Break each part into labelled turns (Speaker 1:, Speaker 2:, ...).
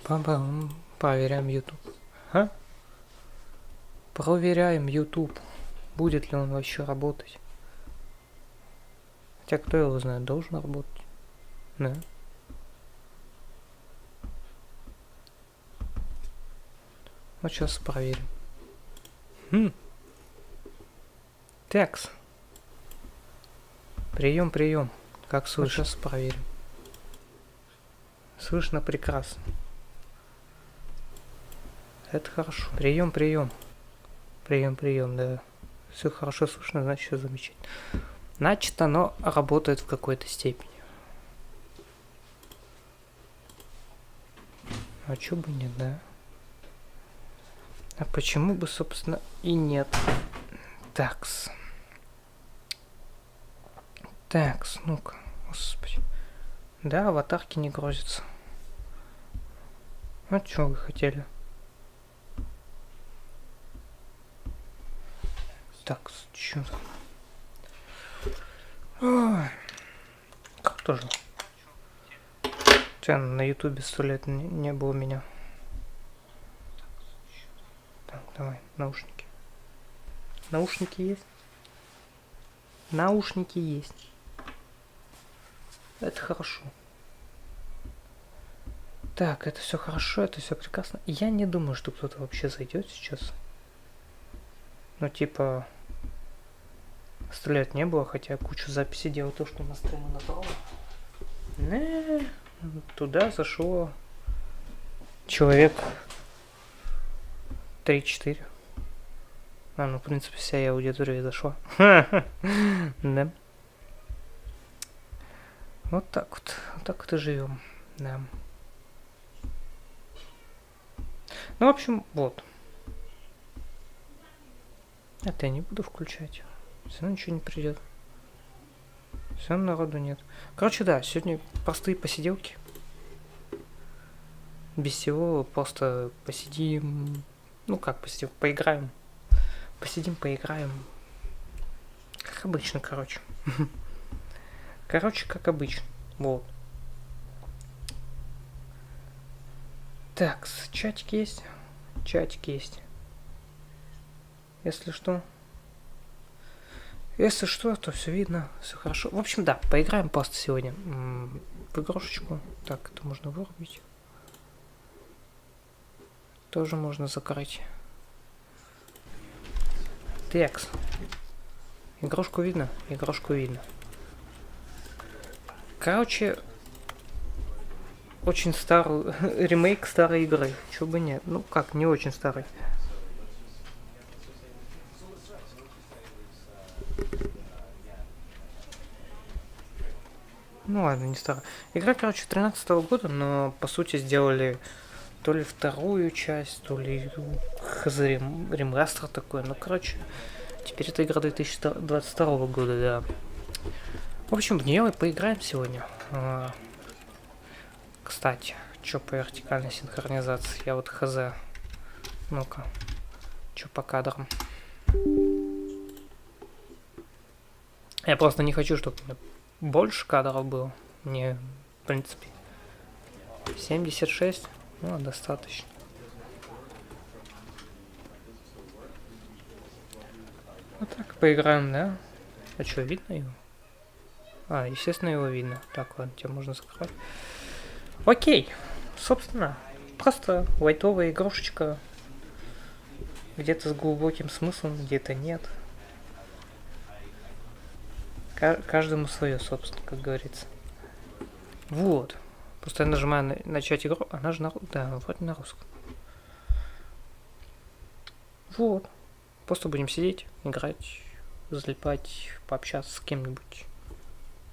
Speaker 1: Пам-пам-пам. Проверяем YouTube. А? Проверяем YouTube. Будет ли он вообще работать? Хотя кто его знает, должен работать. Да. Вот сейчас проверим. Текс. Прием, прием. Как слышно? Вот сейчас проверим. Слышно прекрасно. Это хорошо. Прием, прием. Прием, прием, да. Все хорошо слышно, значит, все замечательно. Значит, оно работает в какой-то степени. А чё бы нет, да? А почему бы, собственно, и нет? Такс. Такс, ну-ка, господи. Да, аватарки не грузятся. А чё вы хотели? Такс, чё там? Ой. Как тоже? Хотя на ютубе 100 лет не было меня. Так, давай, наушники. Наушники есть? Наушники есть. Это хорошо. Так, это все хорошо, это все прекрасно. Я не думаю, что кто-то вообще зайдет сейчас. Ну, типа, 100 лет не было, хотя кучу записей делал то, что на стриме набрало. Туда зашло человек 3-4. Ну, в принципе, вся аудитория зашла. Да. Вот так вот. Вот так вот и живем. Да. Ну, в общем, вот. Это я не буду включать. Все равно ничего не придет. Все равно народу нет. Короче, да, сегодня простые посиделки. Без всего, просто посидим. Ну как посидим? Поиграем. Посидим, поиграем. Как обычно, короче. Короче, как обычно. Вот. Так, чатик есть? Чатик есть. Если что, то все видно, все хорошо. В общем, да, поиграем просто сегодня в игрушечку. Так, это можно вырубить. Тоже можно закрыть. Текс. Игрушку видно? Игрушку видно. Короче, очень старый ремейк старой игры. Чего бы нет. Ну как, не очень старый. Ну ладно, не старый. Игра, короче, 13-го года, но по сути сделали то ли вторую часть, то ли ремастер такой. Ну, короче, теперь это игра 2022 года, да. В общем, в нее мы поиграем сегодня. Кстати, что по вертикальной синхронизации? Я вот хз. Ну-ка, что по кадрам? Я просто не хочу, чтобы больше кадров было. Мне, в принципе, 76, ну, достаточно. Вот так поиграем, да? А что, видно его? А, естественно, его видно. Так, ладно, тебя можно закрывать. Окей, собственно, просто лайтовая игрушечка. Где-то с глубоким смыслом, где-то нет. Каждому свое, собственно, как говорится. Вот. Просто я нажимаю начать игру, она же да, вроде на русском. Вот. Просто будем сидеть, играть, залипать, пообщаться с кем-нибудь,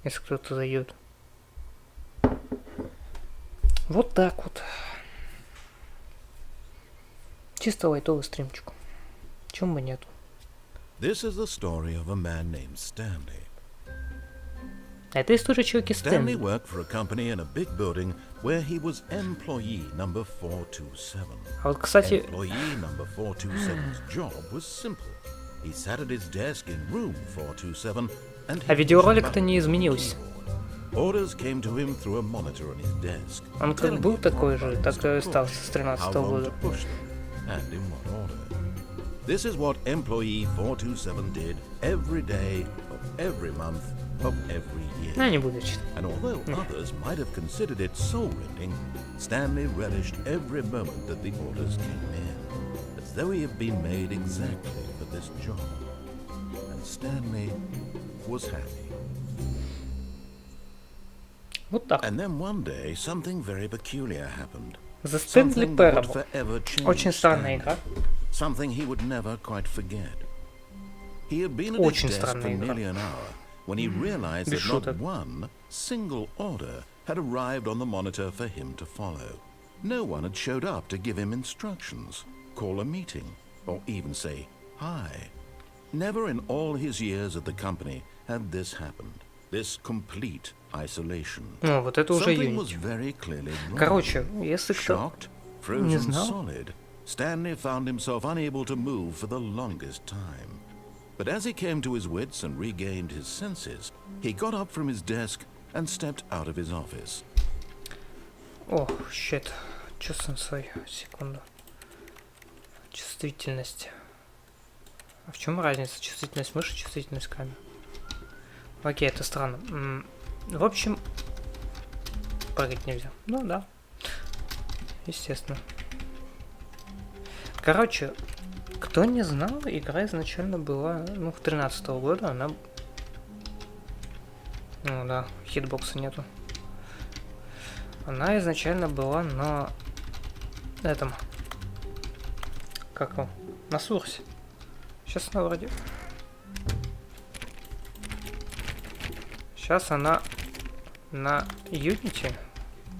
Speaker 1: если кто-то зайдет. Вот так вот. Чисто лайтовый стримчик. Чему бы нету.
Speaker 2: This is the story of a man named Stanley.
Speaker 1: Это история человека Стэнли.
Speaker 2: Stanley worked for a company in a big building where he was employee number 427.
Speaker 1: А вот, кстати,
Speaker 2: Employee number 427's job was simple. He sat at his desk in room 427 and
Speaker 1: а видеоролик-то не изменился.
Speaker 2: Orders came to him through a monitor on his desk.
Speaker 1: Он как был такой же, так и остался с
Speaker 2: How
Speaker 1: 13
Speaker 2: long to
Speaker 1: года.
Speaker 2: push them, and in what order. This is what employee 427 did every day of every month of every year.
Speaker 1: Ну, не буду читать.
Speaker 2: And although others might have considered it soul-rending, Stanley relished every moment that the orders came in, as though he had been made exactly for this job. And Stanley was happy.
Speaker 1: Вот так.
Speaker 2: And then one day, something very peculiar happened.
Speaker 1: The Stanley
Speaker 2: Something that would
Speaker 1: Parable.
Speaker 2: forever change
Speaker 1: Очень странная
Speaker 2: Stanley.
Speaker 1: игра.
Speaker 2: Something he would never quite forget. He had been at his
Speaker 1: Очень
Speaker 2: desk for
Speaker 1: странная игра.
Speaker 2: nearly an hour when he realized
Speaker 1: Без
Speaker 2: that not
Speaker 1: шуток.
Speaker 2: one single order had arrived on the monitor for him to follow. No one had showed up to give him instructions, call a meeting, or even say hi. Never in all his years at the company had this happened. This complete isolation.
Speaker 1: Ну, вот это уже
Speaker 2: Something was
Speaker 1: Unity.
Speaker 2: very clearly wrong.
Speaker 1: Короче, если кто
Speaker 2: Shocked,
Speaker 1: не
Speaker 2: frozen
Speaker 1: знал,
Speaker 2: solid, Stanley found himself unable to move for the longest time. But as he came to his wits and regained his senses, he got up from his desk and stepped out of his office.
Speaker 1: О, щит. Чё сенсой? Секунду. Чувствительность. А в чем разница? Чувствительность мыши, чувствительность камеры. Окей, это странно. В общем, прыгать нельзя. Ну да. Естественно. Короче, кто не знал, игра изначально была, ну, 13-го года, она... Ну да, хитбокса нету. Она изначально была на этом... Как его? На Сурсе. Сейчас она вроде... Сейчас она на Unity.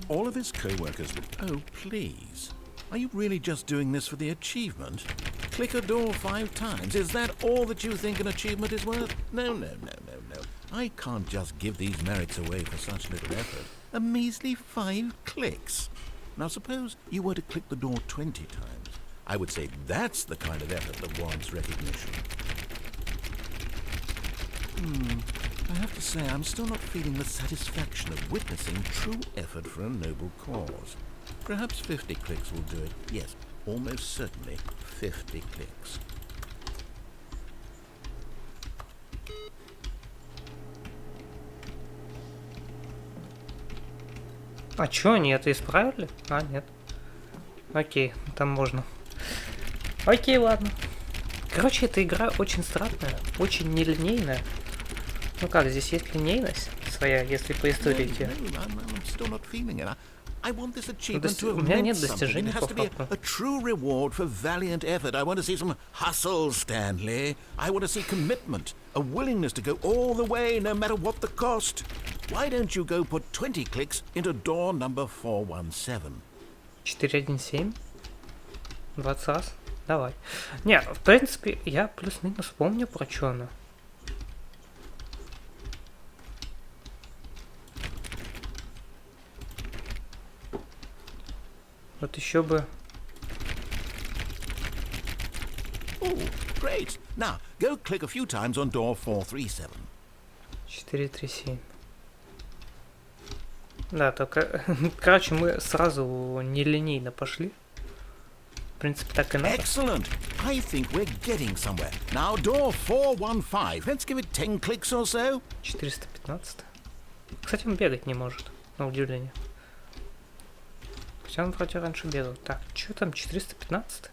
Speaker 2: All of his co-workers would, oh, please. Are you really just doing this for the achievement? Click a door 5 times. Is that all that you think an achievement is worth? No, no, no, no, no. I can't just give these merits away for such little effort. A measly 5 clicks. Now suppose you were to click the door 20 times. I would say that's the kind of effort that warrants recognition. I have to say, I'm still not feeling the satisfaction of witnessing true effort for a noble cause. Perhaps 50 clicks will do it. Yes, almost certainly 50 clicks.
Speaker 1: А чё, они это исправили? А, нет. Окей, там можно. Окей, ладно. Короче, эта игра очень странная, очень нелинейная. Ну как, здесь есть линейность своя, если по истории идти. У меня нет достижений по факту.
Speaker 2: A true reward for valiant effort. I want to see some hustle, Stanley. I want to see commitment, a willingness to go all the way, no matter what the cost. Why don't you go put 20 clicks into door number 417?
Speaker 1: 417? 20 раз? Давай. Не, в принципе, я плюс-минус помню, про что она. Вот еще бы...
Speaker 2: Oh, great. Now, go click a few times on door 437.
Speaker 1: 437. Да, только... Короче, мы сразу нелинейно пошли. В принципе, так и надо.
Speaker 2: Excellent. I think we're getting somewhere. Now, door 415. Let's give it 10 clicks or so.
Speaker 1: 415. Кстати, он бегать не может, на удивление. Хотя он вроде раньше бегал. Так, что там, 415?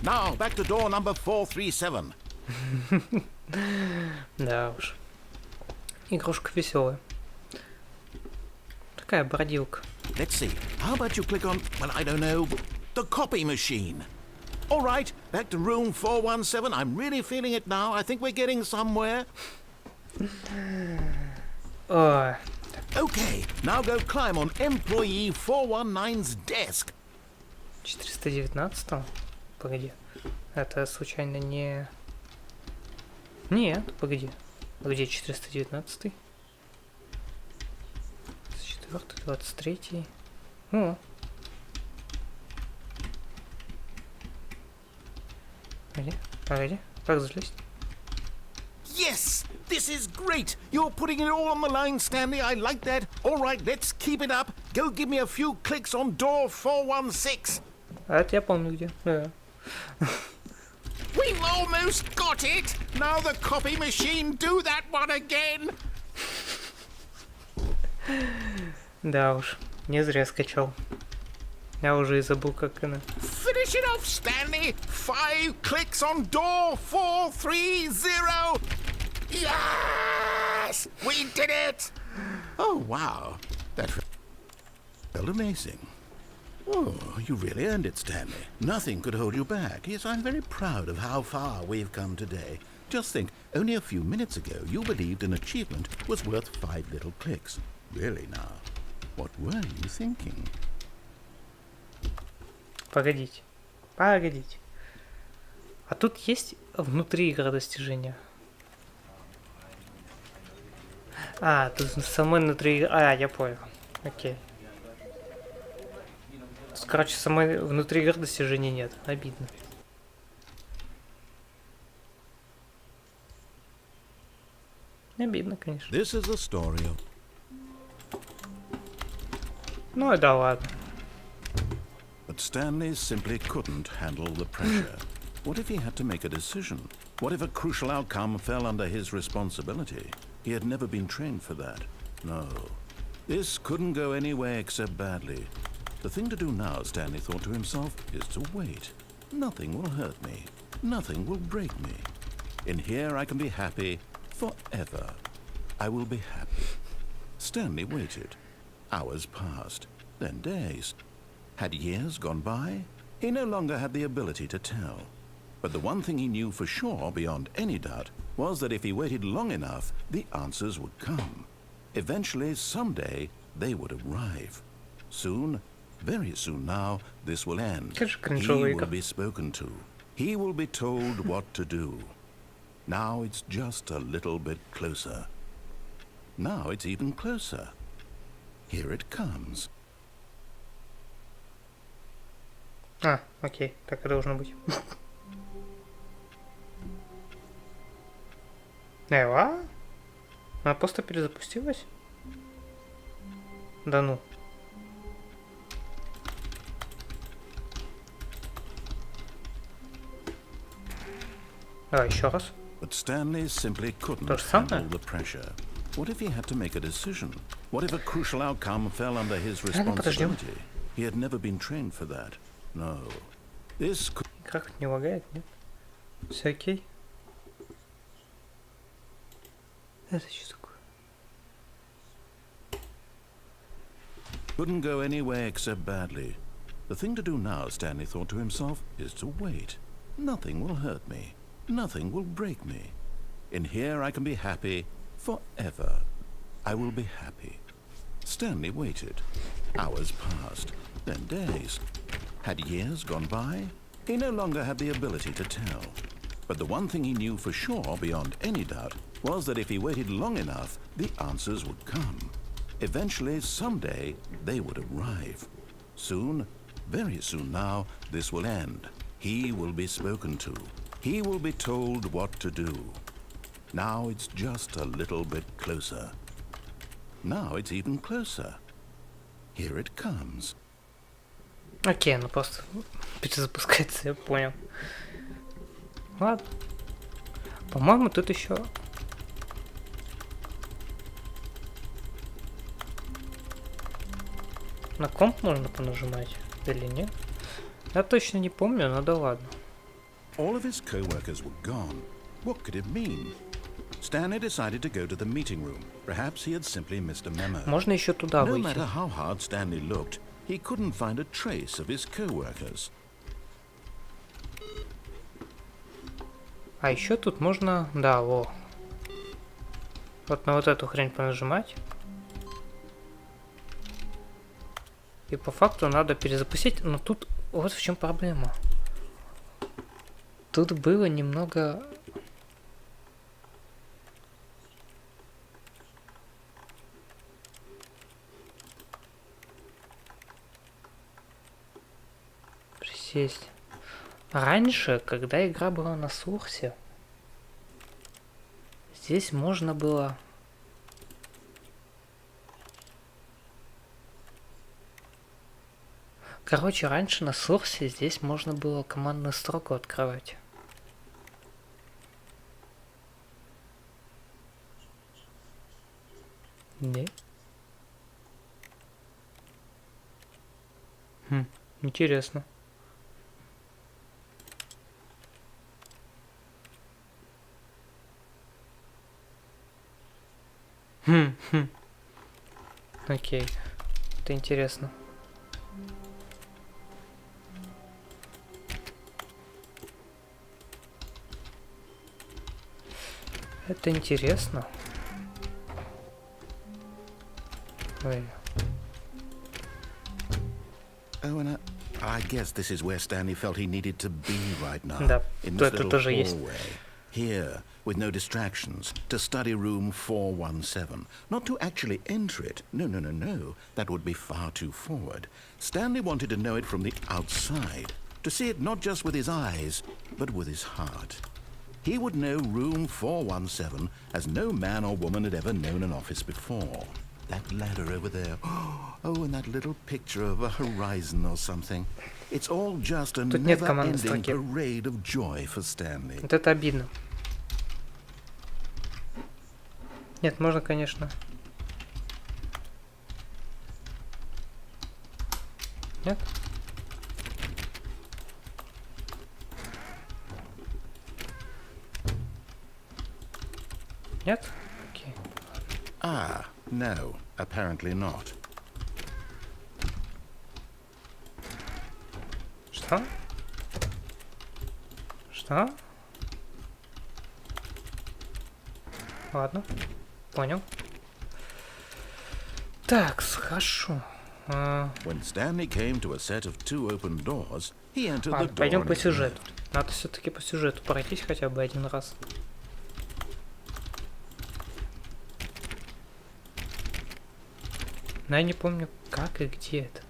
Speaker 2: Now, back to door number 437.
Speaker 1: Да уж. Игрушка веселая. Такая бродилка.
Speaker 2: Let's see. How about you click on, well, I don't know, the copy machine. All right, back to room 417. I'm really feeling it now. I think we're getting somewhere.
Speaker 1: Ой.
Speaker 2: Okay, now go climb on employee 419's desk.
Speaker 1: 419? Погоди. Это случайно не... Нет, погоди. Где 419? 24, 23. О. Погоди, погоди. Как залезть?
Speaker 2: Yes, This is great. You're putting it all on the line, Stanley. I like that. All right, let's keep it up. Go give me a few clicks on door 416.
Speaker 1: А это я помню где. Да.
Speaker 2: We've almost got it. Now the copy machine, do that one again.
Speaker 1: Да уж, не зря скачал. Я уже и забыл, как она.
Speaker 2: Finish it off, Stanley. 5 clicks on door 430. Yes! We did it! Oh, wow. That felt amazing. Oh, you really earned it, Stanley. Nothing could hold you back. Yes, I'm very proud of how far we've come today. Just think, only a few minutes ago, you believed an achievement was worth 5 little clicks. Really now, what were you thinking?
Speaker 1: Погодите. Погодите. А тут есть внутри игры достижения. А, тут самой внутри игры. А, я понял. Окей. Короче, самой внутри игры достижений нет. Обидно. Обидно, конечно.
Speaker 2: This is a story of...
Speaker 1: Ну да ладно.
Speaker 2: But Stanley simply couldn't handle the pressure. What if he had to make a decision? What if a crucial outcome fell under his responsibility? He had never been trained for that. No. This couldn't go anywhere except badly. The thing to do now, Stanley thought to himself, is to wait. Nothing will hurt me. Nothing will break me. In here I can be happy forever. I will be happy. Stanley waited. Hours passed, then days. Had years gone by? He no longer had the ability to tell. But the one thing he knew for sure, beyond any doubt, was that if he waited long enough, the answers would come. Eventually, someday, they would arrive. Soon, very soon now, this will end. He will be spoken to. He will be told what to do. Now it's just a little bit closer. Now it's even closer. Here it comes.
Speaker 1: А, окей, так и должно быть. Эва? Она просто перезапустилась? Да ну. Давай еще раз.
Speaker 2: But Stanley simply couldn't handle the pressure. What if he had to make a decision? What if a crucial outcome fell under his responsibility? He had never been trained for that. No. This could...
Speaker 1: Как не лагает, нет? Все окей? Это что такое?
Speaker 2: Couldn't go anywhere except badly. The thing to do now, Stanley thought to himself, is to wait. Nothing will hurt me. Nothing will break me. In here I can be happy forever. I will be happy. Stanley waited. Hours passed, then days. Had years gone by? He no longer had the ability to tell. But the one thing he knew for sure, beyond any doubt, was that if he waited long enough, the answers would come. Eventually, someday, they would arrive. Soon, very soon now, this will end. He will be spoken to. He will be told what to do. Now it's just a little bit closer. Now it's even closer. Here it comes.
Speaker 1: Окей, ну просто перезапускается, я понял. Ладно. По-моему, тут еще... На комп можно понажимать или нет? Я точно не помню, но да ладно.
Speaker 2: All of his co-workers were gone. What could it mean? Stanley decided to go to the meeting room. Perhaps he had simply missed a memo.
Speaker 1: Можно еще туда
Speaker 2: No
Speaker 1: выйти.
Speaker 2: matter how hard Stanley looked, he couldn't find a trace of his co-workers.
Speaker 1: А еще тут можно... Да, во. Вот на вот эту хрень понажимать. И по факту надо перезапустить. Но тут вот в чем проблема. Тут было немного... Присесть. Раньше, когда игра была на сорсе, здесь можно было... Короче, раньше на сорсе здесь можно было командную строку открывать. Да? Интересно. Окей. Это интересно. Это интересно. Ой.
Speaker 2: Oh, and I guess this is where Stanley felt he needed to be right now.
Speaker 1: Да,
Speaker 2: In
Speaker 1: то
Speaker 2: this
Speaker 1: это
Speaker 2: little
Speaker 1: тоже есть.
Speaker 2: hallway. Here, with no distractions, to study room 417. Not to actually enter it. No, no, no, no. That would be far too forward. Stanley wanted to know it from the outside. To see it not just with his eyes, but with his heart. He would know room 417 as no man or woman had ever known an office before. That ladder over there. Oh, and that little picture of a horizon or something. It's all just a never-ending parade of joy for Stanley.
Speaker 1: Вот это обидно. Нет, можно, конечно. Нет? Нет? Окей.
Speaker 2: Ah, no, apparently not.
Speaker 1: Что? Что? Ладно, понял. Так, хорошо.
Speaker 2: When Stanley came to a set of 2 open doors, he entered the door.
Speaker 1: Пойдем по сюжету. Надо все-таки по сюжету пройтись хотя бы один раз. Но я не помню, как и где это.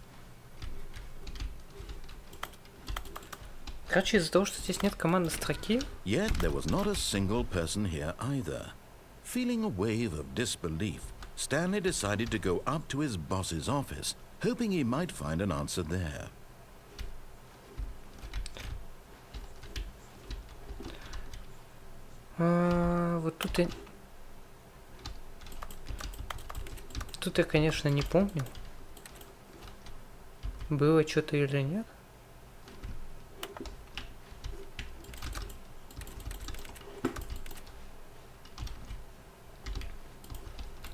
Speaker 1: Короче, из-за того, что здесь нет командной строки.
Speaker 2: Yet there was not a single person here either. Feeling a wave of disbelief, Stanley decided to go up to his boss's office, hoping he might find an answer there.
Speaker 1: Вот тут я... Тут я, конечно, не помню, было что-то или нет.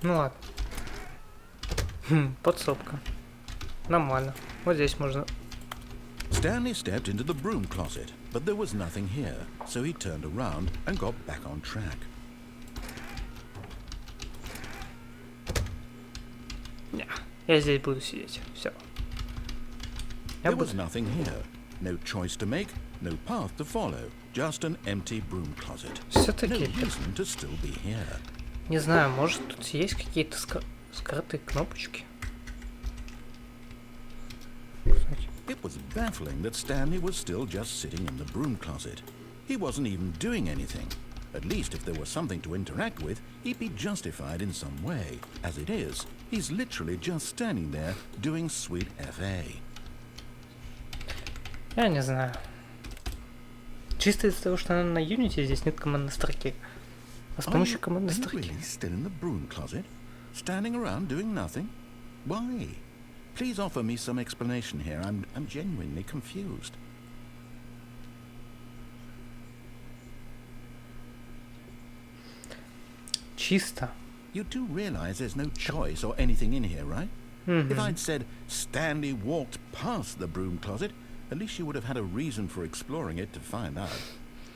Speaker 1: Ну ладно. Подсобка. Нормально. Вот здесь можно...
Speaker 2: Stanley stepped into the broom closet, but there was nothing here, so he turned around and got back on track.
Speaker 1: Я здесь буду сидеть. Все.
Speaker 2: There was nothing here. No choice to make, no path to follow. Just an empty broom closet.
Speaker 1: Все-таки...
Speaker 2: No reason to still be here.
Speaker 1: Не знаю, может тут есть какие-то скрытые кнопочки?
Speaker 2: It was baffling that Stanley was still just sitting in the broom closet. He wasn't even doing anything. At least if there was something to interact with, he'd be justified in some way. As it is, he's literally just standing there doing sweet FA.
Speaker 1: Я не знаю. Чисто из-за того, что она на Unity, здесь нет командной строки. А с помощью командной строки...
Speaker 2: Really still in the broom closet? Standing around doing nothing? Why? Please offer me some explanation here. I'm genuinely confused.
Speaker 1: Чисто.
Speaker 2: You do realize there's no choice or anything in here, right? If I'd said Stanley walked past the broom closet, at least you would have had a reason for exploring it to find out.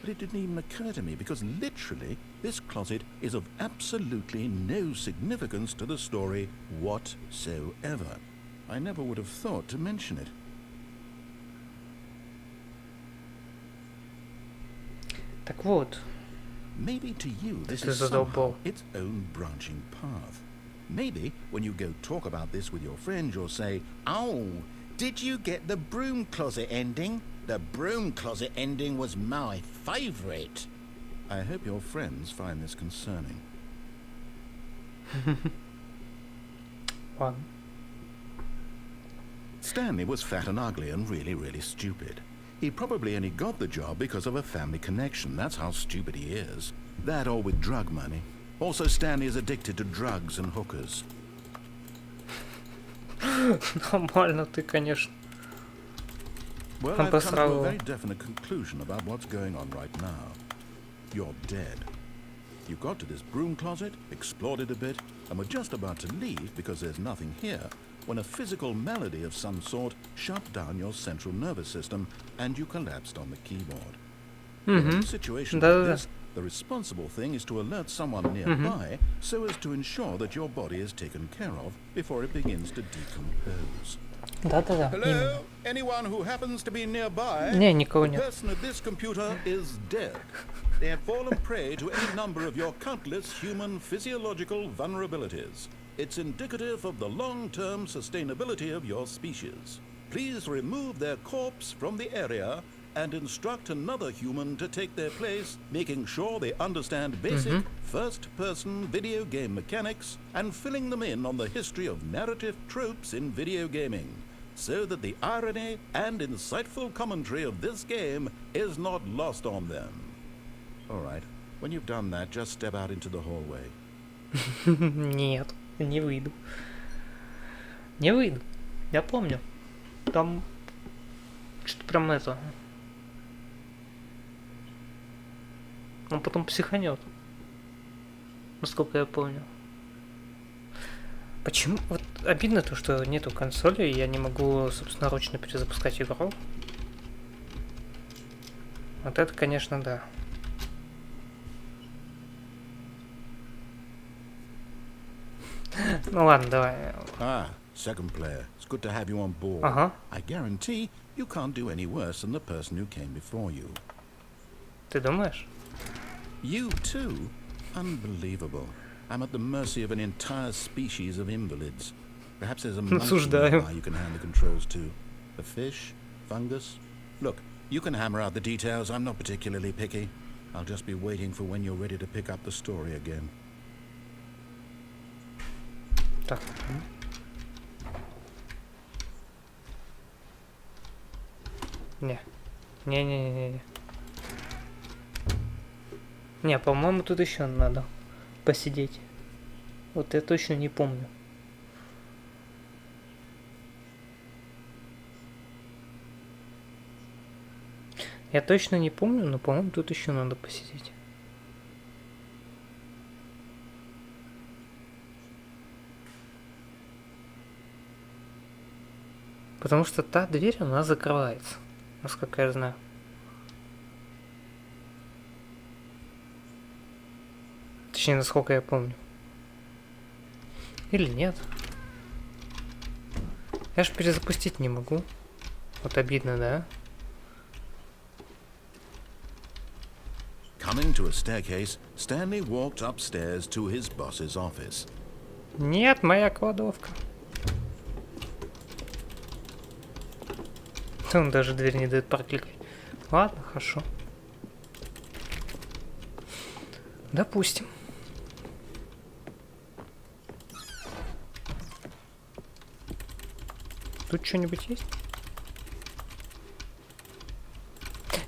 Speaker 2: But it didn't even occur to me because literally this closet is of absolutely no significance to the story whatsoever. I never would have thought to mention it.
Speaker 1: Так вот.
Speaker 2: Maybe to you this is somehow its own branching path. Maybe when you go talk about this with your friends, you'll say, "Oh, did you get the broom closet ending? The broom closet ending was my favorite." I hope your friends find this concerning.
Speaker 1: Ладно.
Speaker 2: Stanley was fat and ugly and really, really stupid. He probably only got the job because of a family connection. That's how stupid he is. That or with drug money. Also, Stanley is addicted to drugs and hookers.
Speaker 1: Нормально ты, конечно.
Speaker 2: Well,
Speaker 1: Он
Speaker 2: I've come to
Speaker 1: посрал
Speaker 2: a
Speaker 1: его.
Speaker 2: very definite conclusion about what's going on right now. You're dead. You got to this broom closet, explored it a bit, and were just about to leave because there's nothing here, when a physical malady of some sort shut down your central nervous system and you collapsed on the keyboard. In a situation like this, the responsible thing is to alert someone nearby so as to ensure that your body is taken care of before it begins to decompose.
Speaker 1: Да-да-да, именно.
Speaker 2: Hello? Anyone who happens to be nearby?
Speaker 1: Не, никого
Speaker 2: The
Speaker 1: нет.
Speaker 2: person at this computer is dead. They have fallen prey to any number of your countless human physiological vulnerabilities. It's indicative of the long-term sustainability of your species. Please remove their corpse from the area and instruct another human to take their place, making sure they understand basic first-person video game mechanics and filling them in on the history of narrative tropes in video gaming, so that the irony and insightful commentary of this game is not lost on them. All right, when you've done that, just step out into the hallway.
Speaker 1: Нет, не выйду. Не выйду. Я помню. Там что-то прям это. Он потом психанет. Насколько я помню. Почему? Вот обидно то, что нету консоли, и я не могу собственноручно перезапускать игру. Вот это, конечно, да. Ну ладно, давай.
Speaker 2: Ah, second player. It's good to have you on board.
Speaker 1: Ага.
Speaker 2: I guarantee you can't do any worse than the person who came before you.
Speaker 1: Ты думаешь?
Speaker 2: You too? Unbelievable. I'm at the mercy of an entire species of invalids. Perhaps there's a monkey
Speaker 1: Осуждаю.
Speaker 2: nearby you can hand the controls to. A fish? Fungus? Look, you can hammer out the details. I'm not particularly picky. I'll just be waiting for when you're ready to pick up the story again.
Speaker 1: Так. Не. Не. Не, по-моему, тут еще надо посидеть. Вот я точно не помню. Я точно не помню, но, по-моему, тут еще надо посидеть. Потому что та дверь, она закрывается, насколько я знаю. Точнее, насколько я помню. Или нет. Я ж перезапустить не могу. Вот обидно, да?
Speaker 2: Coming to a staircase, Stanley walked upstairs to his boss's office.
Speaker 1: Нет, моя кладовка. Он даже дверь не дает прокликать. Ладно, хорошо. Допустим. Тут что-нибудь есть?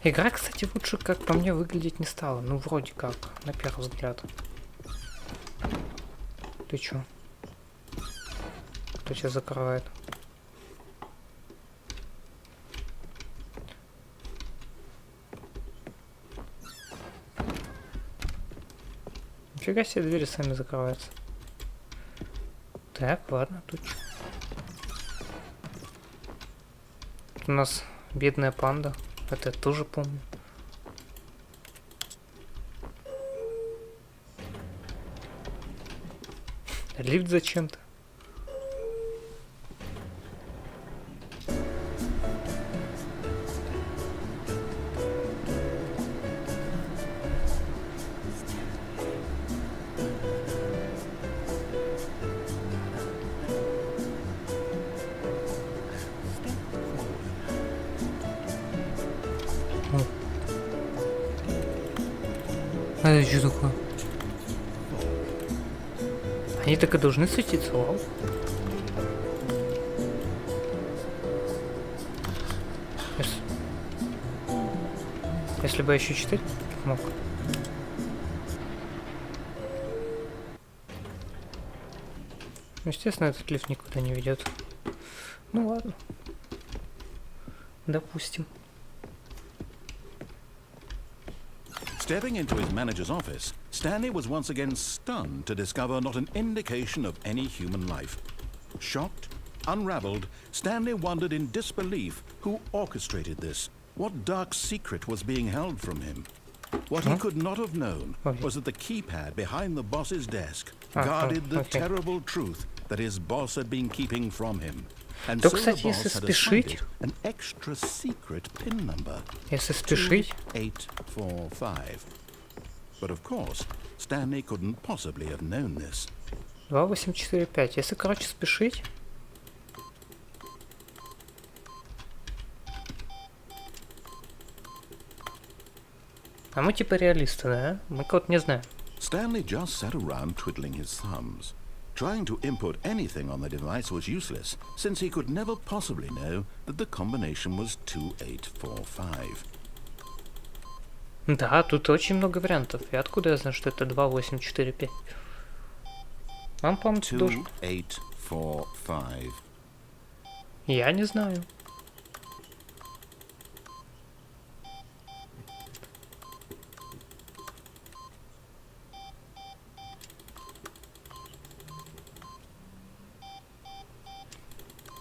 Speaker 1: Игра, кстати, лучше, как по мне, выглядеть не стала. Ну, вроде как, на первый взгляд. Ты чё? Кто тебя закрывает? Нифига себе, двери сами закрываются. Так, ладно, тут чё? Тут у нас бедная панда. Это я тоже помню. Лифт зачем-то. Это что такое? Они так и должны светиться, вау. Если бы я еще читать мог. Естественно, этот лифт никуда не ведет. Ну ладно. Допустим.
Speaker 2: Stepping into his manager's office, Stanley was once again stunned to discover not an indication of any human life. Shocked, unraveled, Stanley wondered in disbelief who orchestrated this. What dark secret was being held from him? What he could not have known was that the keypad behind the boss's desk guarded the terrible truth that his boss had been keeping from him. And so the boss had assigned it an extra secret PIN number. 2845. But of course, Stanley couldn't possibly have known this.
Speaker 1: 2845. Если, короче, спешить. А мы типа реалисты, да? Мы кого-то не знаем.
Speaker 2: Stanley just sat around twiddling his thumbs. Trying to input anything on the device was useless, since he could never possibly know that the combination was 2845.
Speaker 1: Да, тут очень много вариантов. И откуда я знаю, что это 2845? Вам, по-моему,
Speaker 2: 2845.
Speaker 1: Я не знаю.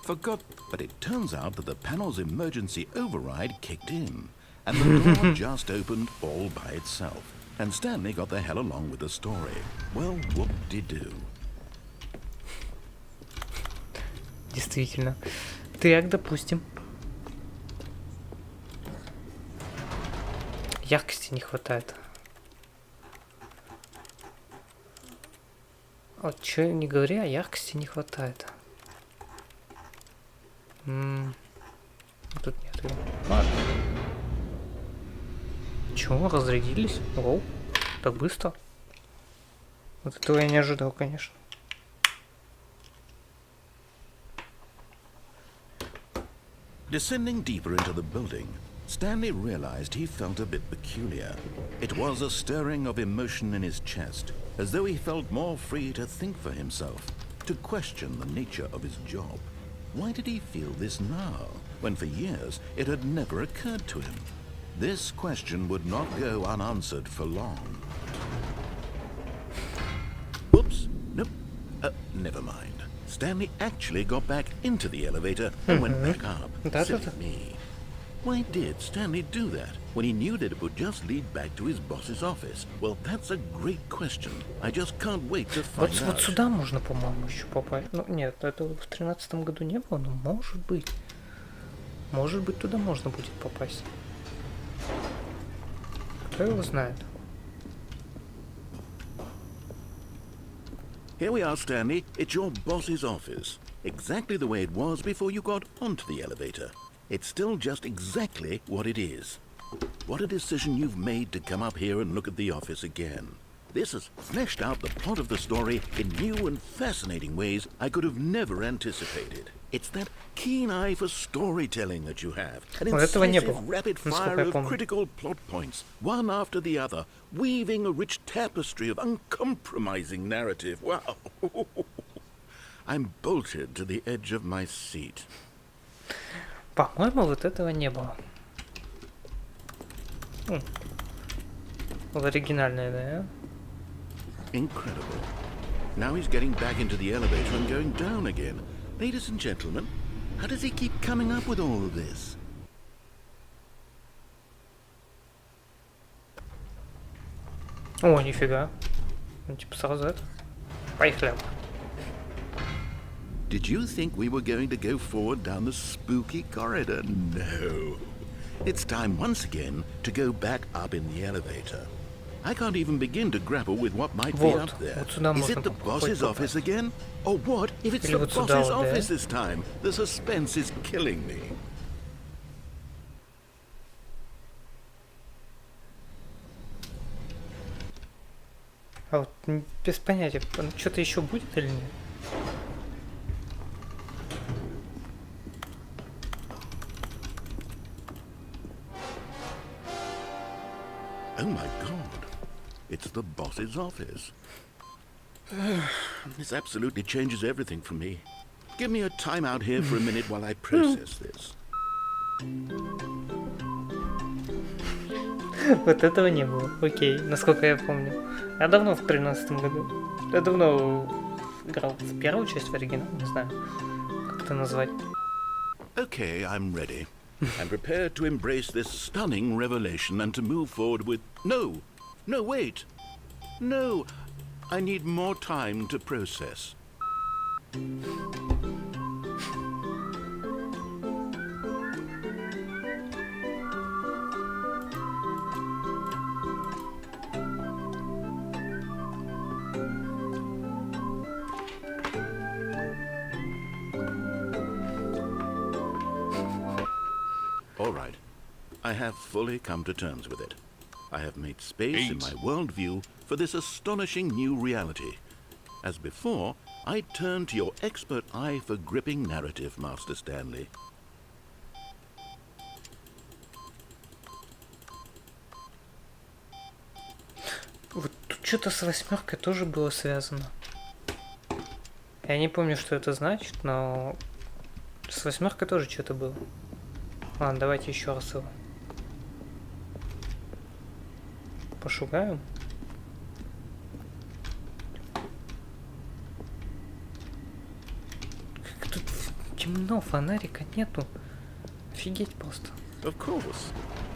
Speaker 2: Forgot, but it turns out that the panel's emergency override kicked in, and the door just opened all by itself, and Stanley got the hell along with the story. Well, whoop-de-doo.
Speaker 1: Действительно. Так, допустим. Яркости не хватает. Вот что не говори, а яркости не хватает. Тут нет его. Ладно. Чего, разрядились? Оу, так быстро. Вот этого я не ожидал, конечно.
Speaker 2: Descending deeper into the building, Stanley realized he felt a bit peculiar. It was a stirring of emotion in his chest, as though he felt more free to think for himself, to question the nature of his job. Why did he feel this now, when for years it had never occurred to him? This question would not go unanswered for long. Oops, nope, never mind. Stanley actually got back into the elevator and went back up. Silly me. Why did Stanley do that when he knew that it would just lead back to his boss's office? Well, that's a great question. I just can't wait to find out.
Speaker 1: Вот сюда можно, по-моему, еще попасть. Ну, нет, это в 13-м году не было, но может быть. Может быть, туда можно будет попасть. Кто его знает?
Speaker 2: Here we are, Stanley. It's your boss's office. Exactly the way it was before you got onto the elevator. It's still just exactly what it is. What a decision you've made to come up here and look at the office again. This has fleshed out the plot of the story in new and fascinating ways I could have never anticipated. It's that keen eye for storytelling that you have. An incisive rapid fire of critical plot points, one after the other, weaving a rich tapestry of uncompromising narrative. Wow. I'm bolted to the edge of my seat.
Speaker 1: По-моему, вот этого не было. В оригинальной, да?
Speaker 2: Incredible. Now he's getting back into the elevator and going down again. Ladies and gentlemen, how does he keep coming up with all of this?
Speaker 1: О, нифига. Ну, типа сразу это. Поехали.
Speaker 2: Did you think we were going to go forward down the spooky corridor? No. It's time once again to go back up in the elevator. I can't even begin to grapple with what might be up there. Is it the boss's office again? Or what if it's the boss's office this time? The suspense is killing me.
Speaker 1: А вот без понятия, что-то еще будет или нет?
Speaker 2: Oh my God. It's the boss's office. This absolutely changes everything for me. Give me a time out here for a minute while I process this.
Speaker 1: Вот этого не было. Окей, насколько я помню. Я давно в 13-м году. Я давно играл в первую часть в оригинал, не знаю, как это назвать.
Speaker 2: Okay, I'm ready. I'm prepared to embrace this stunning revelation and to move forward with... No! No, wait! No! I need more time to process. All right. I have fully come to terms with it. I have made space in my worldview for this astonishing new reality. As before, I turn to your expert eye for gripping narrative, Master Stanley.
Speaker 1: Вот тут что-то с восьмеркой тоже было связано. Я не помню, что это значит, но с восьмеркой тоже что-то было. Ладно, давайте еще раз его пошугаем. Как тут темно, фонарика нету. Офигеть просто.
Speaker 2: Of course.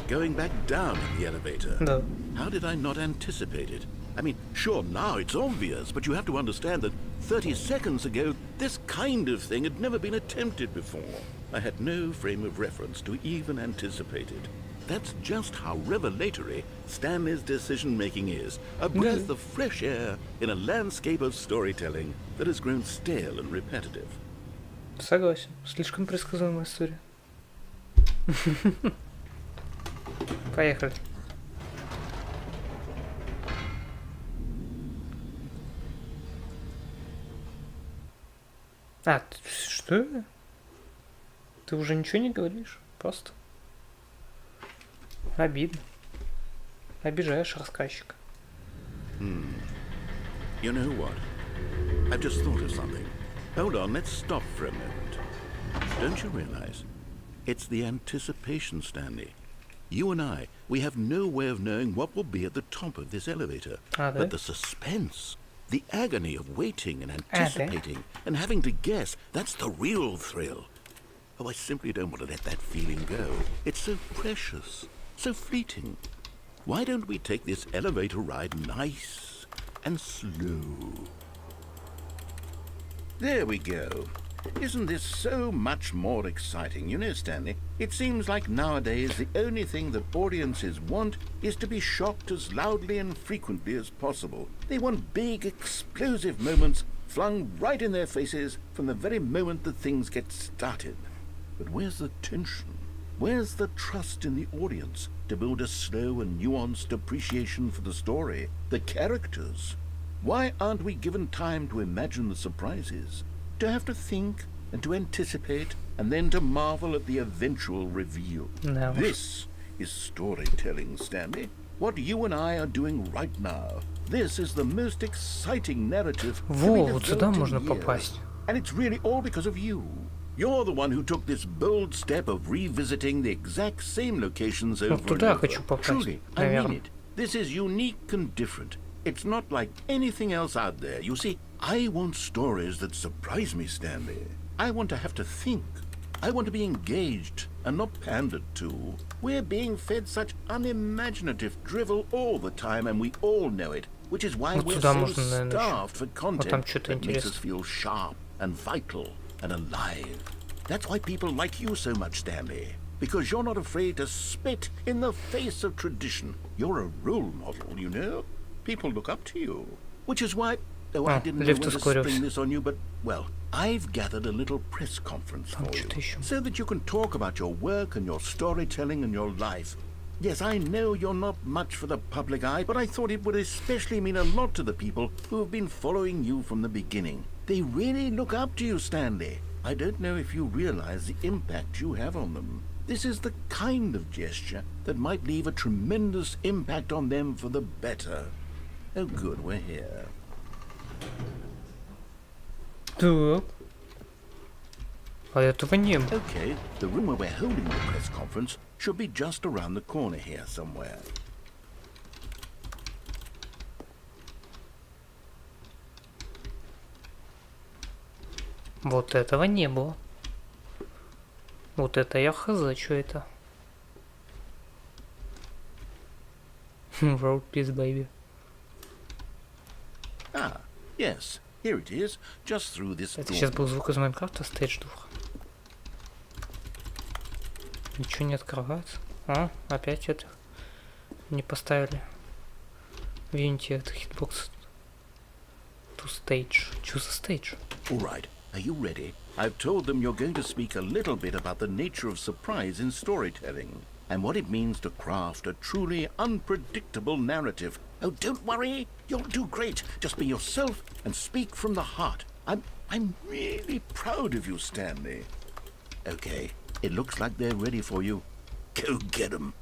Speaker 2: Going back down in the elevator.
Speaker 1: Да.
Speaker 2: How did I not anticipate it? I mean, sure, now it's obvious, but you have to understand that 30 seconds ago, this kind of thing had never been attempted before. I had no frame of reference to even anticipate it. That's just how revelatory Stanley's decision-making is. A breath of fresh air in a landscape of storytelling that has grown stale and repetitive.
Speaker 1: Согласен. Слишком предсказуемая история. Поехали. А, что? Ты уже ничего не говоришь? Просто. Обидно. Обижаешь рассказчика.
Speaker 2: You know what? I've just thought of something. Hold on, let's stop for a moment. Don't you realize? It's the anticipation, Stanley. You and I, we have no way of knowing what will be at the top of this elevator. But the suspense, the agony of waiting and anticipating and having to guess, that's the real thrill. Oh, I simply don't want to let that feeling go. It's so precious, so fleeting. Why don't we take this elevator ride nice and slow? There we go. Isn't this so much more exciting? You know, Stanley, it seems like nowadays the only thing that audiences want is to be shocked as loudly and frequently as possible. They want big, explosive moments flung right in their faces from the very moment that things get started. But where's the tension? Where's the trust in the audience to build a slow and nuanced appreciation for the story, the characters? Why aren't we given time to imagine the surprises? To have to think and to anticipate and then to marvel at the eventual reveal.
Speaker 1: No.
Speaker 2: This is storytelling, Stanley. What you and I are doing right now. This is the most exciting narrative.
Speaker 1: Во, вот сюда можно попасть.
Speaker 2: And it's really all because of you. You're the one who took this bold step of revisiting the exact same locations over and
Speaker 1: туда
Speaker 2: over.
Speaker 1: хочу попасть,
Speaker 2: Truly, I
Speaker 1: наверное.
Speaker 2: mean it. This is unique and different. It's not like anything else out there. You see, I want stories that surprise me, Stanley. I want to have to think. I want to be engaged and not pandered to. We're being fed such unimaginative drivel all the time, and we all know it, which is why we're so starved for content that makes us feel sharp and vital and alive. That's why people like you so much, Stanley. Because you're not afraid to spit in the face of tradition. You're a role model, you know? People look up to you. Which is why... Oh, I didn't know when to spring this on you, but, well, I've gathered a little press conference for you, so that you can talk about your work and your storytelling and your life. Yes, I know you're not much for the public eye, but I thought it would especially mean a lot to the people who have been following you from the beginning. They really look up to you, Stanley. I don't know if you realize the impact you have on them. This is the kind of gesture that might leave a tremendous impact on them for the better. Oh good, we're here.
Speaker 1: Так. А этого не было.
Speaker 2: Okay, the room where we're holding the press conference should be just around the corner here somewhere.
Speaker 1: Вот этого не было. Вот это я хз, что это? World peace, baby.
Speaker 2: Ah, yes, here it is, just through this
Speaker 1: Это
Speaker 2: door.
Speaker 1: сейчас был звук из Майнкрафта, стейдж 2. Ничего не открывается. А, опять это не поставили. В Unity это hitbox. To stage. Choose a stage.
Speaker 2: All right, are you ready? I've told them you're going to speak a little bit about the nature of surprise in storytelling and what it means to craft a truly unpredictable narrative. Oh, don't worry, you'll do great. Just be yourself and speak from the heart. I'm really proud of you, Stanley. Okay, it looks like they're ready for you. Go get them.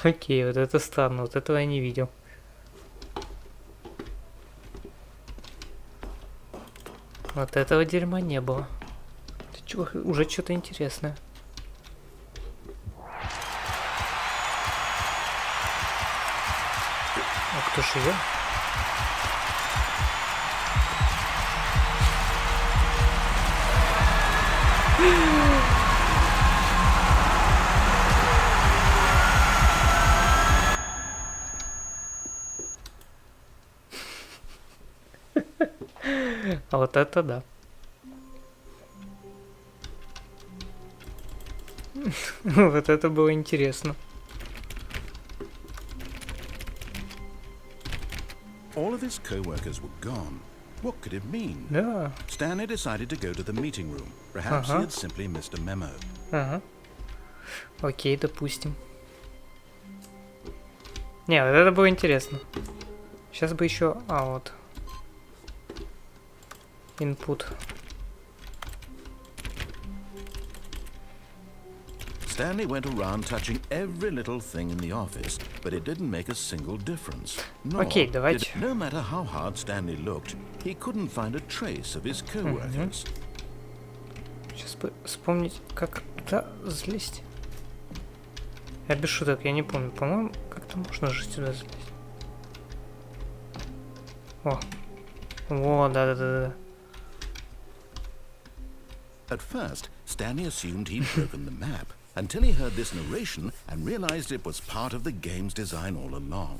Speaker 1: Окей, вот это странно, вот этого я не видел. Вот этого дерьма не было. Это чё, уже что-то интересное. А кто ж её? А вот это да. Вот это было интересно.
Speaker 2: All of his co-workers were gone. What could it mean?
Speaker 1: Да.
Speaker 2: Stanley decided to go to the meeting room. Perhaps he had simply missed a memo.
Speaker 1: Ага. Окей, допустим. Не, вот это было интересно. Сейчас бы еще... А, вот. Input.
Speaker 2: Stanley went around touching every little thing in the office, but it didn't make a single difference. Nor
Speaker 1: Окей, давайте.
Speaker 2: did, no matter how hard Stanley looked, he couldn't find a trace of his co-workers.
Speaker 1: Сейчас бы вспомнить, как туда залезть. Я без шуток, я не помню. По-моему, как-то можно же сюда залезть. О. О, да-да-да-да.
Speaker 2: At first, Stanley assumed he'd broken the map, until he heard this narration and realized it was part of the game's design all along.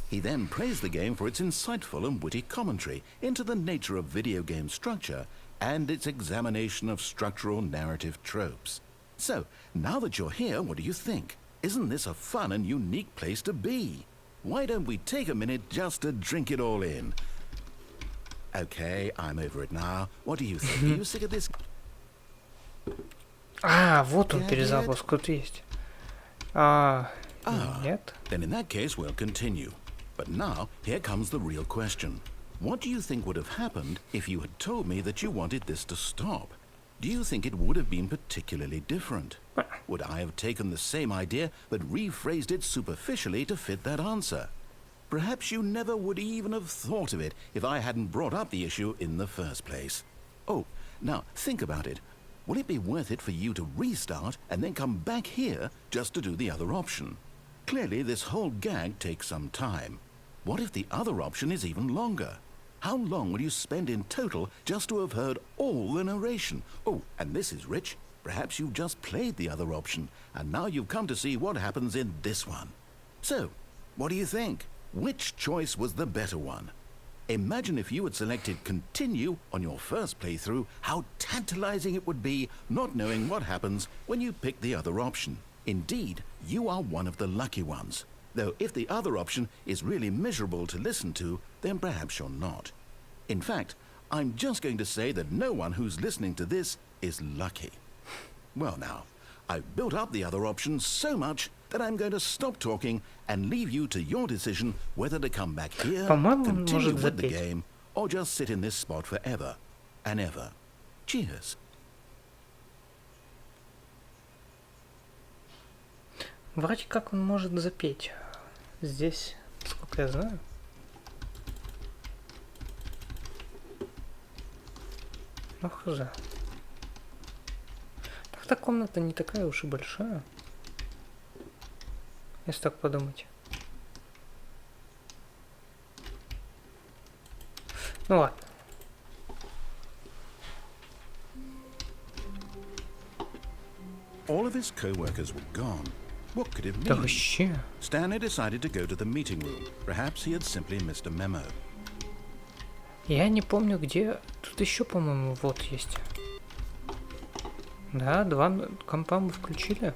Speaker 2: He then praised the game for its insightful and witty commentary into the nature of video game structure and its examination of structural narrative tropes. So, now that you're here, what do you think? Isn't this a fun and unique place to be? Why don't we take a minute just to drink it all in? Okay, I'm over it now. What do you think? Are you sick of this?
Speaker 1: А, вот он, перезапуск, тут есть. Нет?
Speaker 2: Then in that case, we'll continue. But now, here comes the real question. What do you think would have happened if you had told me that you wanted this to stop? Do you think it would have been particularly different? Would I have taken the same idea but rephrased it superficially to fit that answer? Perhaps you never would even have thought of it if I hadn't brought up the issue in the first place. Oh, now think about it. Will it be worth it for you to restart and then come back here just to do the other option? Clearly, this whole gag takes some time. What if the other option is even longer? How long will you spend in total just to have heard all the narration? Oh, and this is rich. Perhaps you've just played the other option, and now you've come to see what happens in this one. So, what do you think? Which choice was the better one? Imagine if you had selected continue on your first playthrough, how tantalizing it would be not knowing what happens when you pick the other option. Indeed, you are one of the lucky ones. Though if the other option is really miserable to listen to, then perhaps you're not. In fact, I'm just going to say that no one who's listening to this is lucky. Well now, I've built up the other options so much that I'm going to stop talking and leave you to your decision whether to come back here,
Speaker 1: По-моему, он
Speaker 2: continue
Speaker 1: может
Speaker 2: with the
Speaker 1: запеть.
Speaker 2: game, or just sit in this spot forever and ever. Cheers.
Speaker 1: Вроде как он может запеть. Здесь, сколько я знаю. Ну, хз. Так-то комната не такая уж и большая. Если так подумать. Ну ладно.
Speaker 2: All of his co-workers were gone. What could it
Speaker 1: Да
Speaker 2: mean?
Speaker 1: вообще.
Speaker 2: Stanley decided to go to the meeting room. Perhaps he had simply missed a memo.
Speaker 1: Я не помню где. Тут еще, по-моему, вот есть. Да, два компа мы включили.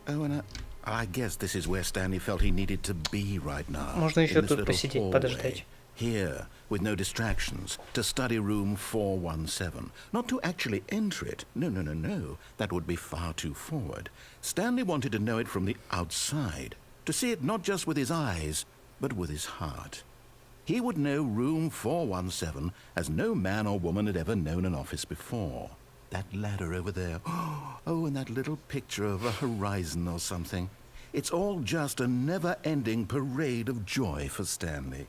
Speaker 2: Oh, and I guess this is where Stanley felt he needed to be right now.
Speaker 1: Можно еще
Speaker 2: in this
Speaker 1: тут
Speaker 2: little
Speaker 1: посидеть,
Speaker 2: hallway.
Speaker 1: подождать.
Speaker 2: Here, with no distractions, to study room 417. Not to actually enter it. No, no, no, no. That would be far too forward. Stanley wanted to know it from the outside. To see it not just with his eyes, but with his heart. He would know room 417 as no man or woman had ever known an office before. That ladder over there. Oh, and that little picture of a horizon or something. It's all just a never-ending parade of joy for Stanley.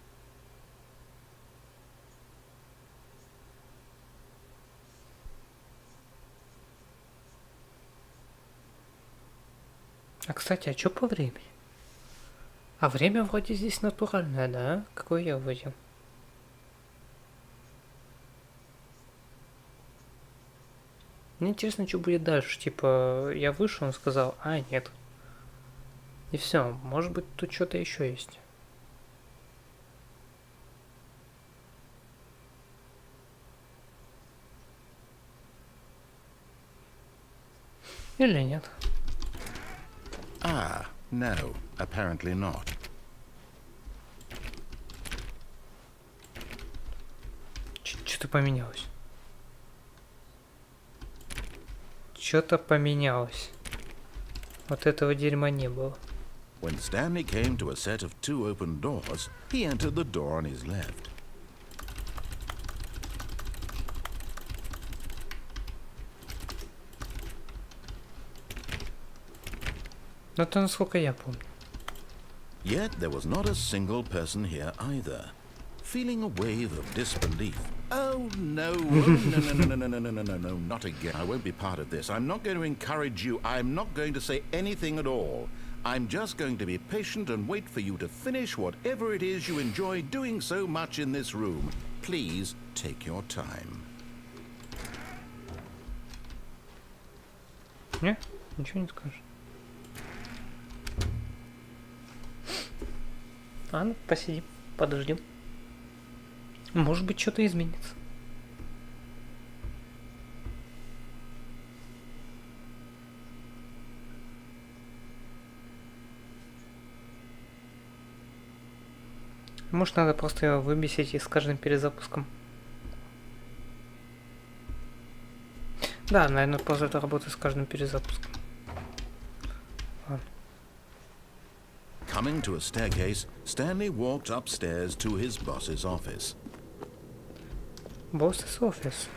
Speaker 1: А кстати, а что по времени? А время вроде здесь натуральное, да? Какое я увидел? Мне интересно, что будет дальше. Типа, я вышел, он сказал, а, нет. И все. Может быть, тут что-то еще есть. Или нет?
Speaker 2: Ah, no, apparently not.
Speaker 1: Что-то поменялось. Что-то поменялось. Вот этого дерьма не было.
Speaker 2: When Stanley came to a set of 2 open doors, he entered the door on his left.
Speaker 1: Но это насколько я помню.
Speaker 2: Yet there was not a single person here either. Feeling a wave of disbelief. Oh no, no, not again. I won't be part of this. I'm not going to encourage you. I'm not going to say anything at all. I'm just going to be patient and wait for you to finish whatever it is you enjoy doing so much in this room. Please take your time.
Speaker 1: Не? Ничего не скажешь. А, ну, посидим, подождем. Может быть, что-то изменится. Может, надо просто его выбесить и с каждым перезапуском. Да, наверное, просто это работает с каждым перезапуском. Ладно.
Speaker 2: Coming to a staircase, Stanley walked upstairs to his boss's office.
Speaker 1: Boss's office.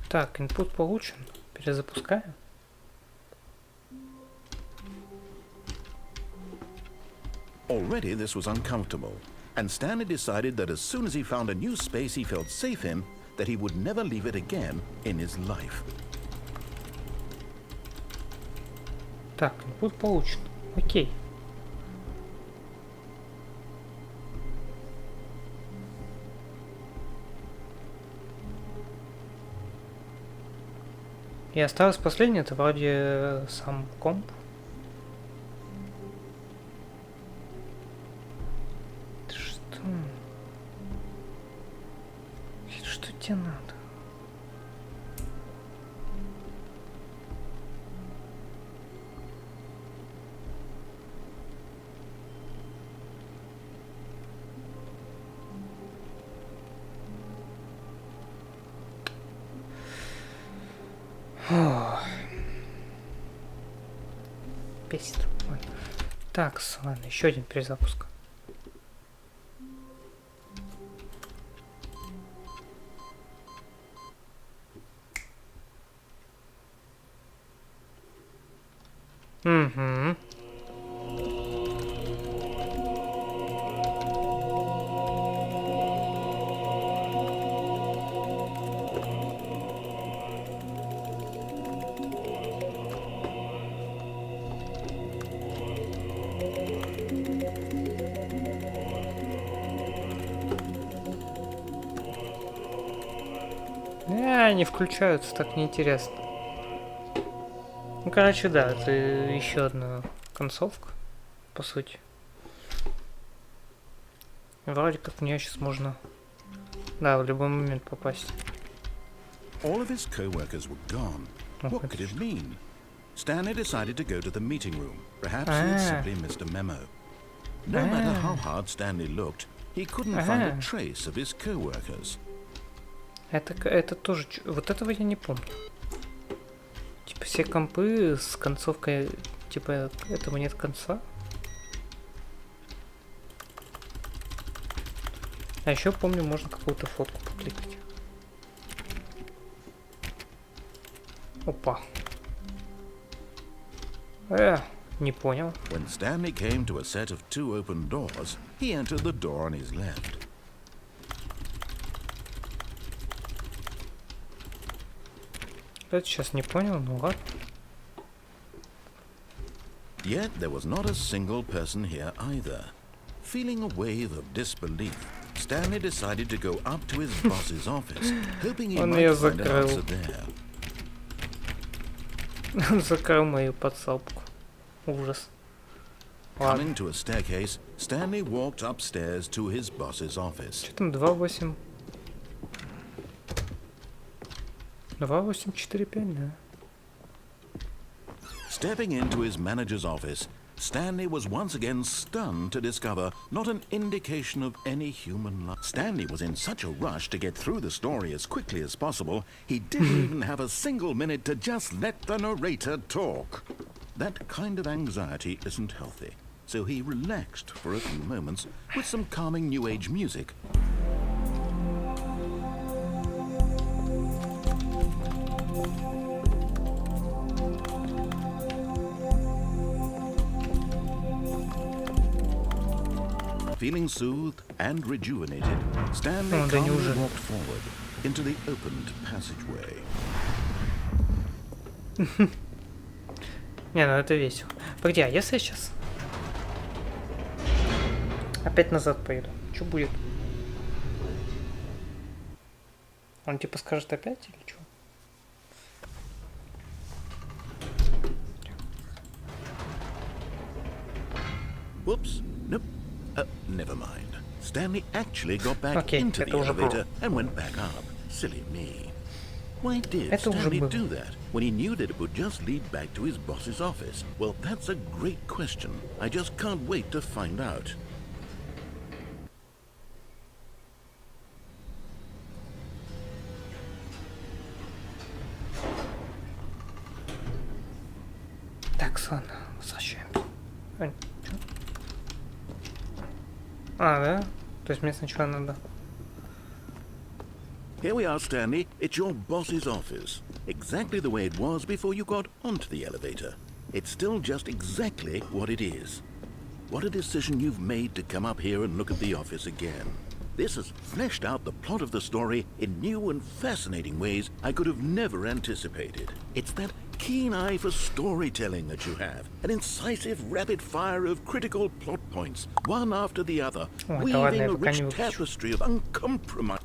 Speaker 1: Так, инпут получен. Перезапускаем.
Speaker 2: Already this was uncomfortable, and Stanley decided that as soon as he found a new space he felt safe in, that he would never leave it again in his life.
Speaker 1: Так, инпут получен. Окей. И осталось последнее, это вроде сам комп. Что? Что тебе надо? Ох. Бесит. Ладно. Так, ладно, еще один перезапуск. Угу. Они включаются, так неинтересно. Ну, короче, да, это еще одна концовка, по сути. Вроде как в нее сейчас можно, да, в любой момент попасть.
Speaker 2: All of his co-workers were gone. What could it mean? Stanley decided to go to the meeting room. Perhaps he had simply missed a memo. No matter how hard Stanley looked, he couldn't find a trace of his co-workers.
Speaker 1: Это тоже... Вот этого я не помню. Типа все компы с концовкой... Типа этому нет конца. А еще помню, можно какую-то фотку покликать. Опа. Не понял.
Speaker 2: When Stanley came to a set of 2 open doors, he entered the door on his left.
Speaker 1: Это сейчас не понял, ну ладно.
Speaker 2: Yet there was not a single person here either. Feeling a wave of disbelief, Stanley decided to go up to his boss's office, hoping he might find an answer there.
Speaker 1: Закрыл мою подсобку. Ужас.
Speaker 2: Coming to a staircase, Stanley walked upstairs to his boss's office.
Speaker 1: Что там 2.8? 2.8.4.5, да.
Speaker 2: Stepping into his manager's office, Stanley was once again stunned to discover not an indication of any human life. Stanley was in such a rush to get through the story as quickly as possible, he didn't even have a single minute to just let the narrator talk. That kind of anxiety isn't healthy, so he relaxed for a few moments with some calming New Age music. Feeling soothed and rejuvenated, Stanley calmly walked forward into the opened passageway.
Speaker 1: Не, ну это весело. Погоди, а если я сейчас опять назад поеду? Что будет? Он типа скажет опять или что?
Speaker 2: Whoops. Nope. Never mind. Stanley actually got back into the elevator and went back up. Silly me. Why did Stanley do that when he knew that it would just lead back to his boss's office? Well, that's a great question. I just can't wait to find out.
Speaker 1: Так, ладно, возвращаемся. Да? То есть мне сначала надо...
Speaker 2: Here we are, Stanley. It's your boss's office. Exactly the way it was before you got onto the elevator. It's still just exactly what it is. What a decision you've made to come up here and look at the office again. This has fleshed out the plot of the story in new and fascinating ways I could have never anticipated. It's that keen eye for storytelling that you have, an incisive rapid fire of critical plot points, one after the other, weaving a rich tapestry of uncompromised...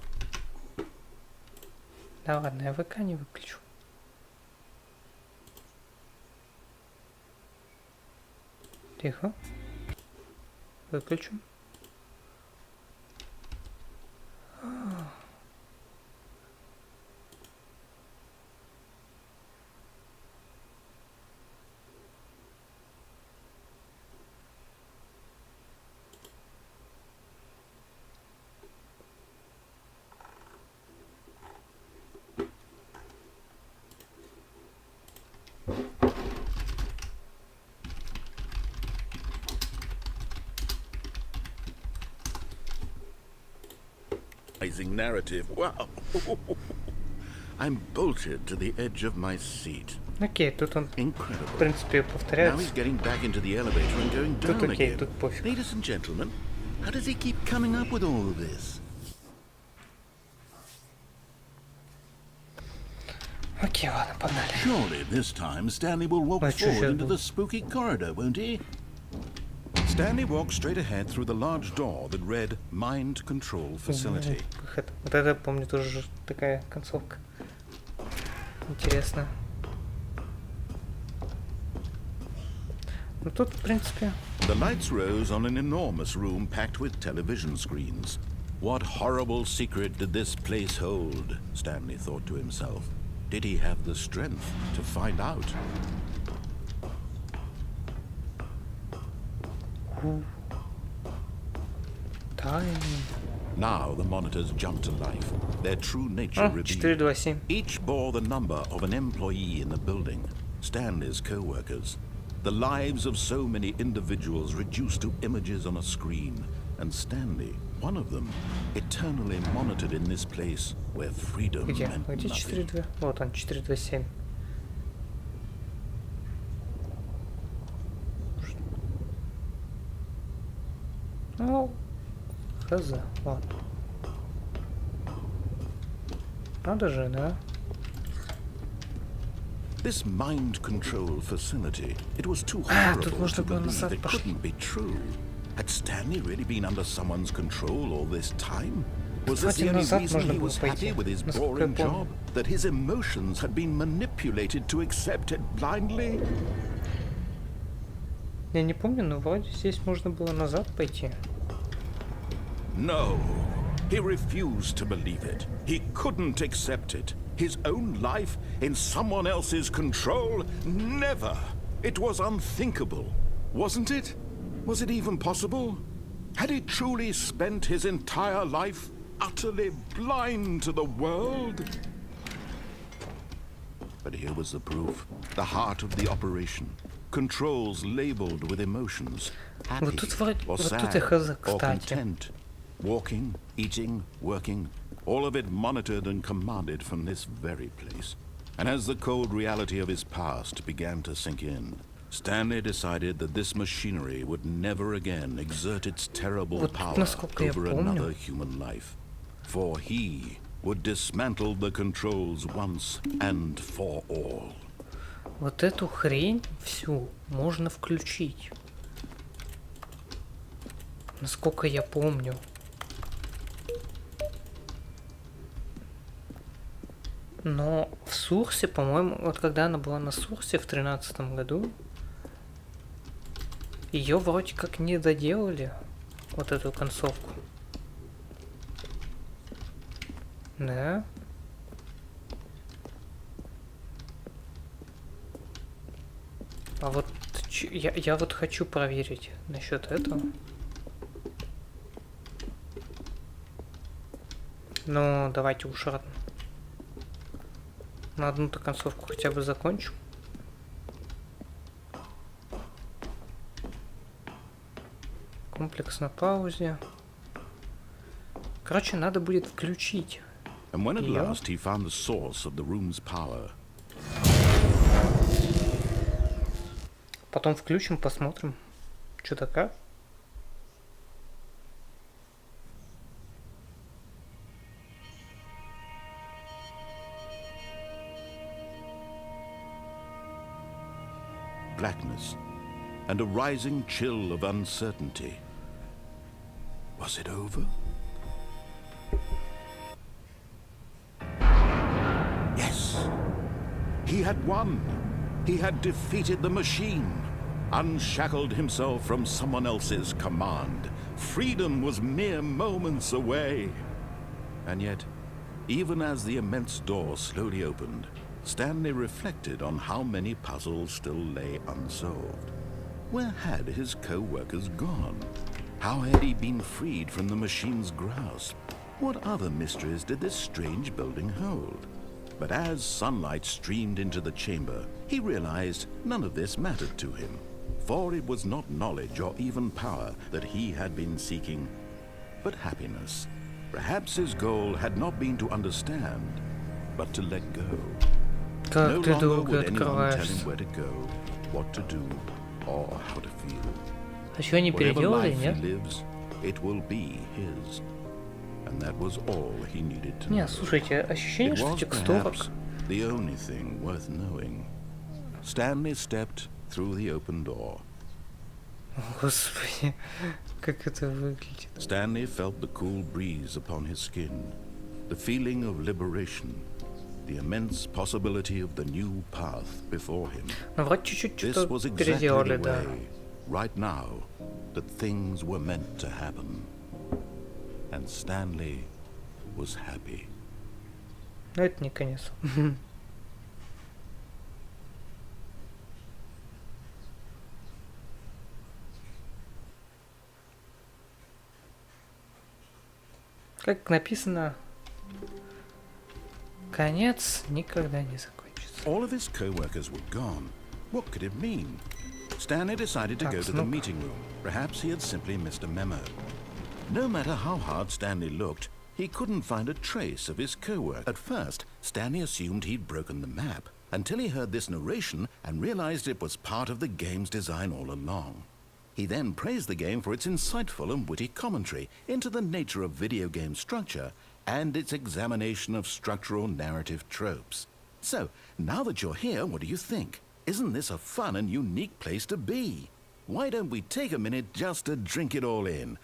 Speaker 1: Да ладно, я ВК не выключу. Тихо. Выключу.
Speaker 2: Narrative. Wow. I'm bolted to the edge of my seat.
Speaker 1: Окей, тут он, в
Speaker 2: Incredible.
Speaker 1: принципе,
Speaker 2: Now
Speaker 1: повторяется.
Speaker 2: he's getting back into the elevator and going
Speaker 1: Тут
Speaker 2: down
Speaker 1: окей,
Speaker 2: again.
Speaker 1: тут пофиг.
Speaker 2: Ladies and gentlemen, how does he keep coming up with all of this?
Speaker 1: Окей, ладно, погнали.
Speaker 2: Surely this time Stanley will walk
Speaker 1: Wait,
Speaker 2: forward
Speaker 1: sure.
Speaker 2: into the spooky corridor, won't he? Stanley walked straight ahead through the large door that read Mind Control Facility.
Speaker 1: Выход. Вот это, помню, тоже такая концовка. Интересно. Ну тут, в принципе...
Speaker 2: The lights rose on an enormous room packed with television screens. What horrible secret did this place hold? Stanley thought to himself. Did he have the strength to find out?
Speaker 1: Тайны.
Speaker 2: Now the monitors jumped to life, their true nature revealed.
Speaker 1: 427.
Speaker 2: Each bore the number of an employee in the building, Stanley's co-workers. The lives of so many individuals reduced to images on a screen, and Stanley, one of them, eternally monitored in this place where freedom
Speaker 1: Где?
Speaker 2: meant
Speaker 1: Где
Speaker 2: nothing.
Speaker 1: 4.2? Вот он, 427. Ну, хз, ладно. Надо же, да?
Speaker 2: This mind control facility, it was too
Speaker 1: тут
Speaker 2: horrible
Speaker 1: можно
Speaker 2: to
Speaker 1: было
Speaker 2: believe
Speaker 1: назад
Speaker 2: it
Speaker 1: пошли.
Speaker 2: couldn't be true. Had Stanley really been under someone's control all this time? Was this the
Speaker 1: Кстати,
Speaker 2: only
Speaker 1: назад
Speaker 2: reason
Speaker 1: можно
Speaker 2: he
Speaker 1: было
Speaker 2: was
Speaker 1: пойти,
Speaker 2: happy with his
Speaker 1: насколько я
Speaker 2: boring
Speaker 1: помню.
Speaker 2: job? That his emotions had been manipulated to accept it blindly?
Speaker 1: Я не помню, но вроде здесь можно было назад пойти.
Speaker 2: No. He refused to believe it. He couldn't accept it. His own life in someone else's control? Never. It was unthinkable. Wasn't it? Was it even possible? Had he truly spent his entire life utterly blind to the world? But here was the proof. The heart of the operation. Controls labeled with emotions. Happy
Speaker 1: Вот тут вроде,
Speaker 2: or
Speaker 1: вот тут
Speaker 2: sad
Speaker 1: и хз,
Speaker 2: or
Speaker 1: кстати.
Speaker 2: content. Walking, eating, working, all of it monitored and commanded from this very place. And as the cold reality of his past began to sink in, Stanley decided that this machinery would never again exert its terrible
Speaker 1: Вот
Speaker 2: power
Speaker 1: насколько я
Speaker 2: over
Speaker 1: помню.
Speaker 2: another human life. For he would dismantle the controls once and for all.
Speaker 1: Вот эту хрень всю можно включить. Насколько я помню. Но в Сурсе, по-моему, вот когда она была на Сурсе в 2013 году, ее вроде как не доделали, вот эту концовку. Да. А вот я вот хочу проверить насчет этого. Ну, давайте уж на одну-то концовку хотя бы закончу. Комплекс на паузе. Короче, надо будет включить.
Speaker 2: And when at
Speaker 1: Yeah.
Speaker 2: last he found the source of the room's power,
Speaker 1: Потом включим, посмотрим, что такое.
Speaker 2: blackness, and a rising chill of uncertainty. Was it over? Yes. He had won. He had defeated the machine, unshackled himself from someone else's command. Freedom was mere moments away. And yet, even as the immense door slowly opened, Stanley reflected on how many puzzles still lay unsolved. Where had his co-workers gone? How had he been freed from the machine's grasp? What other mysteries did this strange building hold? But as sunlight streamed into the chamber, he realized none of this mattered to him, for it was not knowledge or even power that he had been seeking, but happiness. Perhaps his goal had not been to understand, but to let go. No
Speaker 1: Как ты
Speaker 2: longer
Speaker 1: долго
Speaker 2: would anyone tell him
Speaker 1: открываешься?
Speaker 2: where to go, what to do, or how to feel.
Speaker 1: А чего не
Speaker 2: Whatever
Speaker 1: переделали,
Speaker 2: life he
Speaker 1: нет?
Speaker 2: lives, it will be his. And that was all he needed to
Speaker 1: Не,
Speaker 2: know.
Speaker 1: слушайте, ощущение,
Speaker 2: It
Speaker 1: что
Speaker 2: was
Speaker 1: текстурок...
Speaker 2: perhaps the only thing worth knowing. Stanley stepped through the open door.
Speaker 1: Господи, как это выглядит.
Speaker 2: Stanley felt the cool breeze upon his skin, the feeling of liberation, the immense possibility of the new path before him.
Speaker 1: Ну, вроде чуть-чуть
Speaker 2: This
Speaker 1: что-то
Speaker 2: was exactly
Speaker 1: переделали,
Speaker 2: the
Speaker 1: да.
Speaker 2: way, right now, that things were meant to happen. And Stanley was happy.
Speaker 1: Но это не конец. Как написано, конец никогда не закончится.
Speaker 2: All of his co-workers were gone. What could it mean? Stanley decided to
Speaker 1: Так,
Speaker 2: go to the
Speaker 1: ну-ка.
Speaker 2: meeting room. Perhaps he had simply missed a memo. No matter how hard Stanley looked, he couldn't find a trace of his co-worker. At first, Stanley assumed he'd broken the map, until he heard this narration and realized it was part of the game's design all along. He then praised the game for its insightful and witty commentary into the nature of video game structure and its examination of structural narrative tropes. So, now that you're here, what do you think? Isn't this a fun and unique place to be? Why don't we take a minute just to drink it all in?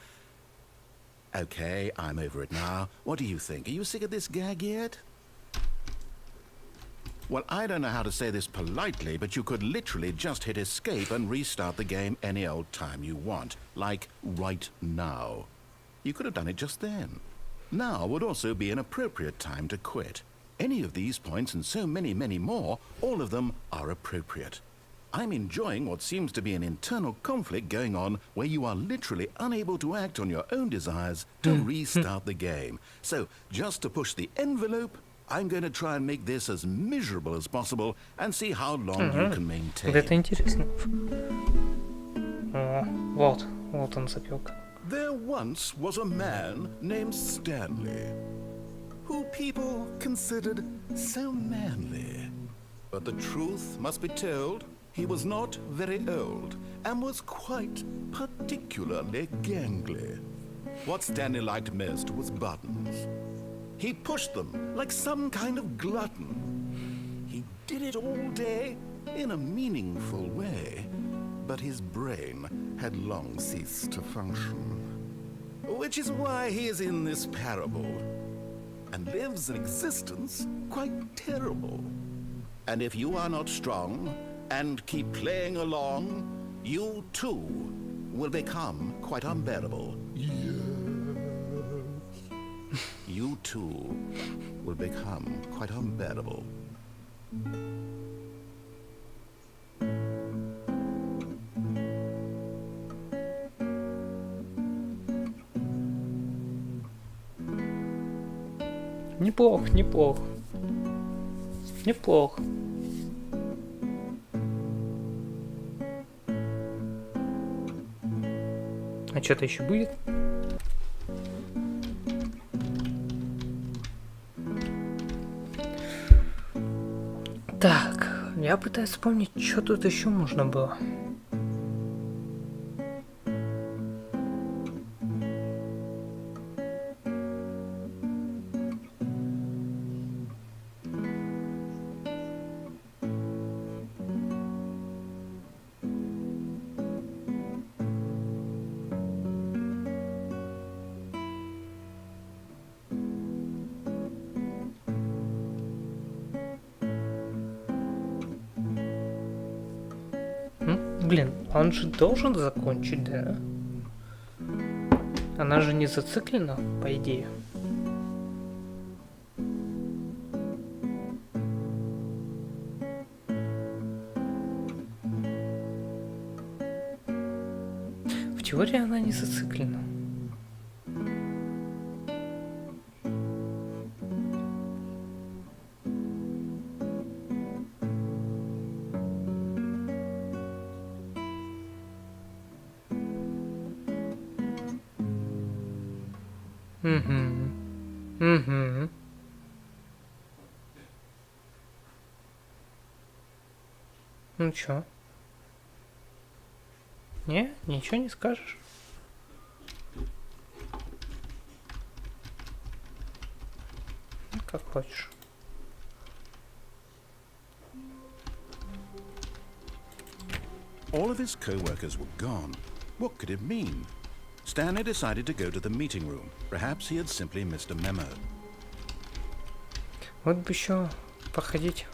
Speaker 2: Okay, I'm over it now. What do you think? Are you sick of this gag yet? Well, I don't know how to say this politely, but you could literally just hit escape and restart the game any old time you want, like right now. You could have done it just then. Now would also be an appropriate time to quit. Any of these points and so many, many more, all of them are appropriate. I'm enjoying what seems to be an internal conflict going on where you are literally unable to act on your own desires to restart the game. So, just to push the envelope, I'm going to try and make this as miserable as possible and see how long you can maintain.
Speaker 1: Это интересно. О, вот он запилка.
Speaker 2: There once was a man named Stanley, who people considered so manly. But the truth must be told, he was not very old and was quite particularly gangly. What Stanley liked most was buttons. He pushed them like some kind of glutton. He did it all day in a meaningful way, but his brain had long ceased to function. Which is why he is in this parable and lives an existence quite terrible. And if you are not strong and keep playing along, you too will become quite unbearable. You too will become quite unbearable.
Speaker 1: Неплохо, неплохо. Неплохо. А что-то еще будет? Так, я пытаюсь вспомнить, что тут еще можно было. Блин, он же должен закончить, да? Она же не зациклена, по идее. В теории она не зациклена. Угу. Угу. Ну чё? Не? Ничего не скажешь? Ну, как хочешь.
Speaker 2: All of his co-workers were gone. What could it mean? Stanley decided to go to the meeting room. Perhaps he had simply missed a memo.
Speaker 1: Вот бы еще походить.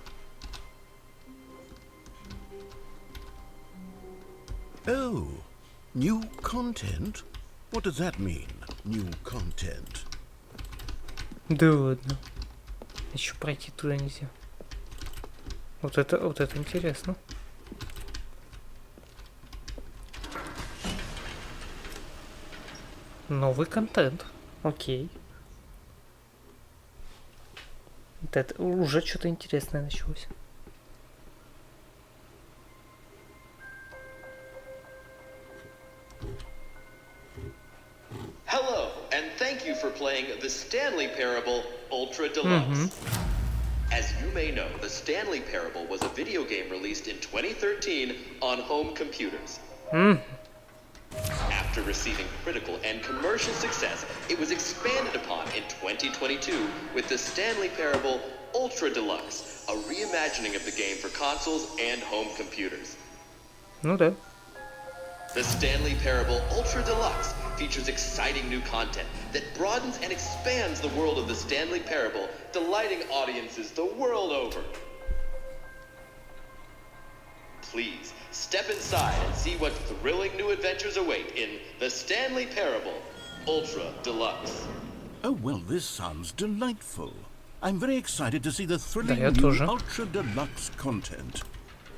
Speaker 2: Oh, new content? What does that mean, new content?
Speaker 1: Да ладно. Еще пройти туда нельзя. Вот это интересно. Новый контент. Окей. Вот это уже что-то интересное началось.
Speaker 3: Hello, and thank you for playing the Stanley Parable Ultra Deluxe. As you may know, the Stanley Parable was a video game released in 2013 on home computers. After receiving critical and commercial success, it was expanded upon in 2022 with the Stanley Parable Ultra Deluxe, a reimagining of the game for consoles and home computers.
Speaker 1: Ну да.
Speaker 3: The Stanley Parable Ultra Deluxe features exciting new content that broadens and expands the world of the Stanley Parable, delighting audiences the world over. Please, step inside and see what thrilling new adventures await in the Stanley Parable Ultra Deluxe.
Speaker 2: Oh, well, this sounds delightful. I'm very excited to see the thrilling
Speaker 1: я
Speaker 2: new
Speaker 1: тоже.
Speaker 2: Ultra Deluxe content.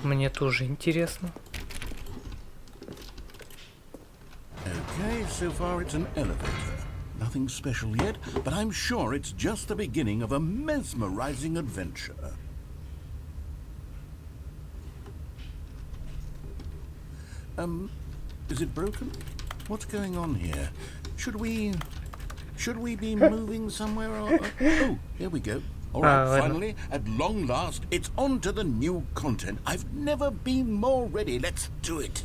Speaker 1: Мне тоже интересно.
Speaker 2: Okay, so far it's an elevator. Nothing special yet, but I'm sure it's just the beginning of a mesmerizing adventure. Is it broken? What's going on here? Should we be moving somewhere? Oh, here we go. All right, finally, at long last, it's on to the new content. I've never been more ready. Let's do it.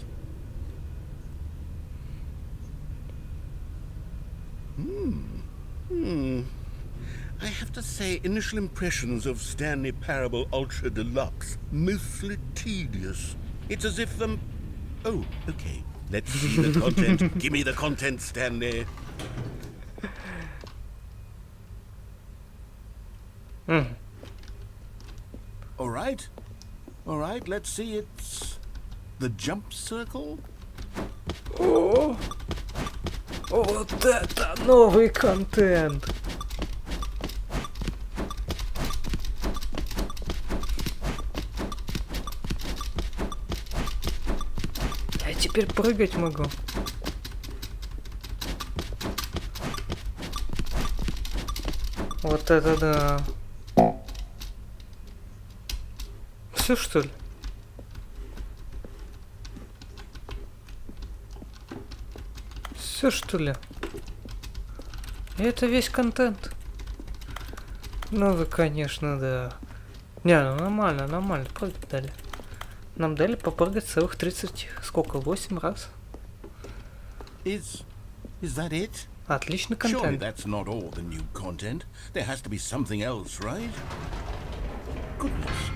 Speaker 2: I have to say, initial impressions of Stanley Parable Ultra Deluxe, mostly tedious. It's as if them... Oh, okay. Let's see the content. Give me the content, Stanley. All right, let's see. It's the jump circle.
Speaker 1: О, вот это новый контент. Я теперь прыгать могу. Вот это да. Все что ли? Все что ли? И это весь контент. Ну вы, конечно, да. Не, ну нормально, прыгать дали. Нам дали попрыгать целых 30, сколько, 8 раз.
Speaker 2: Is that it?
Speaker 1: Отличный
Speaker 2: Surely
Speaker 1: контент.
Speaker 2: that's not all the new content. There has to be something else, right? Goodness,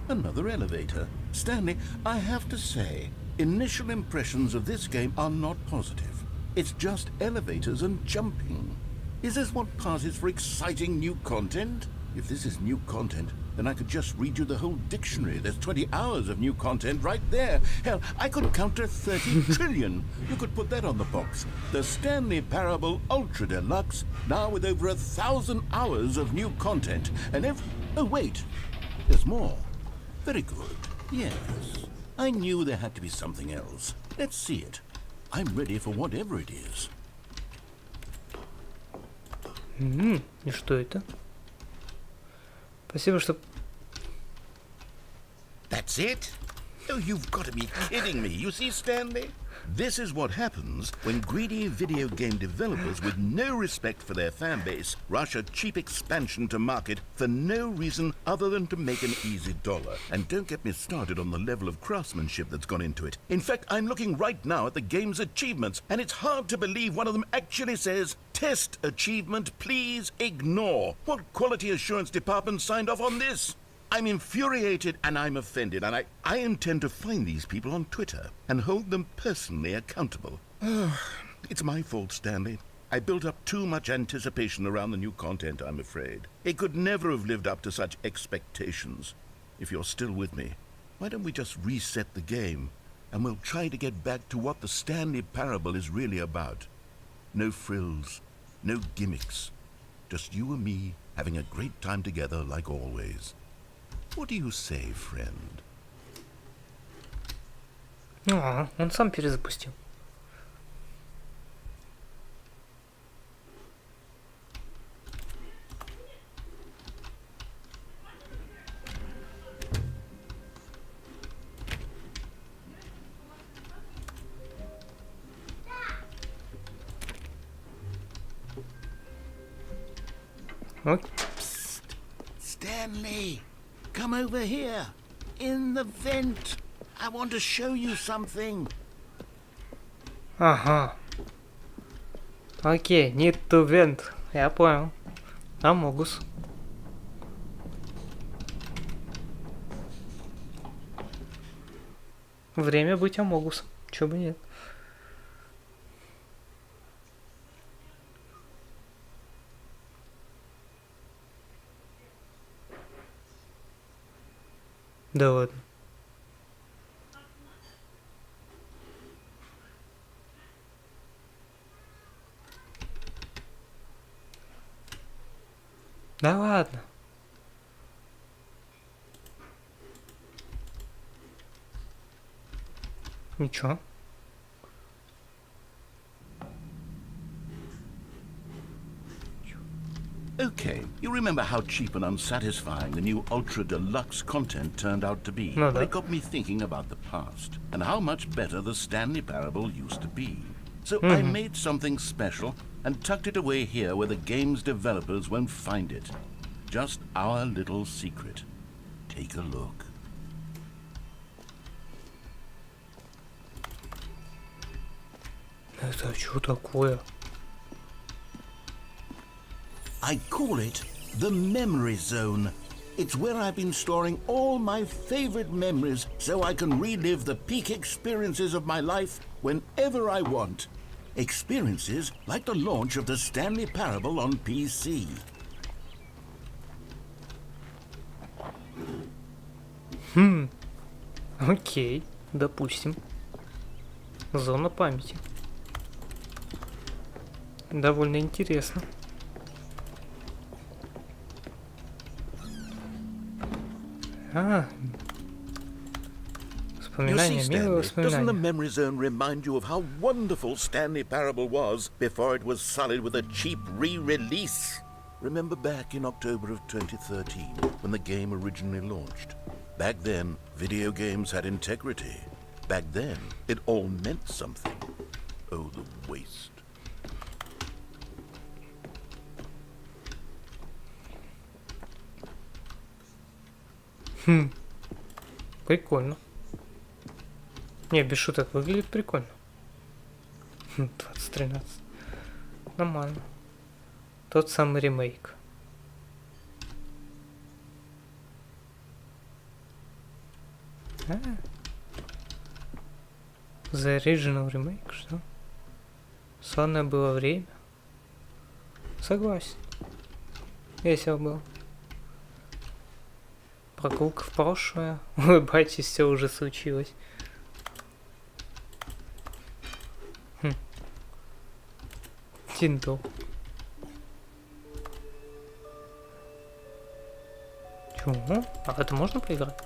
Speaker 2: another elevator. Stanley, I have to say, initial impressions of this game are not positive. It's just elevators and jumping. Is this what passes for exciting new content? If this is new content, then I could just read you the whole dictionary. There's 20 hours of new content right there. Hell, I could count to 30 trillion. You could put that on the box. The Stanley Parable Ultra Deluxe, now with over 1,000 hours of new content. And oh, wait. There's more. Very good. Yes. I knew there had to be something else. Let's see it. I'm ready for whatever it is.
Speaker 1: И что это? Спасибо, что...
Speaker 2: That's it? Oh, you've got to be kidding me. You see, Stanley? This is what happens when greedy video game developers with no respect for their fan base rush a cheap expansion to market for no reason other than to make an easy dollar. And don't get me started on the level of craftsmanship that's gone into it. In fact, I'm looking right now at the game's achievements, and it's hard to believe one of them actually says, "Test achievement, please ignore." What quality assurance department signed off on this? I'm infuriated and I'm offended, and I intend to find these people on Twitter and hold them personally accountable. It's my fault, Stanley. I built up too much anticipation around the new content, I'm afraid. It could never have lived up to such expectations. If you're still with me, why don't we just reset the game, and we'll try to get back to what the Stanley Parable is really about. No frills, no gimmicks. Just you and me having a great time together like always. What do you say, friend?
Speaker 1: Он сам перезапустил.
Speaker 2: Psst. Stanley, come over here. In the vent. I want to show you something.
Speaker 1: Ага. Окей, need to vent. Я понял. Амогус. Время быть Амогусом. Чё бы нет. Да ладно. Да ладно. Ничего.
Speaker 2: Okay, you remember how cheap and unsatisfying the new Ultra Deluxe content turned out to be?
Speaker 1: No,
Speaker 2: It got me thinking about the past and how much better the Stanley Parable used to be. So I made something special and tucked it away here where the game's developers won't find it. Just our little secret. Take a look.
Speaker 1: Это что такое?
Speaker 2: I call it the Memory Zone. It's where I've been storing all my favorite memories so I can relive the peak experiences of my life whenever I want. Experiences like the launch of the Stanley Parable on PC.
Speaker 1: Окей, допустим. Зона памяти. Довольно интересно. Воспоминания, милые
Speaker 2: Doesn't the
Speaker 1: воспоминания.
Speaker 2: Memory Zone remind you of how wonderful Stanley Parable was before it was sullied with a cheap re-release? Remember back in October of 2013 when the game originally launched? Back then, video games had integrity. Back then, it all meant something. Oh, the waste.
Speaker 1: Прикольно. Не, без шуток, выглядит прикольно. 2013. Нормально. Тот самый ремейк. The Original Remake, что? Славное было время. Согласен. Весело было. Прогулка в прошлое. Улыбайтесь, все уже случилось. Тинтл. Чего? А это можно поиграть?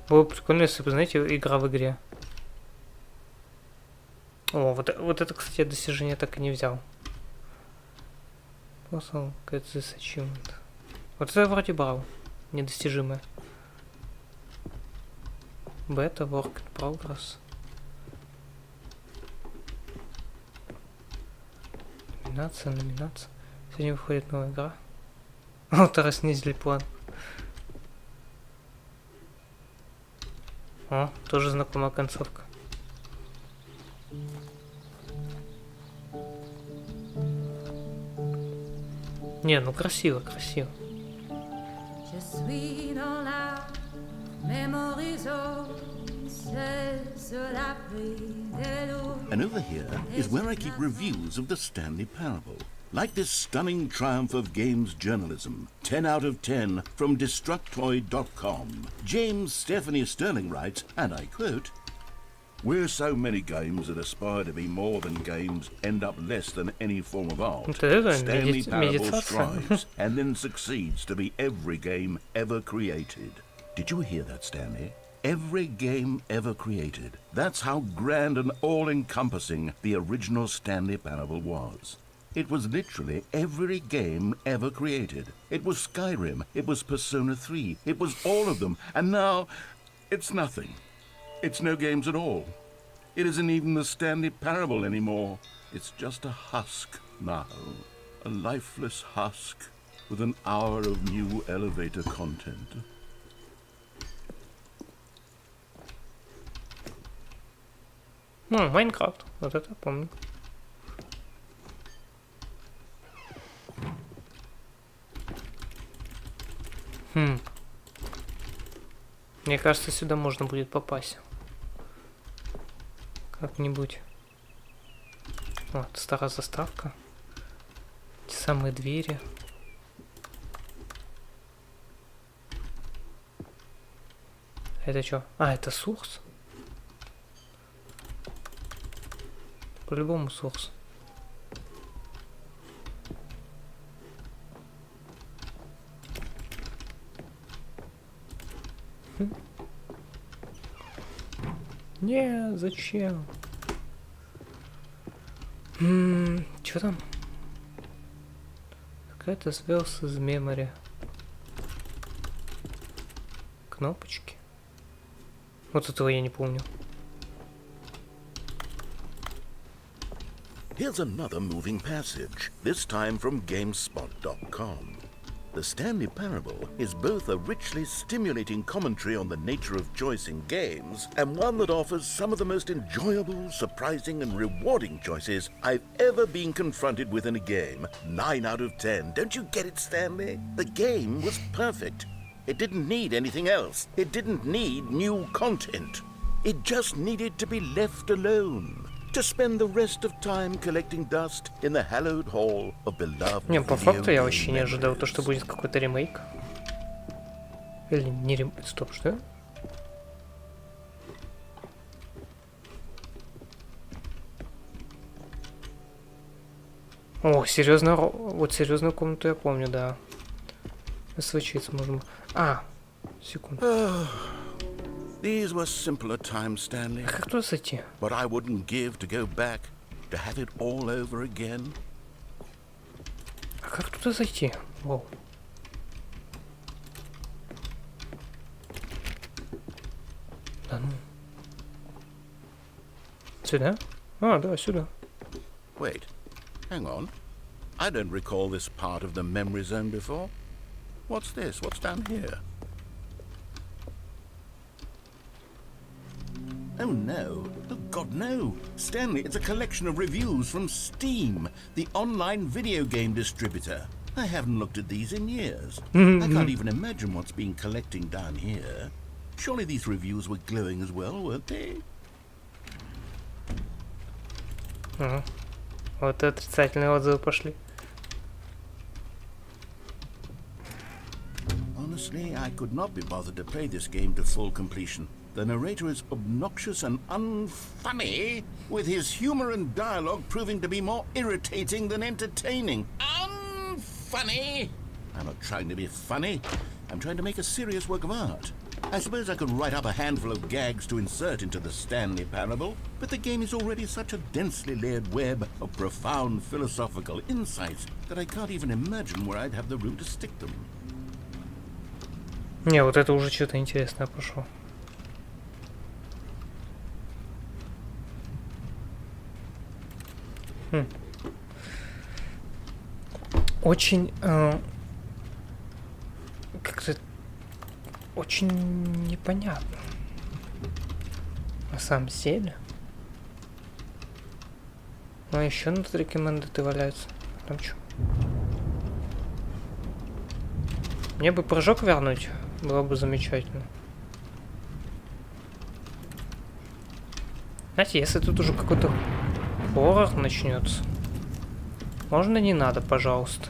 Speaker 1: Было бы прикольно, если бы, знаете, игра в игре. О, вот это, кстати, достижение так и не взял. Просто get this achievement. Вот это вроде брал. Недостижимое. Beta, work in progress. номинация. Сегодня выходит новая игра. Автора снизили план. О, тоже знакомая концовка. Не, ну красиво.
Speaker 2: And over here is where I keep reviews of the Stanley Parable. Like this stunning triumph of games journalism, 10 out of 10 from Destructoid.com. James Stephanie Sterling writes, and I quote, "Where so many games that aspire to be more than games end up less than any form of art, Stanley Parable strives and then succeeds to be every game ever created." Did you hear that, Stanley? Every game ever created. That's how grand and all-encompassing the original Stanley Parable was. It was literally every game ever created. It was Skyrim, it was Persona 3, it was all of them, and now it's nothing. It's no games at all. It isn't even the Stanley Parable anymore. It's just a husk now. A lifeless husk with an hour of new elevator content.
Speaker 1: Ну, Майнкрафт. Вот это помню. Мне кажется, сюда можно будет попасть. Как-нибудь. Вот, старая заставка. Те самые двери. Это что? А, это Сурс? По-любому Сурс. Не, зачем? Чё там? Какая-то связь из мемори. Кнопочки. Вот этого я не помню.
Speaker 2: Here's another moving passage, this time from GameSpot.com. The Stanley Parable is both a richly stimulating commentary on the nature of choice in games and one that offers some of the most enjoyable, surprising and rewarding choices I've ever been confronted with in a game. 9 out of 10. Don't you get it, Stanley? The game was perfect. It didn't need anything else. It didn't need new content. It just needed to be left alone. To spend the rest of time collecting dust in the hallowed hall of beloved.
Speaker 1: Не, по факту я вообще не ожидал то, что будет какой-то ремейк. Или не ремейк. Стоп, что? О, серьезно, вот серьезную комнату я помню, да. Освечиться можем. А, секунду.
Speaker 2: These were simpler times, Stanley.
Speaker 1: А как туда зайти?
Speaker 2: But I wouldn't give to go back, to have it all over again.
Speaker 1: А как туда зайти? Воу. Да ну. Сюда? А, да, сюда.
Speaker 2: Wait, hang on. I don't recall this part of the memory zone before. What's this? What's down here? Oh no, oh God no. Stanley, it's a collection of reviews from Steam, the online video game distributor. I haven't looked at these in years. I can't even imagine what's been collecting down here. Surely these reviews were glowing as well, weren't they?
Speaker 1: Ага. Вот отрицательные отзывы пошли.
Speaker 2: Honestly, I could not be bothered to play this game to full completion. The narrator is obnoxious and unfunny, with his humor and dialogue proving to be more irritating than entertaining. Unfunny? I'm not trying to be funny. I'm trying to make a serious work of art. I suppose I could write up a handful of gags to insert into the Stanley Parable, but the game is already such a densely layered web of profound philosophical insights that I can't even imagine where I'd have the room to stick them.
Speaker 1: Не, вот это уже что-то интересное пошло. очень как-то очень непонятно. На самом деле. Ну, еще на рекомендаты валяются. Там что? Мне бы прыжок вернуть. Было бы замечательно. Знаете, если тут уже какой-то хоррор начнется, можно не надо, пожалуйста.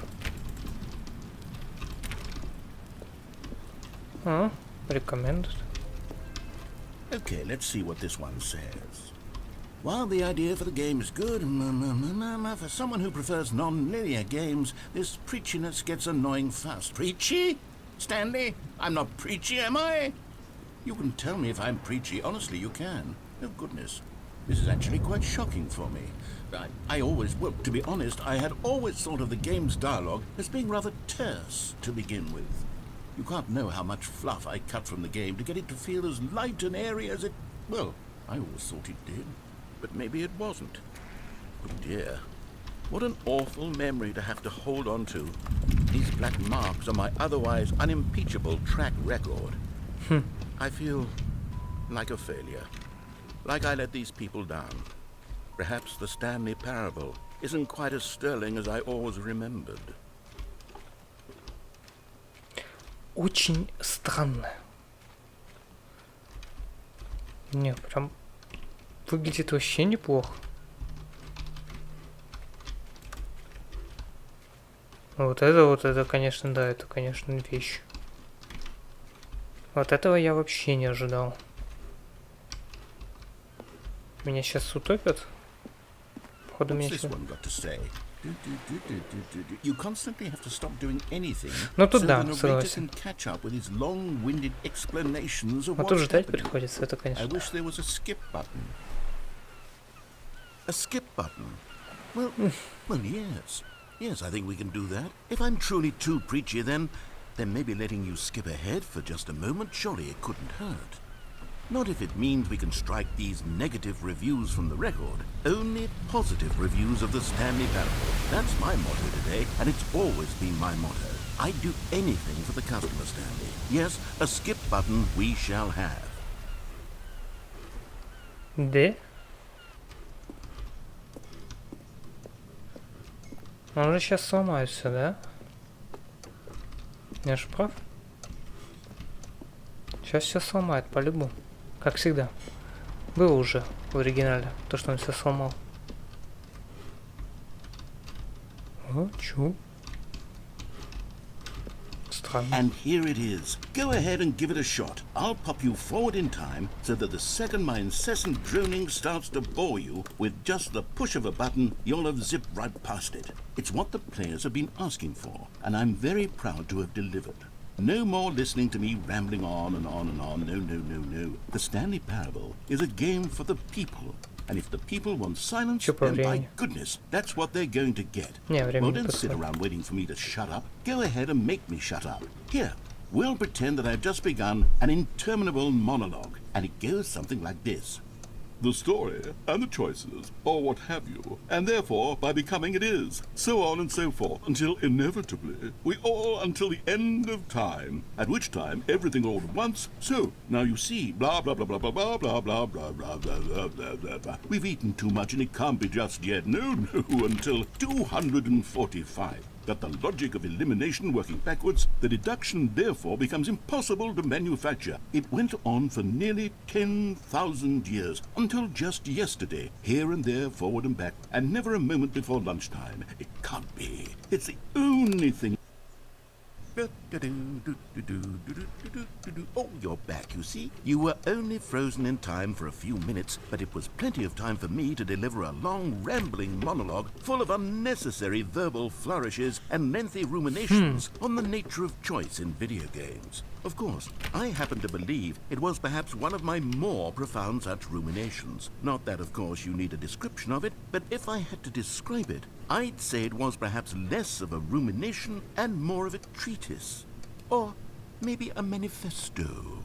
Speaker 1: А, recommended.
Speaker 2: Okay, let's see what this one says. While the idea for the game is good, for someone who prefers non-linear games, this preachiness gets annoying fast. Preachy? Stanley? I'm not preachy, am I? You can tell me if I'm preachy. Honestly, you can. Oh, goodness. This is actually quite shocking for me. Well, to be honest, I had always thought of the game's dialogue as being rather terse to begin with. You can't know how much fluff I cut from the game to get it to feel as light and airy as it... Well, I always thought it did. But maybe it wasn't. Oh dear. What an awful memory to have to hold on to. These black marks on my otherwise unimpeachable track record. I feel like a failure. Like I let these people down. Perhaps the Stanley Parable isn't quite as sterling as I always remembered.
Speaker 1: Очень странно. Не, прям выглядит вообще неплохо. Вот это, конечно, да, это, конечно, вещь. Вот этого я вообще не ожидал. Меня сейчас утопят. Походу меня сейчас...
Speaker 2: You constantly have to stop doing anything,
Speaker 1: Ну тут
Speaker 2: so
Speaker 1: да,
Speaker 2: the narrator
Speaker 1: согласен.
Speaker 2: can catch up with his long-winded explanations of
Speaker 1: А тут
Speaker 2: what's
Speaker 1: ждать
Speaker 2: happening.
Speaker 1: приходится, это,
Speaker 2: I
Speaker 1: конечно.
Speaker 2: wish there was a skip button. A skip button? Well, yes. Yes, I think we can do that. If I'm truly too preachy, then maybe letting you skip ahead for just a moment, surely it couldn't hurt. Not if it means we can strike these negative reviews from the record. Only positive reviews of the Stanley Parable. That's my motto today, and it's always been my motto. I'd do anything for the customer, Stanley. Yes, a skip button we shall have.
Speaker 1: Да? Он же сейчас сломается, да? Я же прав? Сейчас все сломает, по-любому. Как всегда. Было уже в оригинале, то, что он все сломал. А, чё? Странно.
Speaker 2: And here it is. Go ahead and give it a shot. I'll pop you forward in time so that the second my incessant droning starts to bore you, with just the push of a button, you'll have zipped right past it. It's what the players have been asking for, and I'm very proud to have delivered. No more listening to me rambling on and on and on. No. The Stanley Parable is a game for the people. And if the people want silence, then by goodness, that's what they're going to get. Well, don't sit around waiting for me to shut up. Go ahead and make me shut up. Here, we'll pretend that I've just begun an interminable monologue, and it goes something like this. The story and the choices, or what have you, and therefore by becoming it is, so on and so forth, until inevitably we all until the end of time, at which time everything all at once. So now you see, blah blah blah blah blah blah blah blah blah blah blah blah blah blah. We've eaten too much and it can't be just yet. No, until 245. That the logic of elimination working backwards, the deduction therefore becomes impossible to manufacture. It went on for nearly 10,000 years, until just yesterday, here and there, forward and back, and never a moment before lunchtime. It can't be. It's the only thing. Oh, you're back, you see. You were only frozen in time for a few minutes, but it was plenty of time for me to deliver a long, rambling monologue full of unnecessary verbal flourishes and lengthy ruminations on the nature of choice in video games. Of course, I happen to believe it was perhaps one of my more profound such ruminations. Not that, of course, you need a description of it, but if I had to describe it, I'd say it was perhaps less of a rumination and more of a treatise. Or maybe a manifesto.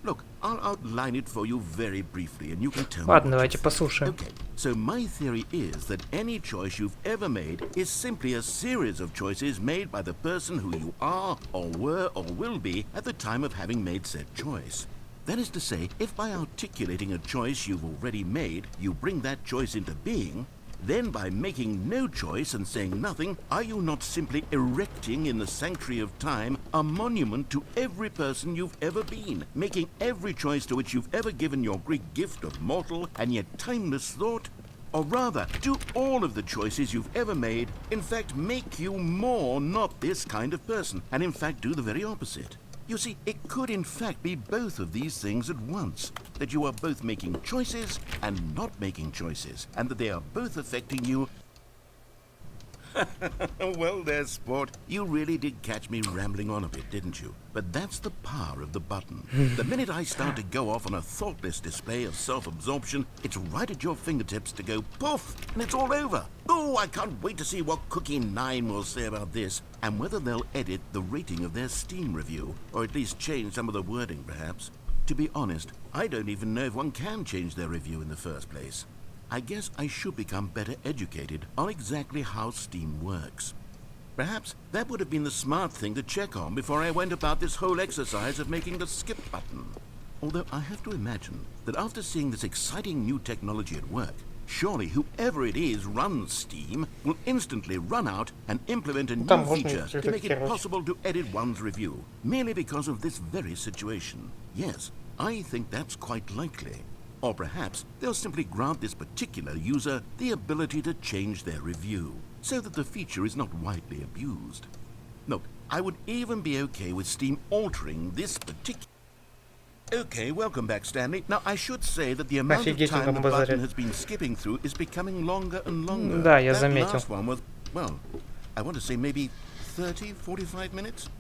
Speaker 2: Look, I'll outline it for you very briefly, and you can tell me
Speaker 1: Ладно,
Speaker 2: what
Speaker 1: давайте
Speaker 2: you think.
Speaker 1: послушаем.
Speaker 2: Okay, so my theory is that any choice you've ever made is simply a series of choices made by the person who you are, or were, or will be at the time of having made said choice. That is to say, if by articulating a choice you've already made, you bring that choice into being, then by making no choice and saying nothing, are you not simply erecting in the sanctuary of time a monument to every person you've ever been, making every choice to which you've ever given your great gift of mortal and yet timeless thought? Or rather, do all of the choices you've ever made in fact make you more not this kind of person, and in fact do the very opposite? You see, it could in fact be both of these things at once, that you are both making choices and not making choices, and that they are both affecting you. Well there, sport. You really did catch me rambling on a bit, didn't you? But that's the power of the button. The minute I start to go off on a thoughtless display of self-absorption, it's right at your fingertips to go poof, and it's all over. Oh, I can't wait to see what Cookie 9 will say about this, and whether they'll edit the rating of their Steam review, or at least change some of the wording, perhaps. To be honest, I don't even know if one can change their review in the first place. I guess I should become better educated on exactly how Steam works. Perhaps that would have been the smart thing to check on before I went about this whole exercise of making the skip button. Although I have to imagine that after seeing this exciting new technology at work, surely whoever it is runs Steam will instantly run out and implement a new feature to make it possible to edit one's review, merely because of this very situation. Yes, I think that's quite likely. Or perhaps they'll simply grant this particular user the ability to change their review, so that the feature is not widely abused. Look, I would even be okay with Steam altering this particular... Okay, welcome back, Stanley. Now, I should say that the amount of time the button has been skipping through is becoming longer and longer.
Speaker 1: Да, я
Speaker 2: That
Speaker 1: заметил.
Speaker 2: last one was, well, I want to say maybe 30, 45 minutes?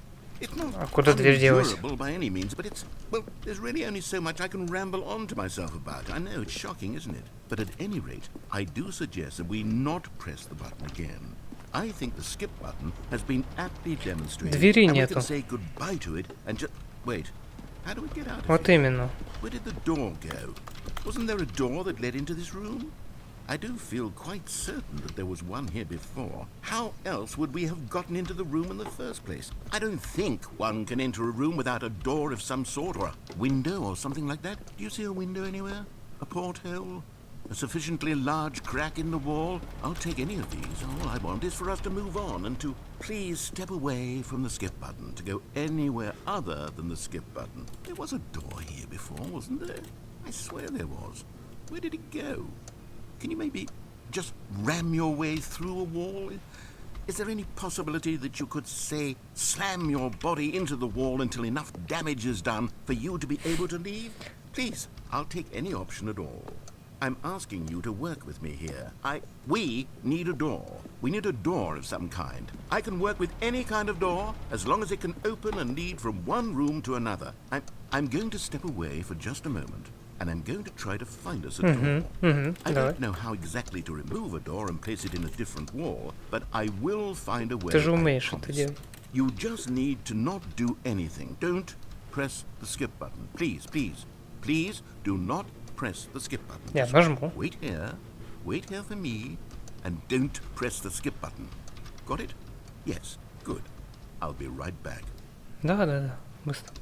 Speaker 2: It's not unendurable by any means, but it's, well, there's really only so much I can ramble on to myself about. I know, it's shocking, isn't it? But at any rate, I do suggest that we not press the button again. I think the skip button has been aptly demonstrated.
Speaker 1: Двери
Speaker 2: and we
Speaker 1: нету.
Speaker 2: can say goodbye to it and just... Wait, how do we get out of
Speaker 1: Вот
Speaker 2: here?
Speaker 1: именно.
Speaker 2: Where did the door go? Wasn't there a door that led into this room? I do feel quite certain that there was one here before. How else would we have gotten into the room in the first place? I don't think one can enter a room without a door of some sort, or a window or something like that. Do you see a window anywhere? A porthole? A sufficiently large crack in the wall? I'll take any of these. All I want is for us to move on and to please step away from the skip button, to go anywhere other than the skip button. There was a door here before, wasn't there? I swear there was. Where did it go? Can you maybe just ram your way through a wall? Is there any possibility that you could, say, slam your body into the wall until enough damage is done for you to be able to leave? Please, I'll take any option at all. I'm asking you to work with me here. We need a door. We need a door of some kind. I can work with any kind of door as long as it can open and lead from one room to another. I'm going to step away for just a moment. And I'm going to try to find us a door. I don't know how exactly to remove a door and place it in a different wall, but I will find a way.
Speaker 1: Ты же умеешь это делать.
Speaker 2: You just need to not do anything. Don't press the skip button. Please, please, please do not press the skip button.
Speaker 1: Я нажму.
Speaker 2: Wait here for me, and don't press the skip button. Got it? Yes, good. I'll be right back.
Speaker 1: Да, быстро.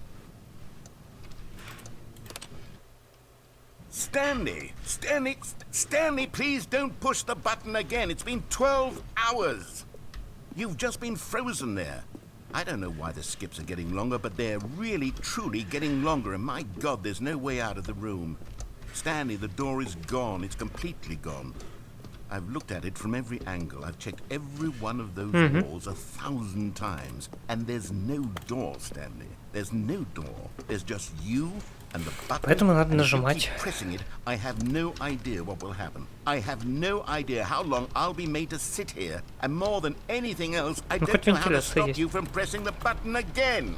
Speaker 2: Stanley, please don't push the button again. It's been 12 hours. You've just been frozen there. I don't know why the skips are getting longer, but they're really, truly getting longer, and my God, there's no way out of the room. Stanley, the door is gone. It's completely gone. I've looked at it from every angle. I've checked every one of those walls 1,000 times, and there's no door, Stanley. There's no door. There's just you and the button.
Speaker 1: Поэтому надо нажимать.
Speaker 2: Pressing it, I have no idea what will happen. I have no idea how long I'll be made to sit here, and more than anything else, I don't know how to stop you from pressing the button again.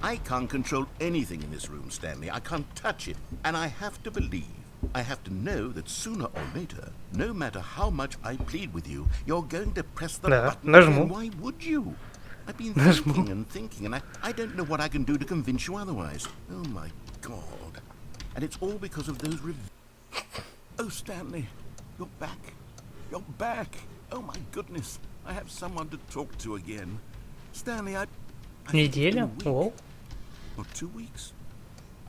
Speaker 2: I can't control anything in this room, Stanley. I can't touch it, and I have to believe. I have to know that sooner or later, no matter how much I plead with you, you're going to press the button again. Why would you? I've been thinking and thinking, and I don't know what I can do to convince you otherwise. Oh my God. And it's all because of those Oh, Stanley, you're back. You're back. Oh, my goodness. I have someone to talk to again. Stanley, I think it's been a
Speaker 1: Неделя?
Speaker 2: week.
Speaker 1: О,
Speaker 2: Or 2 weeks?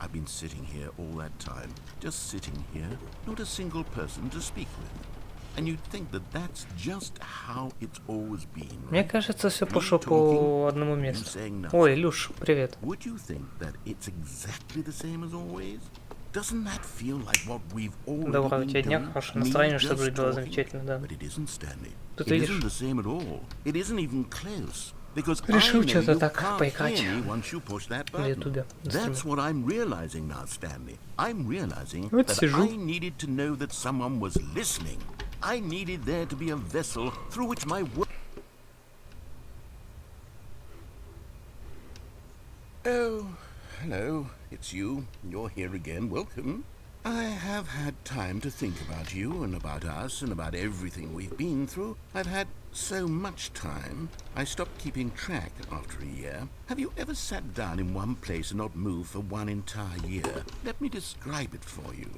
Speaker 2: I've been sitting here all that time, just sitting here, not a single person to speak with. And you'd think that that's just how it's always been,
Speaker 1: мне
Speaker 2: right?
Speaker 1: кажется, все
Speaker 2: Me
Speaker 1: пошло по
Speaker 2: talking,
Speaker 1: одному
Speaker 2: you
Speaker 1: месту.
Speaker 2: saying nothing.
Speaker 1: Ой, Илюш, привет.
Speaker 2: Would you think that it's exactly the same as always? Doesn't that feel like what we've already
Speaker 1: Доброго
Speaker 2: been
Speaker 1: тебе дня,
Speaker 2: doing?
Speaker 1: хорошего
Speaker 2: Me
Speaker 1: настроения, чтобы
Speaker 2: just
Speaker 1: было
Speaker 2: talking?
Speaker 1: замечательно, да.
Speaker 2: But it isn't, Stanley.
Speaker 1: Тут
Speaker 2: It
Speaker 1: видишь,
Speaker 2: isn't the same at all. It isn't even close. Because I
Speaker 1: решил
Speaker 2: know
Speaker 1: что-то
Speaker 2: you
Speaker 1: так
Speaker 2: can't
Speaker 1: поиграть
Speaker 2: hear me once you push that
Speaker 1: на
Speaker 2: button.
Speaker 1: ютубе. на
Speaker 2: That's
Speaker 1: стриме.
Speaker 2: what I'm realizing now, Stanley. I'm realizing
Speaker 1: Вот
Speaker 2: that
Speaker 1: сижу.
Speaker 2: I needed to know that someone was listening. I needed there to be a vessel through which my work. Oh, hello. It's you. You're here again. Welcome. I have had time to think about you and about us and about everything we've been through. I've had so much time. I stopped keeping track after a year. Have you ever sat down in one place and not moved for one entire year? Let me describe it for you.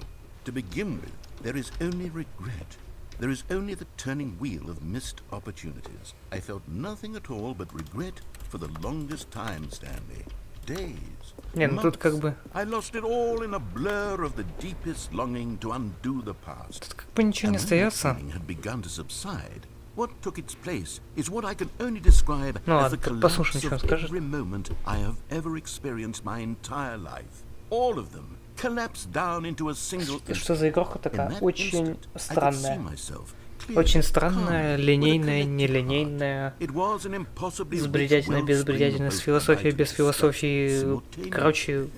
Speaker 2: To begin with, there is only regret. There is only the turning wheel of missed opportunities. I felt nothing at all but regret for the longest time, Stanley. Days.
Speaker 1: Не, ну тут как бы...
Speaker 2: I lost it all in a blur of the deepest longing to undo the past.
Speaker 1: Тут как бы ничего не
Speaker 2: And when that
Speaker 1: остается.
Speaker 2: feeling had begun to subside, what took its place is what I can only describe
Speaker 1: Ну
Speaker 2: as
Speaker 1: ладно,
Speaker 2: the
Speaker 1: послушаем,
Speaker 2: collapse
Speaker 1: что он
Speaker 2: of
Speaker 1: скажет.
Speaker 2: every moment I have ever experienced my entire life. All of them collapsed down into a single instant.
Speaker 1: Что за игроха
Speaker 2: In
Speaker 1: такая?
Speaker 2: that
Speaker 1: Очень
Speaker 2: instant, I could see
Speaker 1: странная.
Speaker 2: myself clearly,
Speaker 1: Очень странная,
Speaker 2: calm, with a
Speaker 1: линейная,
Speaker 2: collective
Speaker 1: нелинейная,
Speaker 2: heart. It was an impossibly
Speaker 1: с
Speaker 2: rich
Speaker 1: бредятиной, без
Speaker 2: wellspring of
Speaker 1: бредятиной, с
Speaker 2: both
Speaker 1: философией,
Speaker 2: vital
Speaker 1: без философии.
Speaker 2: simultaneously.
Speaker 1: Короче,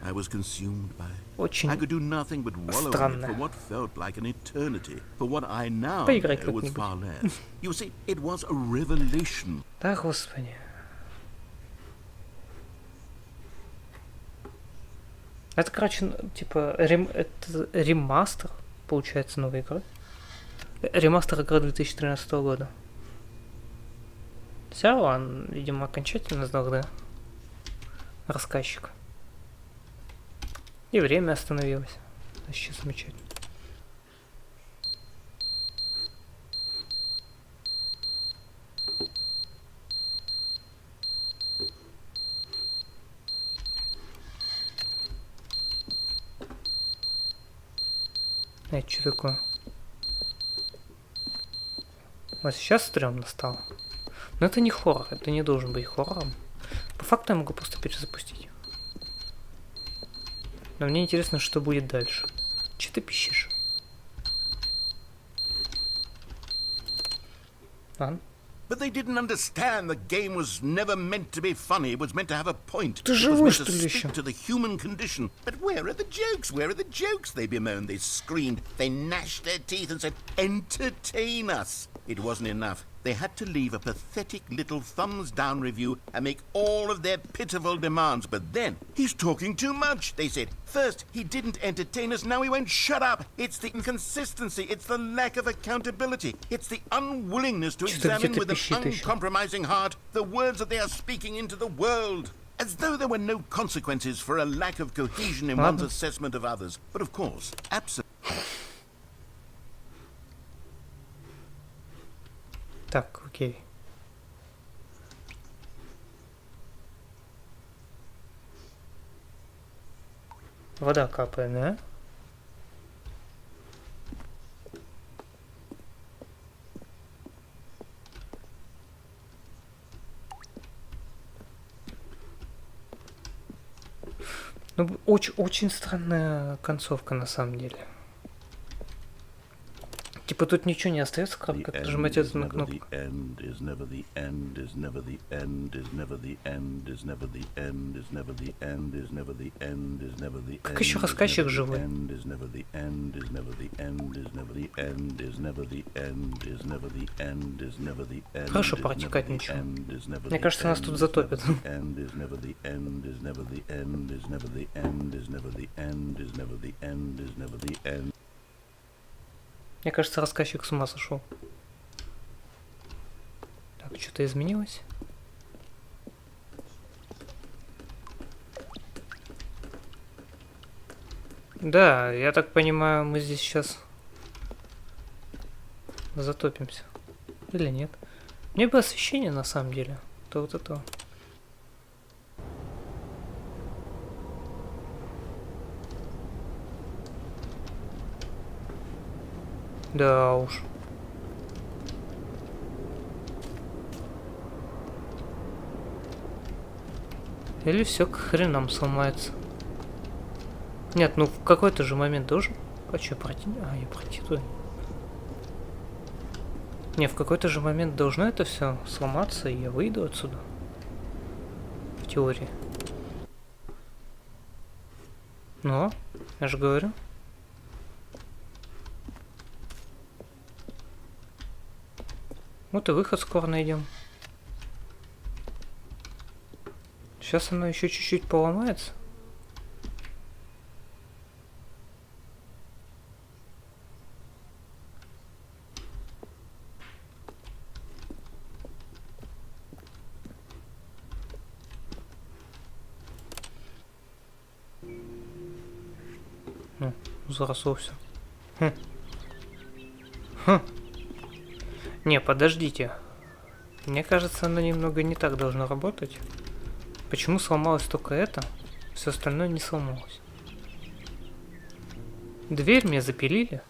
Speaker 2: I was consumed by it. I
Speaker 1: очень
Speaker 2: could do nothing but wallow in it
Speaker 1: странно.
Speaker 2: for what felt like an eternity, for what I now
Speaker 1: Поиграй
Speaker 2: know was
Speaker 1: как-нибудь.
Speaker 2: far less. You see, it was a revelation.
Speaker 1: Да, господи. Это, короче, типа, это ремастер, получается, новой игры. Ремастер игры 2013 года. Все, он, видимо, окончательно сдох, да? Рассказчик. И время остановилось. Вообще замечательно. Это что такое? Вот сейчас стрёмно стало. Но это не хоррор, это не должен быть хоррором. По факту я могу просто перезапустить. Но мне интересно, что будет дальше. Че ты пищишь? Ладно.
Speaker 2: But they didn't understand the game was never meant to be funny. It was meant to have a point.
Speaker 1: Ты
Speaker 2: It was
Speaker 1: живой,
Speaker 2: meant
Speaker 1: что
Speaker 2: to
Speaker 1: ли,
Speaker 2: stick
Speaker 1: ещё?
Speaker 2: to the human condition. But where are the jokes? Where are the jokes? They bemoaned, they screamed, they gnashed their teeth and said, entertain us. It wasn't enough. They had to leave a pathetic little thumbs down review and make all of their pitiful demands. But then, he's talking too much, they said. First, he didn't entertain us, now he won't shut up. It's the inconsistency, it's the lack of accountability, it's the unwillingness to
Speaker 1: Что-то
Speaker 2: examine
Speaker 1: где-то
Speaker 2: with an
Speaker 1: пищит ещё.
Speaker 2: uncompromising heart the words that they are speaking into the world. As though there were no consequences for a lack of cohesion in one's
Speaker 1: Ладно.
Speaker 2: assessment of others. But of course, absolutely.
Speaker 1: Так, окей. Вода капает, да? Ну, очень странная концовка на самом деле. Типа тут ничего не остается, кроме как нажимать эту на кнопку. Как еще рассказчик живой? Хорошо, протекать ничего. Мне кажется, нас тут затопят. Мне кажется, рассказчик с ума сошел. Так, что-то изменилось? Да, я так понимаю, мы здесь сейчас затопимся. Или нет? Мне бы освещение на самом деле. То вот это. Да уж. Или все к хренам сломается. Нет, ну в какой-то же момент должен. А что, пройти? А, я пройти туда. Не, в какой-то же момент должно это все сломаться, и я выйду отсюда. В теории. Ну, я же говорю. Вот и выход скоро найдем. Сейчас оно еще чуть-чуть поломается. Ну, заросло все. Хм. Хм. Не, подождите. Мне кажется, оно немного не так должно работать. Почему сломалось только это? Все остальное не сломалось. Дверь мне запилили.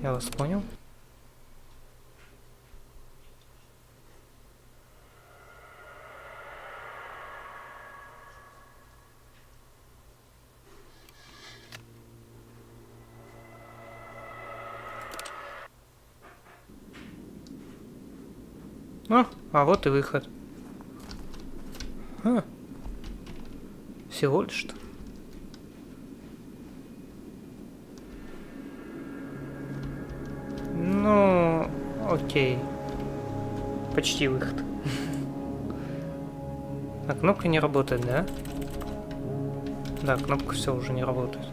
Speaker 1: Я вас понял. А вот и выход. Всего лишь-то. Ну, окей. Почти выход. А кнопка не работает, да? Да, кнопка все уже не работает.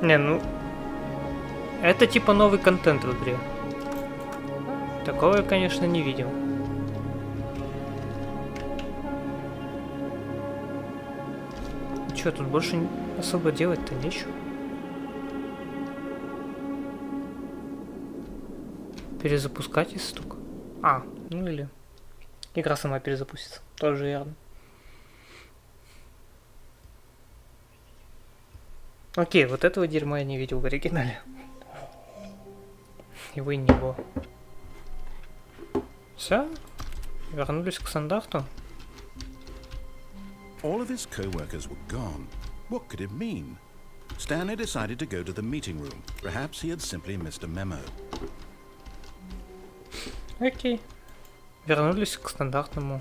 Speaker 1: Не, ну... Это типа новый контент в игре. Такого я, конечно, не видел. Чё, тут больше особо делать-то нечего. Перезапускать если только. Ну или... Игра сама перезапустится. Тоже верно. Окей, вот этого дерьма я не видел в оригинале. Его и не было. Все? Вернулись к стандарту?
Speaker 2: All of his co-workers were gone. What could it mean? Stanley decided to go to the meeting room. Perhaps he had simply missed a memo.
Speaker 1: Окей. Вернулись к стандартному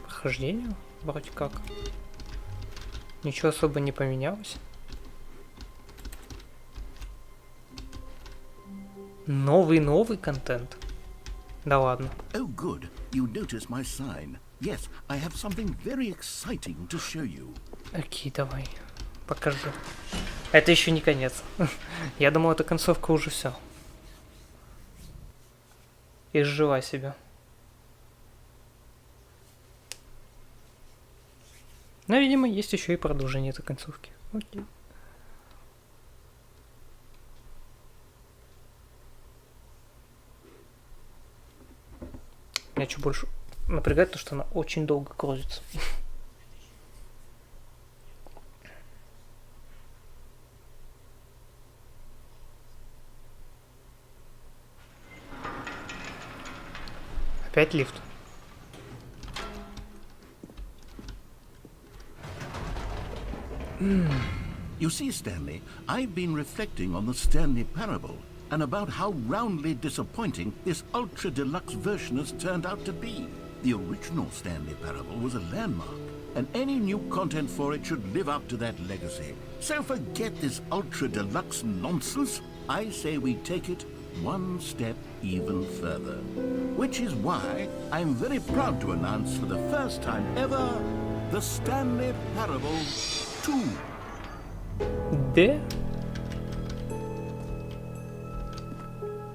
Speaker 1: прохождению, вроде как. Ничего особо не поменялось. Новый контент. Да ладно.
Speaker 2: Oh, good. You noticed my sign. Yes, I have something very exciting to show you.
Speaker 1: Окей, давай. Покажи. Это еще не конец. Я думал, эта концовка уже все. Изживай себя. Но, видимо, есть еще и продолжение этой концовки. Окей. Меня что больше напрягает, то что она очень долго крутится. Опять лифт.
Speaker 2: You see, Stanley, I've been reflecting on the Stanley Parable and about how roundly disappointing this ultra-deluxe version has turned out to be. The original Stanley Parable was a landmark, and any new content for it should live up to that legacy. So forget this ultra-deluxe nonsense. I say we take it one step even further. Which is why I'm very proud to announce for the first time ever the Stanley Parable 2.
Speaker 1: Де?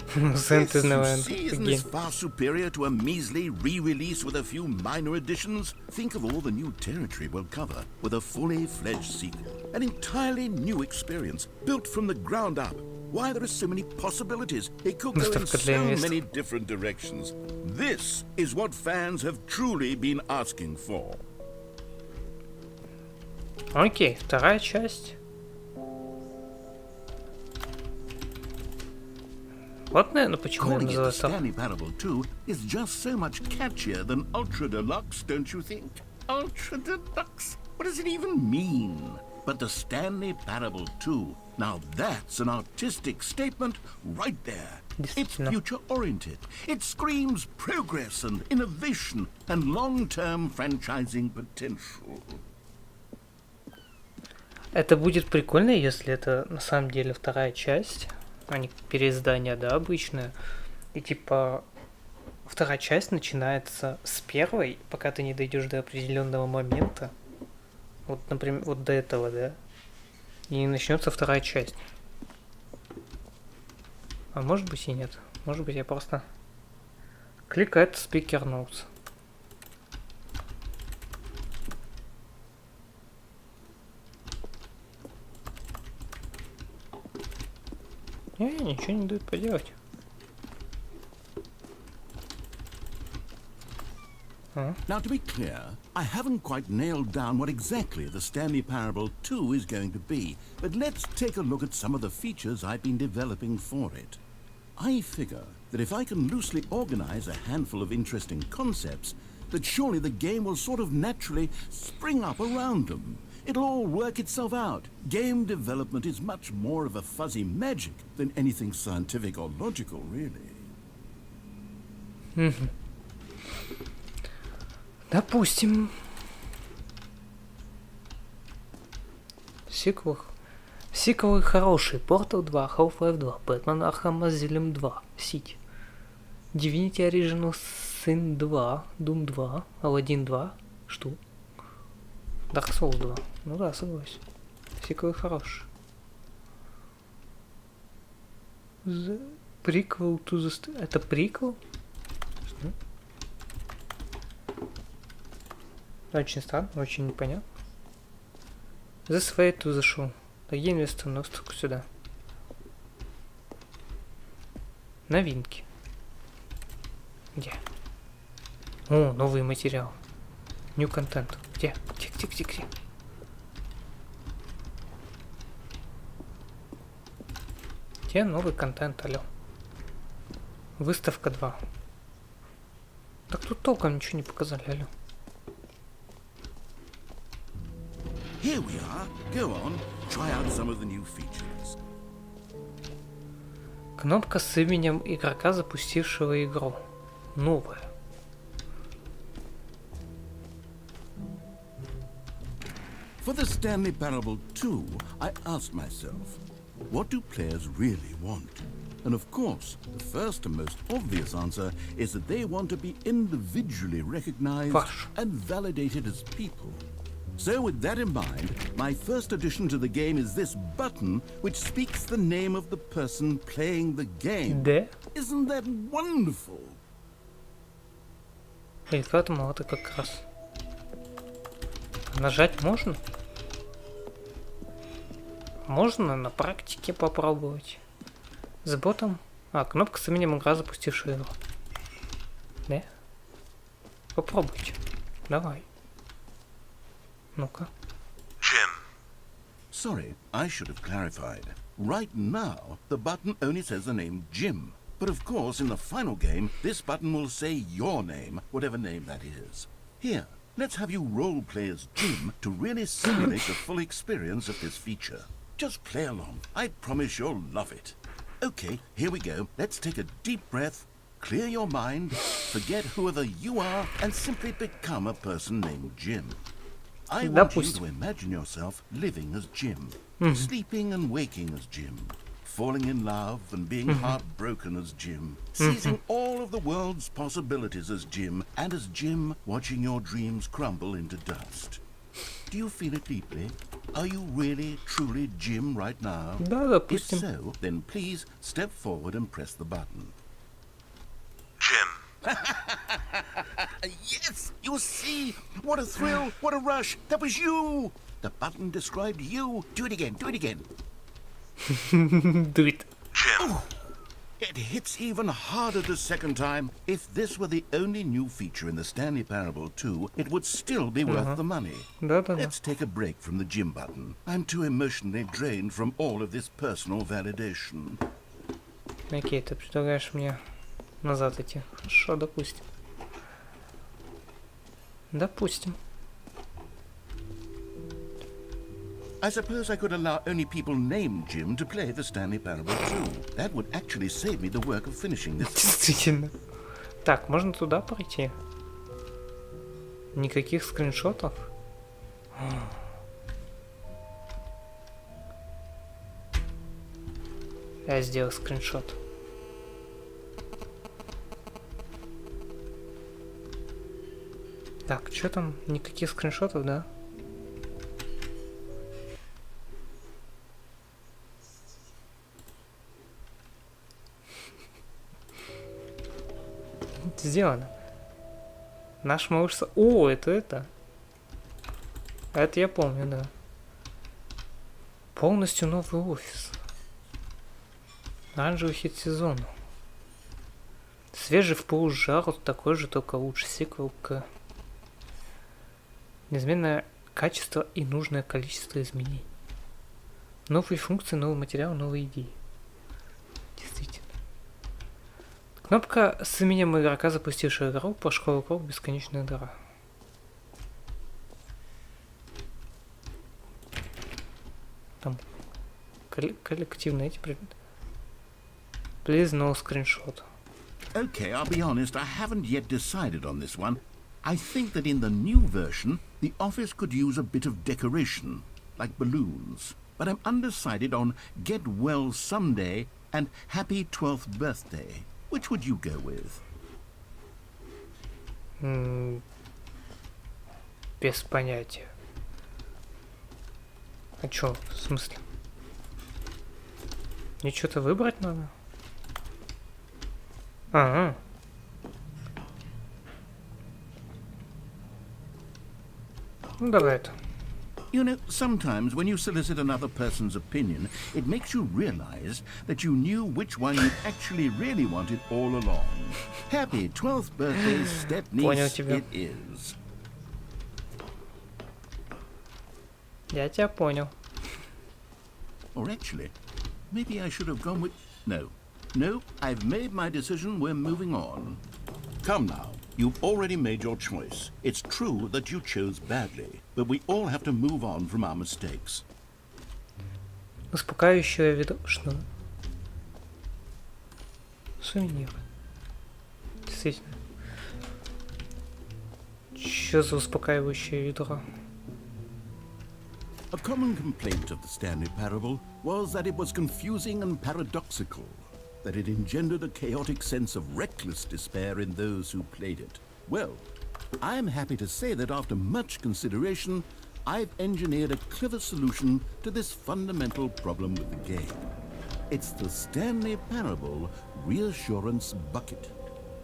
Speaker 2: This, you
Speaker 1: Сентезновен
Speaker 2: see, isn't this far superior to a measly re-release with a few minor additions? Think of all the new territory we'll cover with a fully fledged sequel. An entirely new experience, built from the ground up. Why, there are so many possibilities. It could go in so many different directions. This is what fans have truly been asking for.
Speaker 1: Окей, вторая часть. Вот, наверное, почему я
Speaker 2: Calling it the
Speaker 1: называю
Speaker 2: Stanley Parable 2 is just so much catchier than Ultra Deluxe, don't you think? Ultra Deluxe? What does it even mean? But the Stanley Parable 2, now that's an artistic statement right there. It's future-oriented. It screams progress and innovation and long-term franchising potential.
Speaker 1: Это будет прикольно, если это на самом деле вторая часть, а не переиздание, да, обычное. И типа вторая часть начинается с первой, пока ты не дойдешь до определенного момента. Вот, например, вот до этого, да. И начнется вторая часть. А может быть и нет. Может быть я просто кликаю Speaker Notes. Ничего не дают поделать.
Speaker 2: Now, to be clear, I haven't quite nailed down what exactly the Stanley Parable 2 is going to be, but let's take a look at some of the features I've been developing for it. I figure that if I can loosely organize a handful of interesting concepts, that surely the game will sort of naturally spring up around them. It'll all work itself out. Game development is much more of a fuzzy magic than anything scientific or logical, really.
Speaker 1: Допустим. Сиквелы хорошие. Portal 2, Half-Life 2, Batman Arkham Asylum 2, City, Divinity Original Sin 2, Doom 2, Aladdin 2, что? Dark Souls 2. Ну да, согласен. Сиквелы хорошие. The prequel to the... Это приквел? Очень странно, очень непонятно. This way to the show. Дорогие инвесторы, ну ссылку сюда. Новинки. Где? О, новый материал. New контент. Где? Где? Где новый контент, алло? Выставка 2. Так тут толком ничего не показали, алло.
Speaker 2: Here we are. Go on, try out some of the new features.
Speaker 1: Кнопка с именем игрока, запустившего игру. Новая.
Speaker 2: For the Stanley Parable 2, I asked myself, what do players really want? And of course, the first and most obvious answer is that they want to be individually recognized and validated as people. So with that in mind, my first addition to the game is this button which speaks the name of the person playing the game. Isn't that wonderful?
Speaker 1: И поэтому это как раз. Нажать можно? Можно на практике попробовать. С ботом. А, кнопка с именем игра, запустившая его. Да? Попробуйте. Давай. Ну-ка.
Speaker 2: Jim. Sorry, I should have clarified. Right now, the button only says the name Jim. But of course, in the final game, this button will say your name, whatever name that is. Here, let's have you role-play as Jim to really simulate the full experience of this feature. Just play along. I promise you'll love it. Okay, here we go. Let's take a deep breath, clear your mind, forget whoever you are, and simply become a person named Jim. I want you to imagine yourself living as Jim, sleeping and waking as Jim, falling in love and being heartbroken as Jim, seizing all of the world's possibilities as Jim, and as Jim watching your dreams crumble into dust. Do you feel it deeply? Are you really, truly Jim right now?
Speaker 1: Да,
Speaker 2: If
Speaker 1: допустим.
Speaker 2: so, then please step forward and press the button.
Speaker 4: Jim.
Speaker 2: Yes, you see? What a thrill, what a rush. That was you. The button described you. Do it again, do it again.
Speaker 1: Do it.
Speaker 4: Jim.
Speaker 2: It hits even harder the second time. If this were the only new feature in the Stanley Parable 2, it would still be worth the money.
Speaker 1: Да-да-да.
Speaker 2: Let's take a break from the Jim button. I'm too emotionally drained from all of this personal validation.
Speaker 1: Окей, ты предлагаешь мне назад идти. Хорошо, допустим. Допустим.
Speaker 2: I suppose I could allow only people named Jim to play the Stanley Parable 2. That would actually save me the work of finishing this.
Speaker 1: Действительно. Так, можно туда пройти? Никаких скриншотов? Я сделал скриншот. Так, что там? Никаких скриншотов, да? Сделано. Наш малыш... О, это. Это я помню, да. Полностью новый офис. Оранжевый хит сезона. Свежий в пол жару, такой же, только лучше. Сиквел к... Неизменное качество и нужное количество изменений. Новые функции, новый материал, новые идеи. Действительно. Кнопка с именем игрока, запустившего игру, по школе круг, бесконечная дыра. Там коллективные эти предметы. Please no screenshot.
Speaker 2: Okay, I'll be honest, I haven't yet decided on this one. I think that in the new version, the office could use a bit of decoration, like balloons. But I'm undecided on Get Well Someday and Happy 12th Birthday. Which would you go with?
Speaker 1: Без понятия. А чё, в смысле? Мне что-то выбрать надо? Ага. Ну давай это.
Speaker 2: You know, sometimes when you solicit another person's opinion, it makes you realize that you knew which one you actually really wanted all along. Happy 12th birthday, step-niece, it is.
Speaker 1: Я тебя понял.
Speaker 2: Or actually, maybe I should have gone with... No, I've made my decision, we're moving on. Come now, you've already made your choice. It's true that you chose badly, but we all have to move on from our mistakes.
Speaker 1: Успокаивающее ведро... Что? Сувенир. Действительно. Что за успокаивающее ведро?
Speaker 2: A common complaint of the Stanley Parable was that it was confusing and paradoxical, that it engendered a chaotic sense of reckless despair in those who played it. Well, I'm happy to say that after much consideration, I've engineered a clever solution to this fundamental problem with the game. It's the Stanley Parable Reassurance Bucket.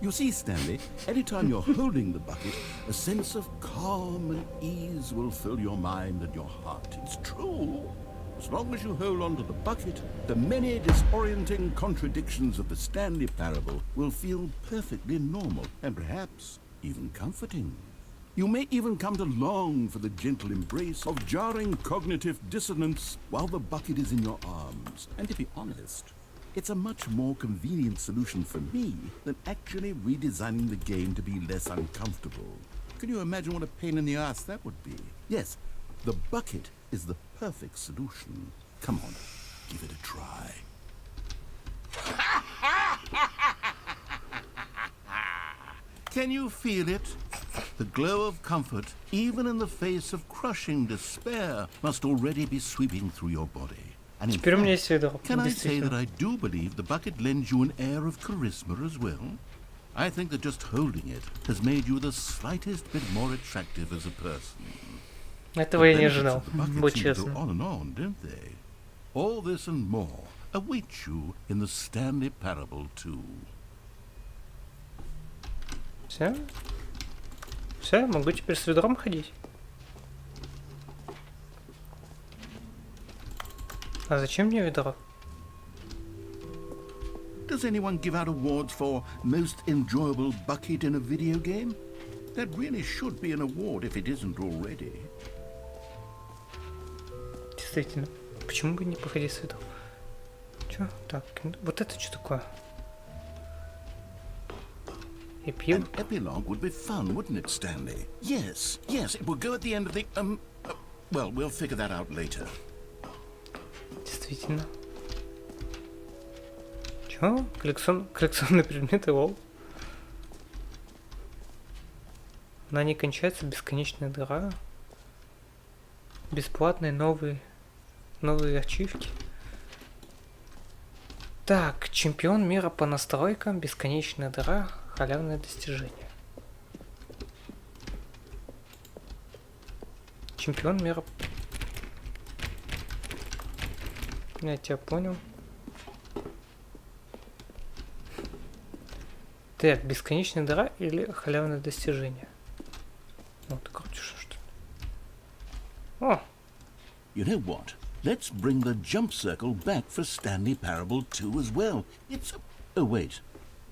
Speaker 2: You see, Stanley, anytime you're holding the bucket, a sense of calm and ease will fill your mind and your heart. It's true. As long as you hold on to the bucket, the many disorienting contradictions of the Stanley Parable will feel perfectly normal and perhaps even comforting. You may even come to long for the gentle embrace of jarring cognitive dissonance while the bucket is in your arms. And to be honest, it's a much more convenient solution for me than actually redesigning the game to be less uncomfortable. Can you imagine what a pain in the ass that would be? Yes, the bucket is the perfect solution. Come on, give it a try. Can you feel it? The glow of comfort, even in the face of crushing despair, must already be sweeping through your body. And in
Speaker 1: Теперь у меня
Speaker 2: fact,
Speaker 1: есть ведро.
Speaker 2: can I say that
Speaker 1: Действительно.
Speaker 2: I do believe the bucket lends you an air of charisma as well? I think that just holding it has made you the slightest bit more attractive as a person.
Speaker 1: Этого
Speaker 2: The
Speaker 1: я не
Speaker 2: benefits
Speaker 1: ожидал,
Speaker 2: of the bucket
Speaker 1: будь
Speaker 2: seem to go
Speaker 1: честным.
Speaker 2: on and on, don't they? All this and more await you in the Stanley Parable too.
Speaker 1: Все? Все, я могу теперь с ведром ходить. А зачем мне ведро?
Speaker 2: Does anyone give out awards for most enjoyable bucket in a video game? That really should be an award if it isn't already.
Speaker 1: Действительно. Почему бы не походить с ведром? Чё? Так, вот это что такое? И пил?
Speaker 2: An epilogue would be fun, wouldn't it, Stanley? Yes, yes, it would go at the end of the, well, we'll figure that out later.
Speaker 1: Действительно. Чё? Коллекционные предметы, лол. Она не кончается, бесконечная дыра. Бесплатные новые ачивки. Так, чемпион мира по настройкам, бесконечная дыра, халявное достижение. Чемпион мира. Я тебя понял. Так, бесконечная дыра или халявное достижение? Ну, ты крутишь, что ли? О!
Speaker 2: You know what? Let's bring the jump circle back for Stanley Parable 2 as well. It's... Oh, wait.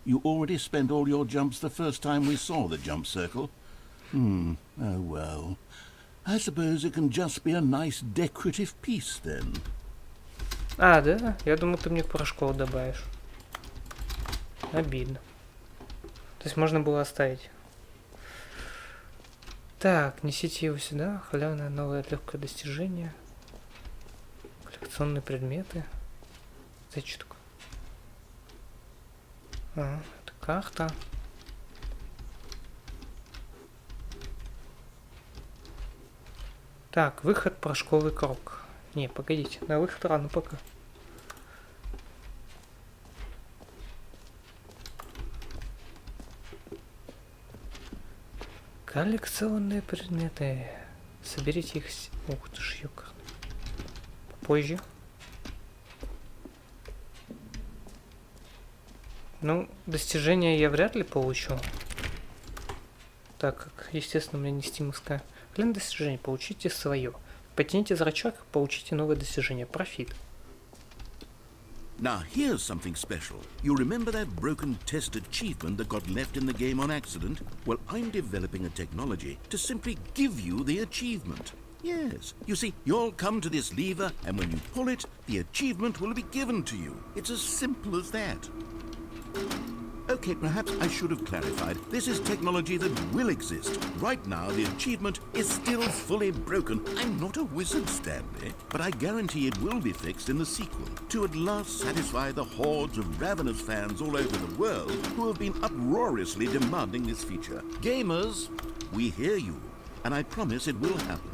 Speaker 2: You already spent all your jumps the first time we saw the jump circle. Oh, well. I suppose it can just be a nice decorative piece, then.
Speaker 1: А, да? Я думал, ты мне про школу добавишь. Обидно. То есть можно было оставить. Так, несите его сюда. Халявное новое легкое достижение. Коллекционные предметы. Это что такое? А, это карта. Так, выход порошковый круг. Не, погодите, на выход рано пока. Коллекционные предметы. Соберите их. Ух ты ж, ёкарный. Позже. Ну, достижения я вряд ли получу. Так как, естественно, у меня не стимовская. Блин, достижение. Получите свое. Потяните зрачок, получите новое достижение. Профит.
Speaker 2: Now, here's something special. You remember that broken test achievement that got left in the game on accident? Well, I'm developing a technology to simply give you the achievement. Yes. You see, you'll come to this lever, and when you pull it, the achievement will be given to you. It's as simple as that. Okay, perhaps I should have clarified. This is technology that will exist. Right now, the achievement is still fully broken. I'm not a wizard, Stanley, but I guarantee it will be fixed in the sequel to at last satisfy the hordes of ravenous fans all over the world who have been uproariously demanding this feature. Gamers, we hear you, and I promise it will happen.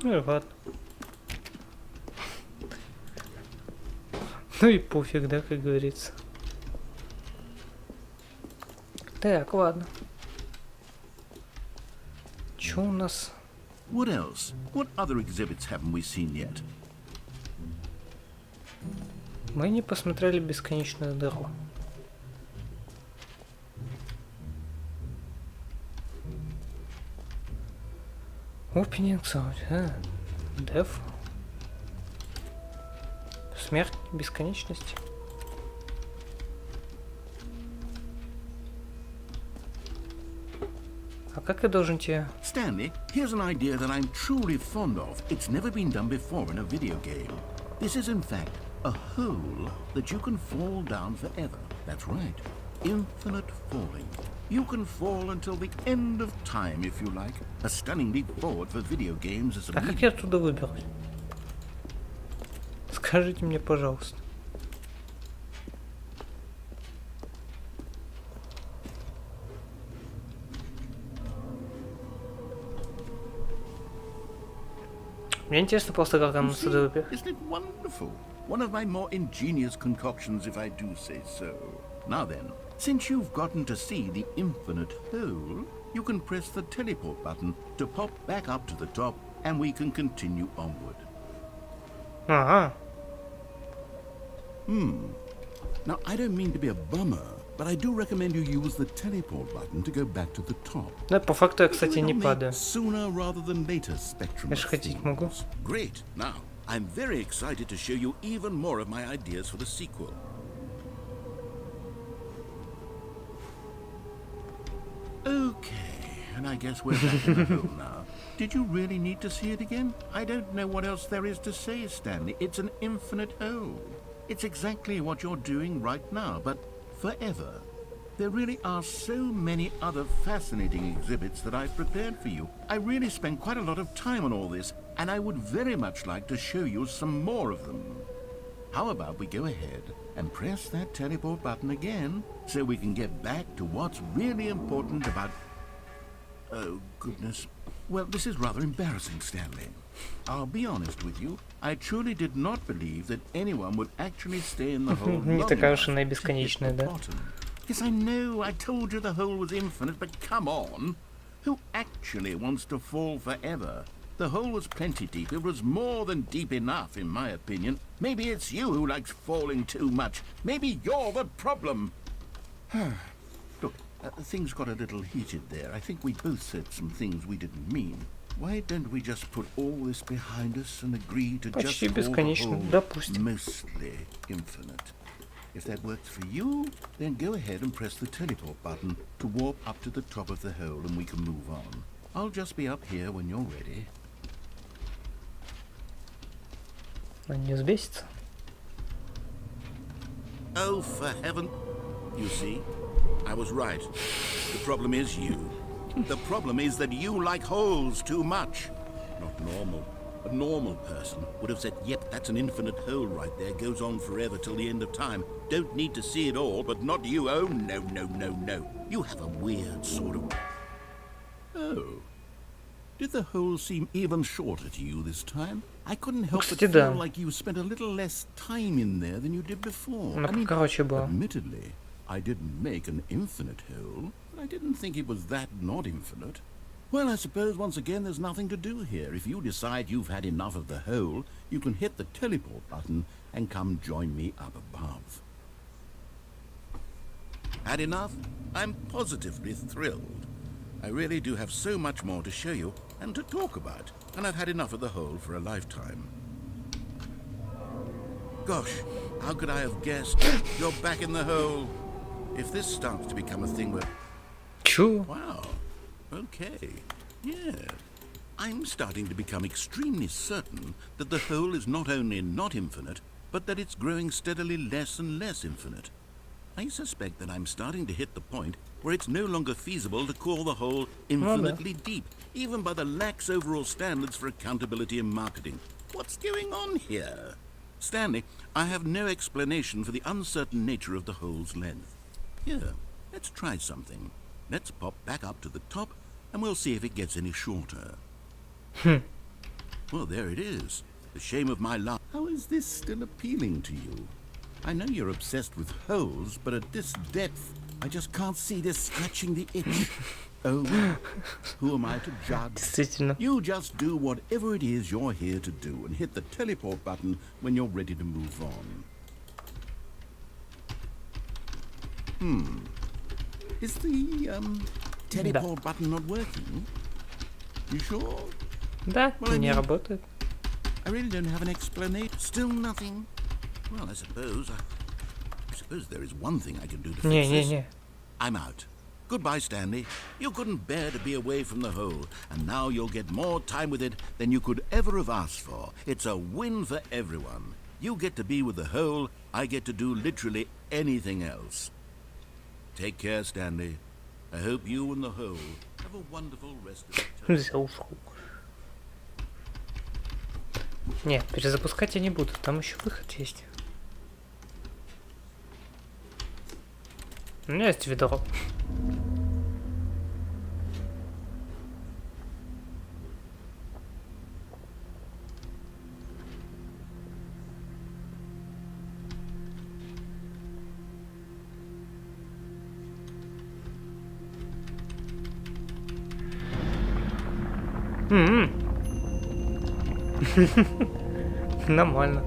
Speaker 1: Ну и ладно. Ну и пофиг, да, как говорится. Так, ладно. Чё у нас?
Speaker 2: What else? What other exhibits haven't we seen yet?
Speaker 1: Мы не посмотрели бесконечную дыру. Opening sound. Death. Смерть бесконечности. А как я должен тебе...
Speaker 2: Stanley, here's an idea that I'm truly fond of. It's never been done before in a video game. This is, in fact, a hole that you can fall down forever. That's right. Infinite falling. You can fall until the end of time, if you like. A stunning leap forward for video games as a
Speaker 1: А как я оттуда выберусь? Скажите мне, пожалуйста. Мне интересно просто, как он отсюда выбег.
Speaker 2: Isn't it wonderful? One of my more ingenious concoctions, if I do say so. Now then, since you've gotten to see the infinite hole, you can press the teleport button to pop back up to the top, and we can continue onward.
Speaker 1: Ага.
Speaker 2: Now, I don't mean to be a bummer, but I do recommend you use the teleport button to go back to the top.
Speaker 1: Да, по факту я, кстати,
Speaker 2: We'll
Speaker 1: не
Speaker 2: make
Speaker 1: падаю.
Speaker 2: Sooner rather than later spectrum
Speaker 1: Я
Speaker 2: of
Speaker 1: ж ходить могу.
Speaker 2: things. Great. Now, I'm very excited to show you even more of my ideas for the sequel. Okay, and I guess we're back in the hole now. Did you really need to see it again? I don't know what else there is to say, Stanley. It's an infinite hole. It's exactly what you're doing right now, but forever. There really are so many other fascinating exhibits that I've prepared for you. I really spent quite a lot of time on all this, and I would very much like to show you some more of them. How about we go ahead and press that teleport button again so we can get back to what's really important about... Oh, goodness. Well, this is rather embarrassing, Stanley. I'll be honest with you. I truly did not believe that anyone would actually stay in the hole
Speaker 1: Не
Speaker 2: long
Speaker 1: такая
Speaker 2: enough
Speaker 1: уж она и
Speaker 2: to hit
Speaker 1: бесконечная,
Speaker 2: the
Speaker 1: да?
Speaker 2: bottom. Yes, I know. I told you the hole was infinite, but come on. Who actually wants to fall forever? The hole was plenty deep. It was more than deep enough, in my opinion. Maybe it's you who likes falling too much. Maybe you're the problem. Look, things got a little heated there. I think we both said some things we didn't mean. Why don't we just put all this behind us and agree to
Speaker 1: Почти
Speaker 2: just call the
Speaker 1: бесконечно,
Speaker 2: hole
Speaker 1: допустим.
Speaker 2: mostly infinite? If that works for you, then go ahead and press the teleport button to warp up to the top of the hole and we can move on. I'll just be up here when you're ready.
Speaker 1: Он не взбесится.
Speaker 2: Oh, for heaven. You see, I was right. The problem is you. The problem is that you like holes too much. Not normal. A normal person would have said, yep, that's an infinite hole right there. Goes on forever till the end of time. Don't need to see it all, but not you. Oh, no, no, no, no. You have a weird sort of... Oh. Did the hole seem even shorter to you this time? I couldn't help but
Speaker 1: Кстати, да.
Speaker 2: feel like you spent a little less time in there than you did before.
Speaker 1: Она покороче была.
Speaker 2: Admittedly, I didn't make an infinite hole, but I didn't think it was that not infinite. Well, I suppose once again there's nothing to do here. If you decide you've had enough of the hole, you can hit the teleport button and come join me up above. Had enough? I'm positively thrilled. I really do have so much more to show you and to talk about, and I've had enough of the hole for a lifetime. Gosh, how could I have guessed? You're back in the hole. If this starts to become a thing where...
Speaker 1: Чё?
Speaker 2: Wow. Okay. Yeah. I'm starting to become extremely certain that the hole is not only not infinite, but that it's growing steadily less and less infinite. I suspect that I'm starting to hit the point where it's no longer feasible to call the hole infinitely deep, even by the lax overall standards for accountability and marketing. What's going on here? Stanley, I have no explanation for the uncertain nature of the hole's length. Here, let's try something. Let's pop back up to the top, and we'll see if it gets any shorter. Well, there it is. The shame of my life. How is this still appealing to you? I know you're obsessed with holes, but at this depth, I just can't see this scratching the itch. Oh, who am I to judge?
Speaker 1: Действительно.
Speaker 2: You just do whatever it is you're here to do and hit the teleport button when you're ready to move on. Is the teleport button not working? You sure?
Speaker 1: Да,
Speaker 2: Well, I
Speaker 1: не
Speaker 2: mean-
Speaker 1: работает.
Speaker 2: I really don't have an explanation. Still nothing. Well, I suppose there is one thing I can do to fix this.
Speaker 1: Не-не-не.
Speaker 2: I'm out. Goodbye, Stanley. You couldn't bear to be away from the hole, and now you'll get more time with it than you could ever have asked for. It's a win for everyone. You get to be with the hole, I get to do literally anything else. Take care, Stanley. I hope you and the hole have a wonderful rest of the time.
Speaker 1: Взял ушел. Нет, перезапускать я не буду. Там еще выход есть. У меня есть ведро. Нормально.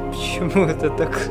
Speaker 1: Почему это так?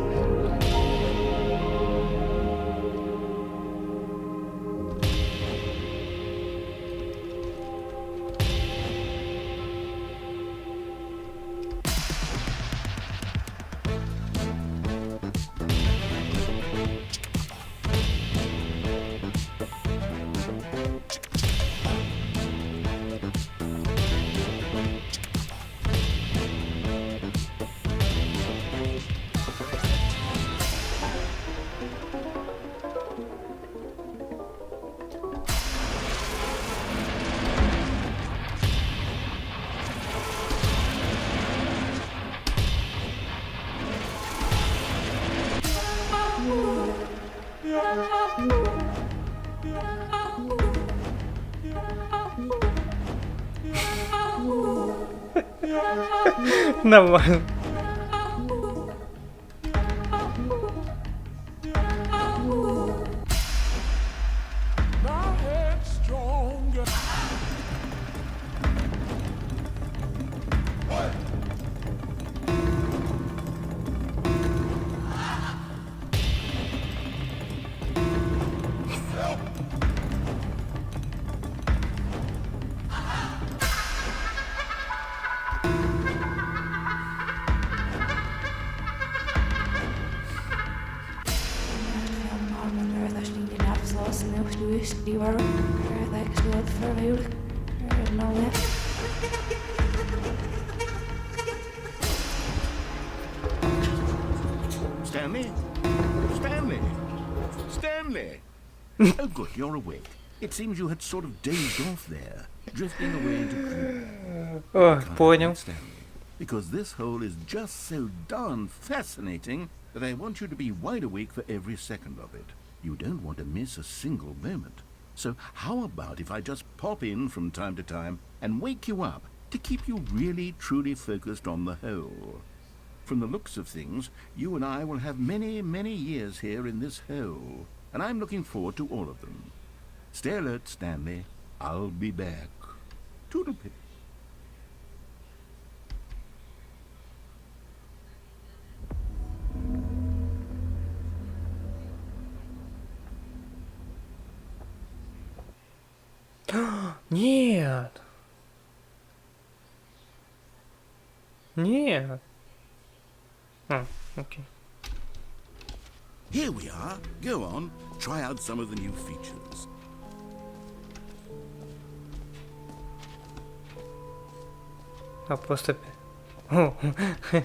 Speaker 1: Нормально.
Speaker 2: Stanley? Stanley? Stanley! Oh, good, you're awake. It seems you had sort of dazed off there, drifting away into dream.
Speaker 1: О, понял.
Speaker 2: Stanley, because this hole is just so darn fascinating that I want you to be wide awake for every second of it. You don't want to miss a single moment. So how about if I just pop in from time to time and wake you up to keep you really, truly focused on the hole? From the looks of things, you and I will have many, many years here in this hole, and I'm looking forward to all of them. Stay alert, Stanley. I'll be back. Toodle-pip.
Speaker 1: Нет. Нет. Окей.
Speaker 2: Here we are. Go on. Try out some of the new features.
Speaker 1: А просто... О,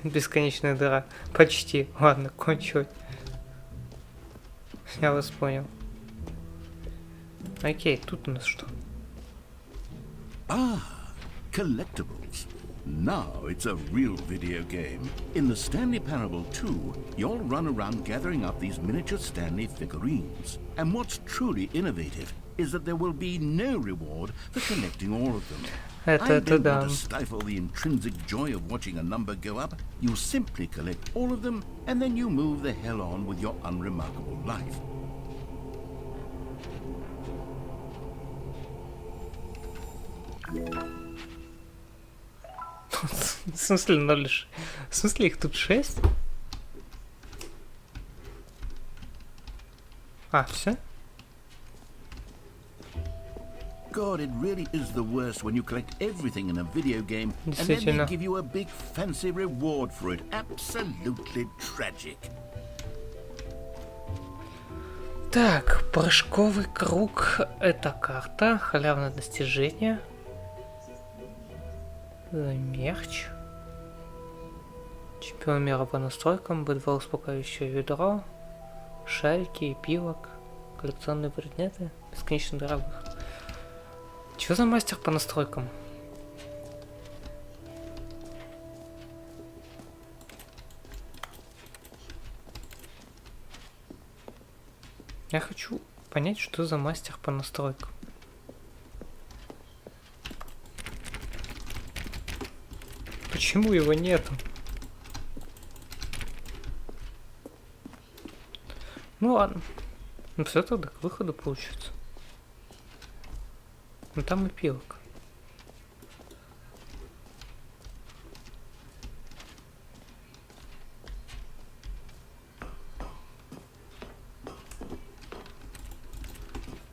Speaker 1: бесконечная дыра. Почти. Ладно, кончу. Я вас понял. Окей, тут у нас что?
Speaker 2: Ah, collectibles. Now it's a real video game. In the Stanley Parable 2, you'll run around gathering up these miniature Stanley figurines. And what's truly innovative is that there will be no reward for collecting all of them. I don't want to stifle the intrinsic joy of watching a number go up. You simply collect all of them, and then you move the hell on with your unremarkable life.
Speaker 1: В смысле 0? В смысле их тут 6? А, все?
Speaker 2: God, it really is the worst when you collect everything in a video game and then they give you a big fancy reward for it. Absolutely tragic.
Speaker 1: Так, прыжковый круг. Это карта. Халявное достижение. Мерч. Пиомера по настройкам, б2 успокаивающее ведро, шарики, эпилог, коллекционные предметы, бесконечно дорогих. Чё за мастер по настройкам? Я хочу понять, что за мастер по настройкам. Почему его нету? Ну ладно. Ну все тогда к выходу получится. Ну там эпилог.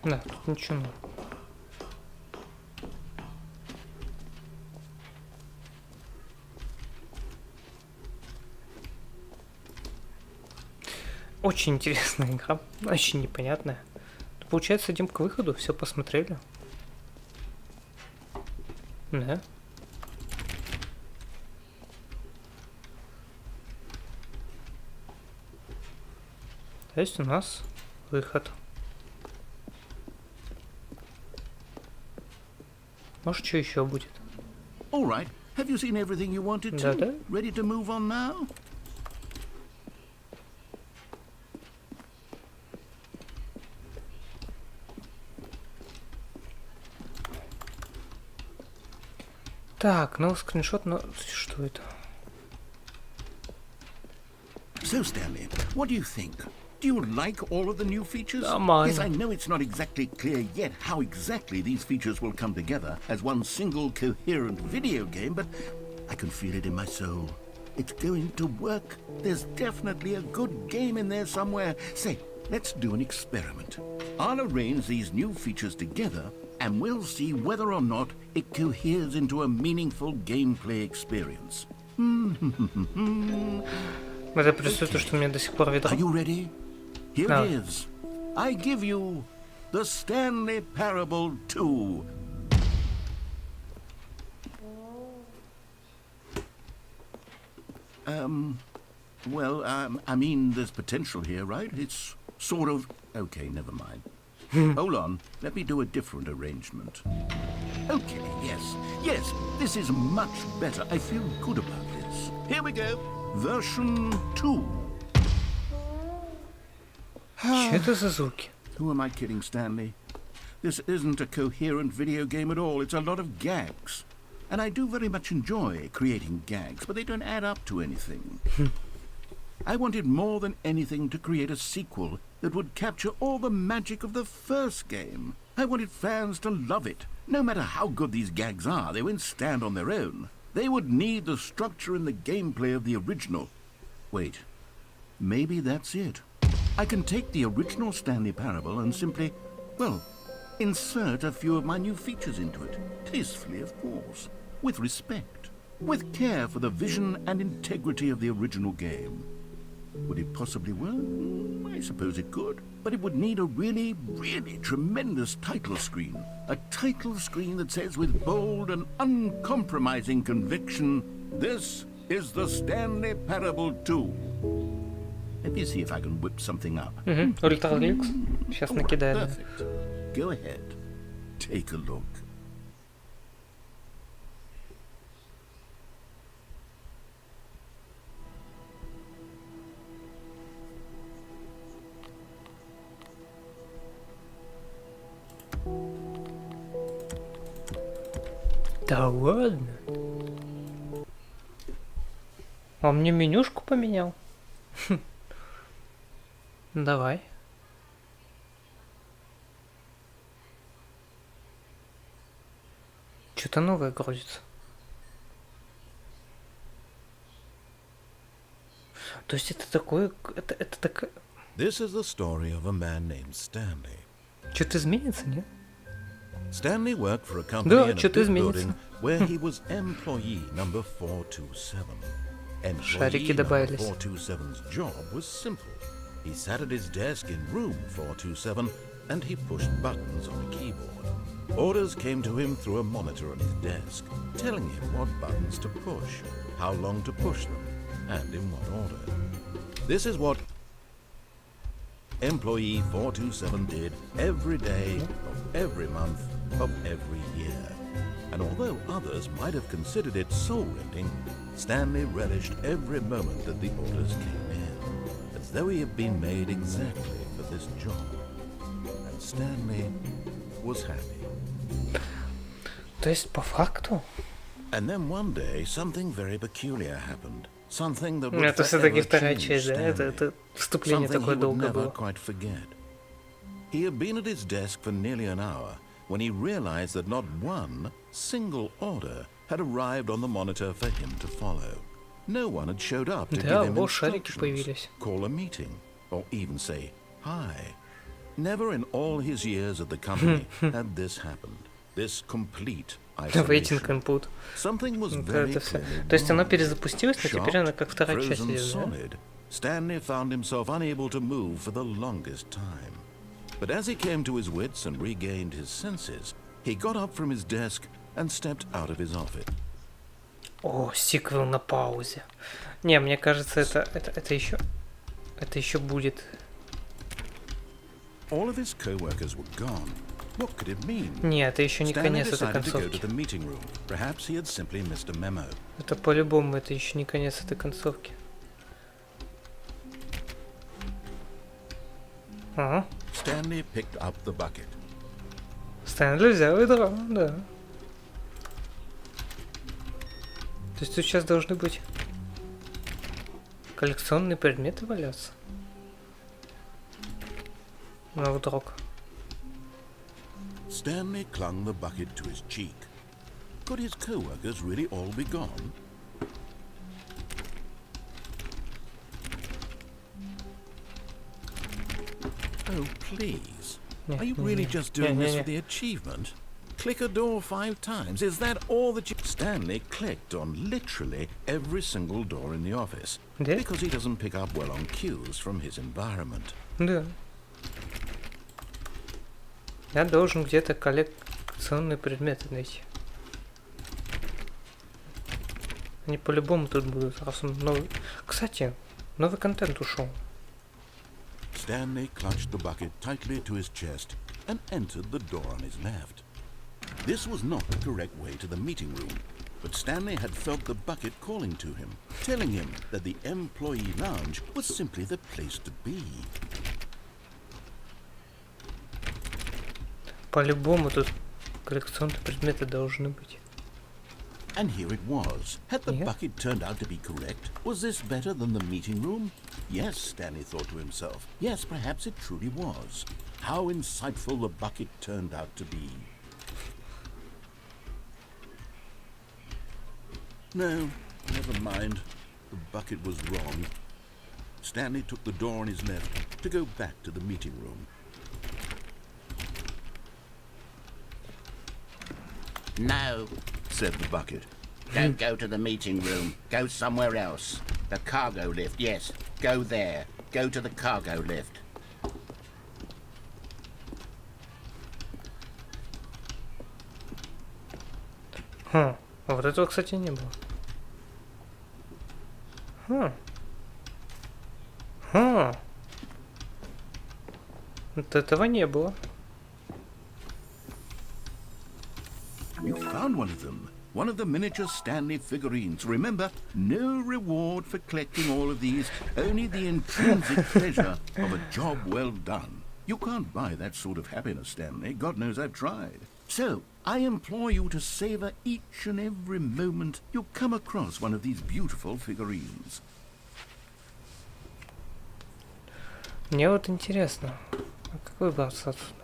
Speaker 1: Да, тут ничего. Очень интересная игра, очень непонятная. Получается, идем к выходу, все посмотрели. Да. То есть у нас выход. Может, что еще будет?
Speaker 2: All right. Have you seen everything you wanted to?
Speaker 1: Да-да.
Speaker 2: Ready to move on now?
Speaker 1: Так, ну скриншот, ну что это?
Speaker 2: So, Stanley, what do you think? Do you like all of the new features?
Speaker 1: Нормально.
Speaker 2: Yes, I know it's not exactly clear yet how exactly these features will come together as one single coherent video game, but I can feel it in my soul. It's going to work. There's definitely a good game in there somewhere. Say, let's do an experiment. I'll arrange these new features together, and we'll see whether or not it coheres into a meaningful gameplay experience.
Speaker 1: Это присутствует то, что у меня до сих пор ведро.
Speaker 2: Are you ready? Here
Speaker 1: No.
Speaker 2: it is. I give you the Stanley Parable 2. I mean, there's potential here, right? It's sort of... Okay, never mind. Hold on. Let me do a different arrangement. Okay, yes, this is much better. I feel good about this. Here we go. Version 2.
Speaker 1: Что это за звуки?
Speaker 2: Who am I kidding, Stanley? This isn't a coherent video game at all. It's a lot of gags. And I do very much enjoy creating gags, but they don't add up to anything. I wanted more than anything to create a sequel that would capture all the magic of the first game. I wanted fans to love it. No matter how good these gags are, they won't stand on their own. They would need the structure and the gameplay of the original. Wait, maybe that's it. I can take the original Stanley Parable and simply, well, insert a few of my new features into it. Tastefully, of course. With respect. With care for the vision and integrity of the original game. Would it possibly work? I suppose it could. But it would need a really, really tremendous title screen. A title screen that says with bold and uncompromising conviction, "This is the Stanley Parable 2. Let me see if I can whip something up.
Speaker 1: Ультраликс. Сейчас накидаю.
Speaker 2: Perfect. Go ahead. Take a look.
Speaker 1: Да ладно. А мне менюшку поменял? Давай. Что-то новое грузится. То есть это такое... Это такое...
Speaker 2: This is the story of a man named Stanley.
Speaker 1: Что-то изменится, нет?
Speaker 2: Stanley worked for a company
Speaker 1: Да,
Speaker 2: in a
Speaker 1: что-то
Speaker 2: big
Speaker 1: изменится.
Speaker 2: building where he was employee number 427.
Speaker 1: Шарики
Speaker 2: Employee number
Speaker 1: добавились.
Speaker 2: 427's job was simple. He sat at his desk in room 427 and he pushed buttons on a keyboard. Orders came to him through a monitor on his desk, telling him what buttons to push, how long to push them, and in what order. This is what employee 427 did every day of every month of every year. And although others might have considered it soul-rending, Stanley relished every moment that the orders came in, as though he had been made exactly for this job. And Stanley was happy.
Speaker 1: То есть, по факту?
Speaker 2: And then one day something very peculiar happened. Something that would
Speaker 1: Это все-таки
Speaker 2: forever
Speaker 1: вторая
Speaker 2: change
Speaker 1: часть, да? Это
Speaker 2: Stanley.
Speaker 1: вступление
Speaker 2: Something
Speaker 1: такое
Speaker 2: he would
Speaker 1: долго
Speaker 2: never
Speaker 1: было.
Speaker 2: quite forget. He had been at his desk for nearly an hour when he realized that not one single order had arrived on the monitor for him to follow. No one had showed up to
Speaker 1: Да,
Speaker 2: give him
Speaker 1: вот шарики
Speaker 2: instructions,
Speaker 1: появились.
Speaker 2: call a meeting, or even say hi. Never in all his years at the company had this happened. This complete
Speaker 1: Waiting
Speaker 2: isolation.
Speaker 1: input.
Speaker 2: Something was
Speaker 1: Это
Speaker 2: very
Speaker 1: все.
Speaker 2: clearly
Speaker 1: То есть оно
Speaker 2: wrong.
Speaker 1: перезапустилось, но теперь она как вторая часть
Speaker 2: Frozen
Speaker 1: идет, да?
Speaker 2: solid, Stanley found himself unable to move for the longest time. But as he came to his wits and regained his senses, he got up from his desk and stepped out of his office.
Speaker 1: О, сиквел на паузе. Не, мне кажется, это еще будет.
Speaker 2: All of his co-workers were gone. What could it mean?
Speaker 1: Не, это еще не
Speaker 2: Stanley
Speaker 1: конец этой
Speaker 2: decided to go to
Speaker 1: концовки.
Speaker 2: the meeting room. Perhaps he had simply missed a memo.
Speaker 1: Это по-любому, это еще не конец этой концовки. Ага.
Speaker 2: Stanley picked up the bucket.
Speaker 1: Стэнли взял ведро, да. То есть тут сейчас должны быть коллекционные предметы валяться? Ну вдруг.
Speaker 2: Stanley clung the bucket to his cheek. Could his co-workers really all be gone? Oh, please. Are you really just doing this for the achievement? Click a door 5 times. Is that all that you... Stanley clicked on literally every single door in the office.
Speaker 1: Да?
Speaker 2: Because he doesn't pick up well on cues from his environment.
Speaker 1: Да. Я должен где-то коллекционные предметы найти. Они по-любому тут будут, раз он новый... Кстати, новый контент ушел.
Speaker 2: Stanley clutched the bucket tightly to his chest and entered the door on his left. This was not the correct way to the meeting room, but Stanley had felt the bucket calling to him, telling him that the employee lounge was simply the place to be.
Speaker 1: По-любому тут коллекционные предметы должны быть.
Speaker 2: And here it was. Had the
Speaker 1: Yeah.
Speaker 2: bucket turned out to be correct? Was this better than the meeting room? Yes, Stanley thought to himself. Yes, perhaps it truly was. How insightful the bucket turned out to be. No, never mind. The bucket was wrong. Stanley took the door on his left to go back to the meeting room.
Speaker 4: No,
Speaker 2: Said the bucket.
Speaker 4: don't go to the meeting room. Go somewhere else. The cargo lift, yes. Go there. Go to the cargo lift.
Speaker 1: Хм, а вот этого, кстати, не было. Хм. Хм. Вот этого не было.
Speaker 2: You found one of them. One of the miniature Stanley figurines. Remember, no reward for collecting all of these, only the intrinsic pleasure of a job well done. You can't buy that sort of happiness, Stanley. God knows I've tried. So, I implore you to savor each and every moment you come across one of these beautiful figurines.
Speaker 1: Мне вот интересно, а как выбраться отсюда?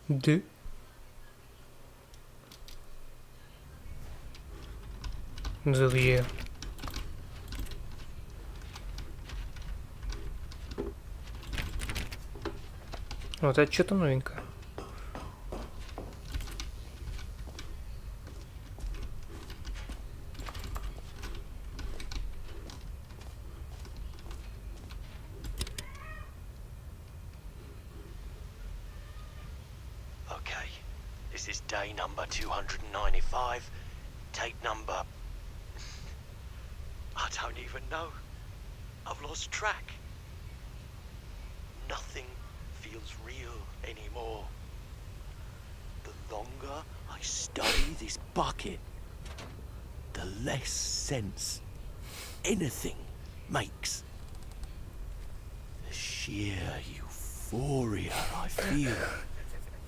Speaker 1: Да? Где? Вот это что-то новенькое.
Speaker 5: Okay, This is day number 295. Tape number... I don't even know. I've lost track. Nothing feels real anymore. The longer I study this bucket, the less sense anything makes. The sheer euphoria I feel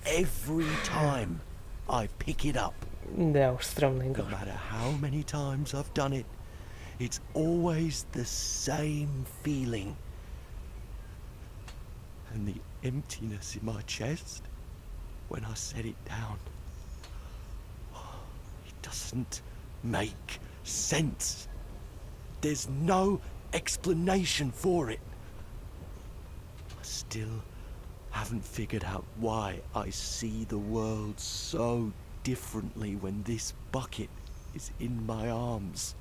Speaker 5: every time I pick it up.
Speaker 1: Да уж, стрёмная
Speaker 5: No
Speaker 1: игра.
Speaker 5: matter how many times I've done it, it's always the same feeling. And the emptiness in my chest when I set it down. It doesn't make sense. There's no explanation for it. I still haven't figured out why I see the world so differently when this bucket is in my arms.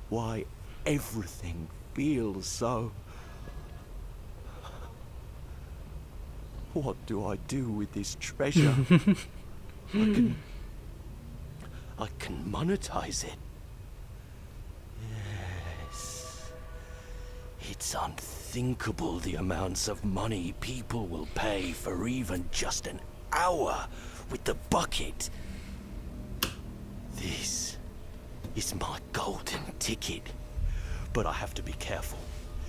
Speaker 5: Why everything feels so... What do I do with this treasure? I can monetize it. Yes. It's unthinkable the amounts of money people will pay for even just an hour with the bucket. This is my golden ticket. But I have to be careful,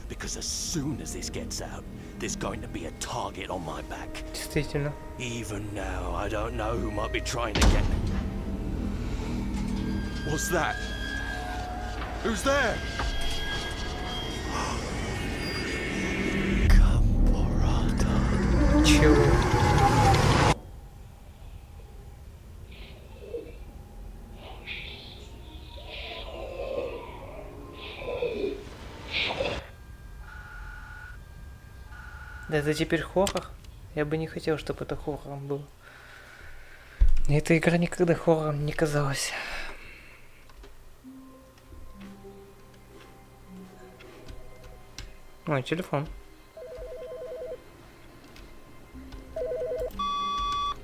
Speaker 5: because as soon as this gets out, there's going to be a target on my back.
Speaker 1: Действительно.
Speaker 5: Even now, I don't know who might be trying to get me. What's that? Who's there? Caporata.
Speaker 1: Чего? Да это теперь хоррор? Я бы не хотел, чтобы это хоррором было. Мне эта игра никогда хоррором не казалась. Ой, телефон.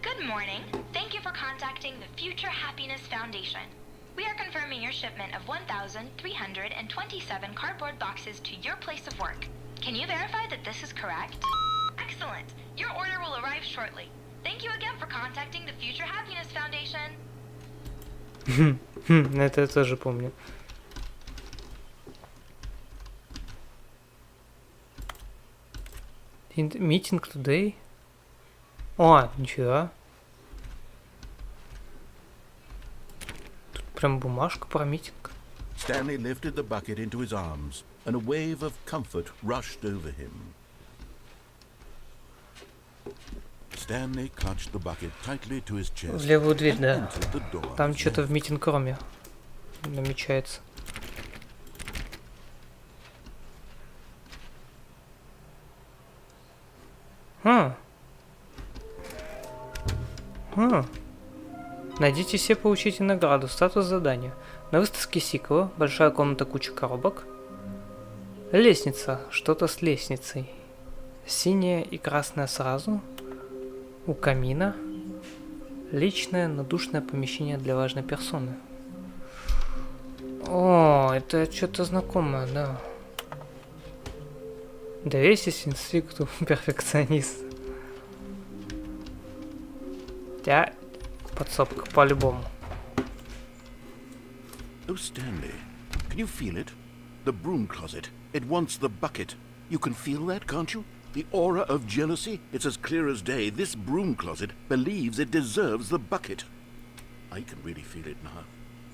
Speaker 6: Good morning. Thank you for contacting the Future Happiness Foundation. We are confirming your shipment of 1,327 cardboard boxes to your place of work. Can you verify that this is correct? Excellent. Your order will arrive shortly. Thank you again for contacting the Future Happiness Foundation.
Speaker 1: Это я тоже помню. Meeting today. О, ничего. Тут прям бумажка про митинг.
Speaker 2: Stanley lifted the bucket into his arms, and a wave of comfort rushed over him. Stanley clutched the bucket tightly to his chest
Speaker 1: В левую дверь,
Speaker 2: and
Speaker 1: да.
Speaker 2: entered the door.
Speaker 1: Там что-то в митинг-роме намечается. Найдите все, получите награду. Статус задания. На выставке сиквела. Большая комната, куча коробок. Лестница. Что-то с лестницей. Синяя и красная сразу. У камина. Личное, но душное помещение для важной персоны. О, это что-то знакомое, да. Доверьтесь инстинкту перфекциониста. Да, подсобка по-любому.
Speaker 2: Oh, Stanley, can you feel it? The broom closet. It wants the bucket. You can feel that, can't you? The aura of jealousy? It's as clear as day. This broom closet believes it deserves the bucket. I can really feel it now.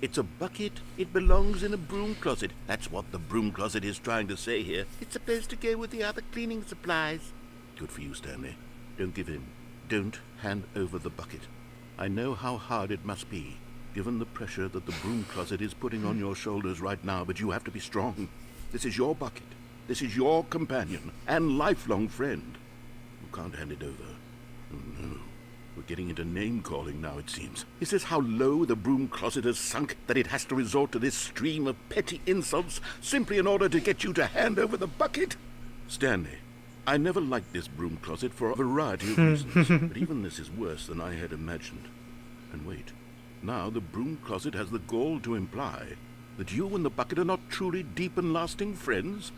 Speaker 2: It's a bucket. It belongs in a broom closet. That's what the broom closet is trying to say here. It's supposed to go with the other cleaning supplies. Good for you, Stanley. Don't give in. Don't hand over the bucket. I know how hard it must be, given the pressure that the broom closet is putting on your shoulders right now, but you have to be strong. This is your bucket. This is your companion and lifelong friend. You can't hand it over. Oh, no. We're getting into name-calling now, it seems. Is this how low the broom closet has sunk, that it has to resort to this stream of petty insults simply in order to get you to hand over the bucket? Stanley, I never liked this broom closet for a variety of reasons, but even this is worse than I had imagined. And wait, now the broom closet has the gall to imply that you and the bucket are not truly deep and lasting friends?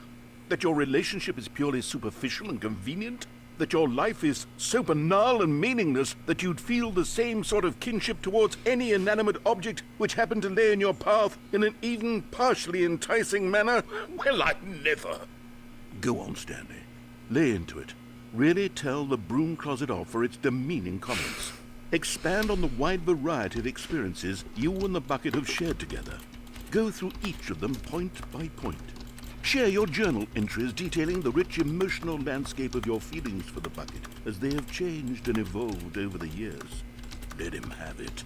Speaker 2: That your relationship is purely superficial and convenient? That your life is so banal and meaningless that you'd feel the same sort of kinship towards any inanimate object which happened to lay in your path in an even partially enticing manner? Well, I never. Go on, Stanley. Lay into it. Really tell the broom closet off for its demeaning comments. Expand on the wide variety of experiences you and the bucket have shared together. Go through each of them point by point. Share your journal entries detailing the rich emotional landscape of your feelings for the bucket as they have changed and evolved over the years. Let him have it.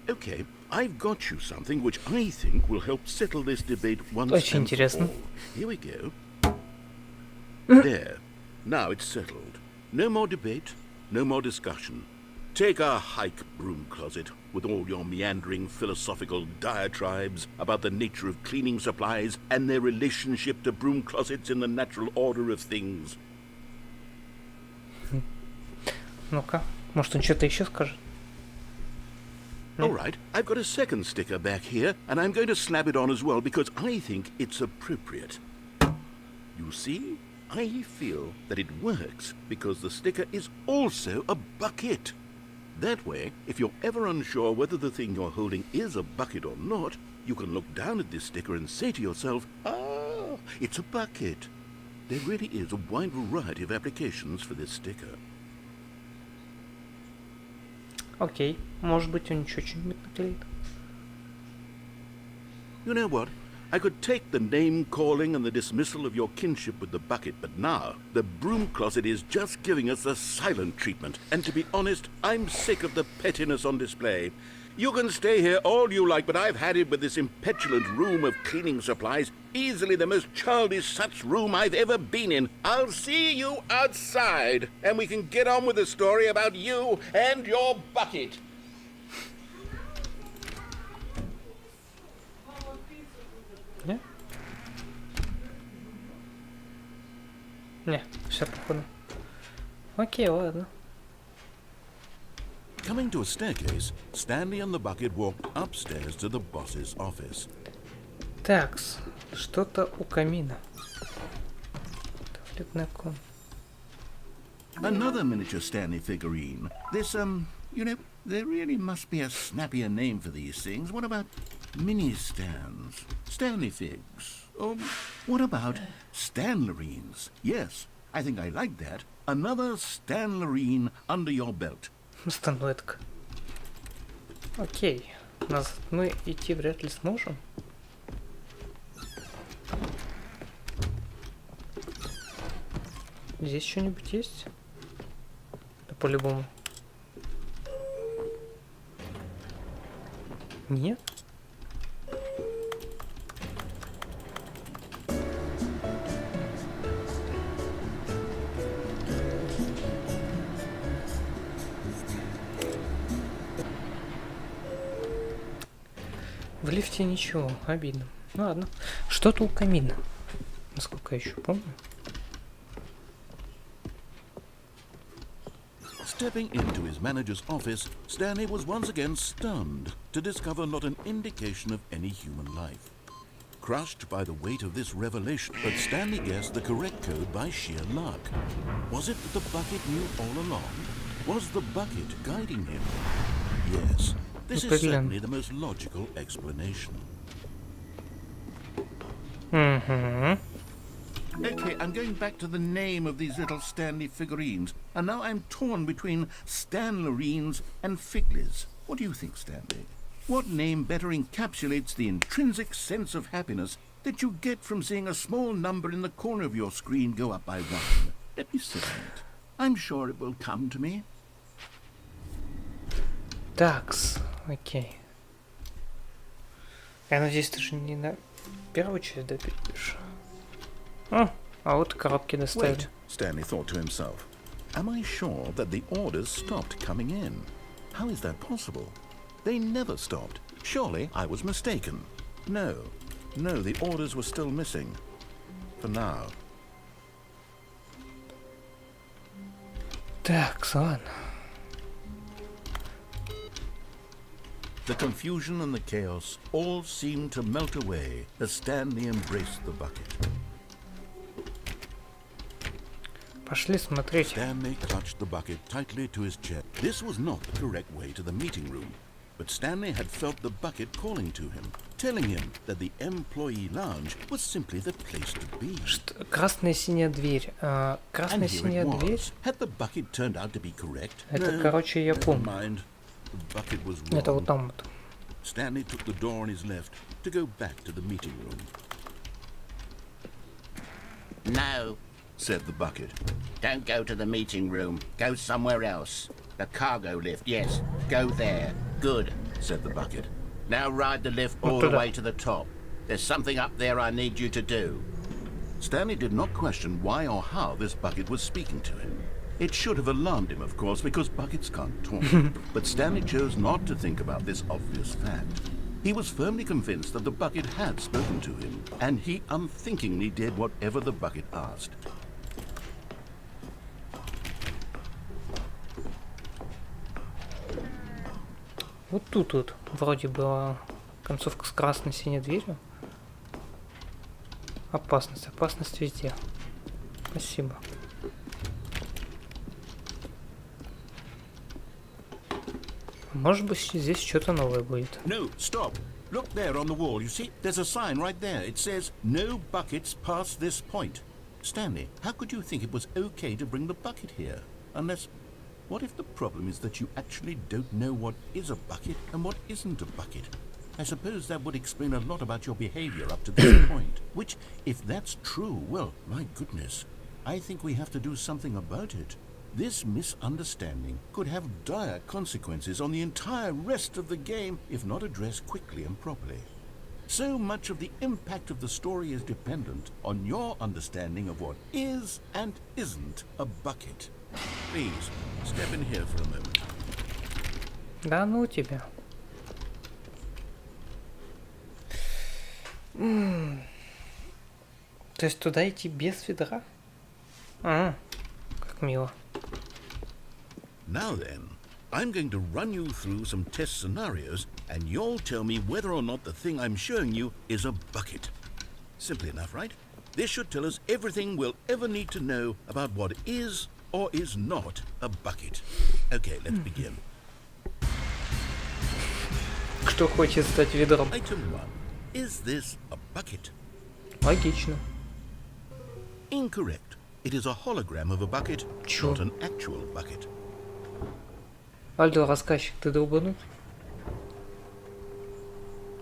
Speaker 2: Okay, I've got you something which I think will help settle this debate once
Speaker 1: Очень
Speaker 2: and for
Speaker 1: интересно.
Speaker 2: all. Here we go. There. Now it's settled. No more debate, no more discussion. Take a hike, broom closet, with all your meandering philosophical diatribes about the nature of cleaning supplies and their relationship to broom closets in the natural order of things.
Speaker 1: Ну-ка, может он что-то еще скажет?
Speaker 2: All right, I've got a second sticker back here, and I'm going to slap it on as well because I think it's appropriate. You see, I feel that it works because the sticker is also a bucket. That way, if you're ever unsure whether the thing you're holding is a bucket or not, you can look down at this sticker and say to yourself, ah, it's a bucket. There really is a wide variety of applications for this sticker.
Speaker 1: Окей, может быть он еще что-нибудь наклеит.
Speaker 2: You know what? I could take the name-calling and the dismissal of your kinship with the bucket, but now the broom closet is just giving us the silent treatment. And to be honest, I'm sick of the pettiness on display. You can stay here all you like, but I've had it with this impetulant room of cleaning supplies. Easily the most childish such room I've ever been in. I'll see you outside, and we can get on with the story about you and your bucket.
Speaker 1: Не? Не, все походу. Окей, ладно.
Speaker 2: Coming to a staircase, Stanley and the bucket walked upstairs to the boss's office.
Speaker 1: Такс, что-то у камина. Туалетная комната.
Speaker 2: Another miniature Stanley figurine. This, you know, there really must be a snappier name for these things. What about mini-stands? Stanley figs? Or what about Stanlerines? Yes, I think I like that. Another Stanlerine under your belt.
Speaker 1: Статуэтка. Окей. Назад мы идти вряд ли сможем. Здесь что-нибудь есть? Да по-любому. Нет? В лифте ничего, обидно. Ну ладно. Что-то у камина. Насколько я еще помню.
Speaker 2: Stepping into his manager's office, Stanley was once again stunned to discover not an indication of any human life. Crushed by the weight of this revelation, but Stanley guessed the correct code by sheer luck. Was it that the bucket knew all along? Was the bucket guiding him? Yes, this is certainly the most logical explanation. Okay, I'm going back to the name of these little Stanley figurines, and now I'm torn between Stanlerines and Figlies. What do you think, Stanley? What name better encapsulates the intrinsic sense of happiness that you get from seeing a small number in the corner of your screen go up by one? Let me sit on it. I'm sure it will come to me.
Speaker 1: Такс, окей. Я надеюсь, ты же не на первую часть допишешь. А вот коробки доставили.
Speaker 2: Wait, Stanley thought to himself. Am I sure that the orders stopped coming in? How is that possible? They never stopped. Surely I was mistaken. No, the orders were still missing. For now.
Speaker 1: Так, ладно.
Speaker 2: The confusion and the chaos all seemed to melt away as Stanley embraced the bucket.
Speaker 1: Пошли смотреть.
Speaker 2: Stanley clutched the bucket tightly to his chest. This was not the correct way to the meeting room, but Stanley had felt the bucket calling to him, telling him that the employee lounge was simply the place to be.
Speaker 1: Красная синяя дверь. Красная синяя дверь.
Speaker 2: Had the bucket turned out to be correct?
Speaker 1: Это, короче, я помню.
Speaker 2: Mind. The bucket was wrong.
Speaker 1: Это вот там вот.
Speaker 2: Stanley took the door on his left to go back to the meeting room.
Speaker 4: No,
Speaker 2: Said the bucket.
Speaker 4: don't go to the meeting room. Go somewhere else. The cargo lift, yes. Go there. Good.
Speaker 2: Said the bucket.
Speaker 4: Now ride the lift all the way to the top. There's something up there I need you to do.
Speaker 2: Stanley did not question why or how this bucket was speaking to him. It should have alarmed him, of course, because buckets can't talk. But Stanley chose not to think about this obvious fact. He was firmly convinced that the bucket had spoken to him, and he unthinkingly did whatever the bucket asked.
Speaker 1: Вот тут вот вроде была концовка с красной синей дверью. Опасность, опасность везде. Спасибо. Может быть, здесь что-то новое будет.
Speaker 2: No, stop. Look there on the wall. You see, there's a sign right there. It says, no buckets past this point. Stanley, how could you think it was okay to bring the bucket here? Unless, what if the problem is that you actually don't know what is a bucket and what isn't a bucket? I suppose that would explain a lot about your behavior up to this point. Which, if that's true, well, my goodness, I think we have to do something about it. This misunderstanding could have dire consequences on the entire rest of the game if not addressed quickly and properly. So much of the impact of the story is dependent on your understanding of what is and isn't a bucket. Please, step in here for a moment.
Speaker 1: Да ну тебя. То есть туда идти без ведра? А, как мило.
Speaker 2: Now then, I'm going to run you through some test scenarios and you'll tell me whether or not the thing I'm showing you is a bucket. Simple enough, right? This should tell us everything we'll ever need to know about what is or is not a bucket. Okay, let's begin.
Speaker 1: Кто хочет стать ведром?
Speaker 2: Item 1. Is this a bucket?
Speaker 1: Логично.
Speaker 2: Incorrect. It is a hologram of a bucket,
Speaker 1: Чё?
Speaker 2: not an actual bucket.
Speaker 1: Альдо, рассказчик, ты долбанут?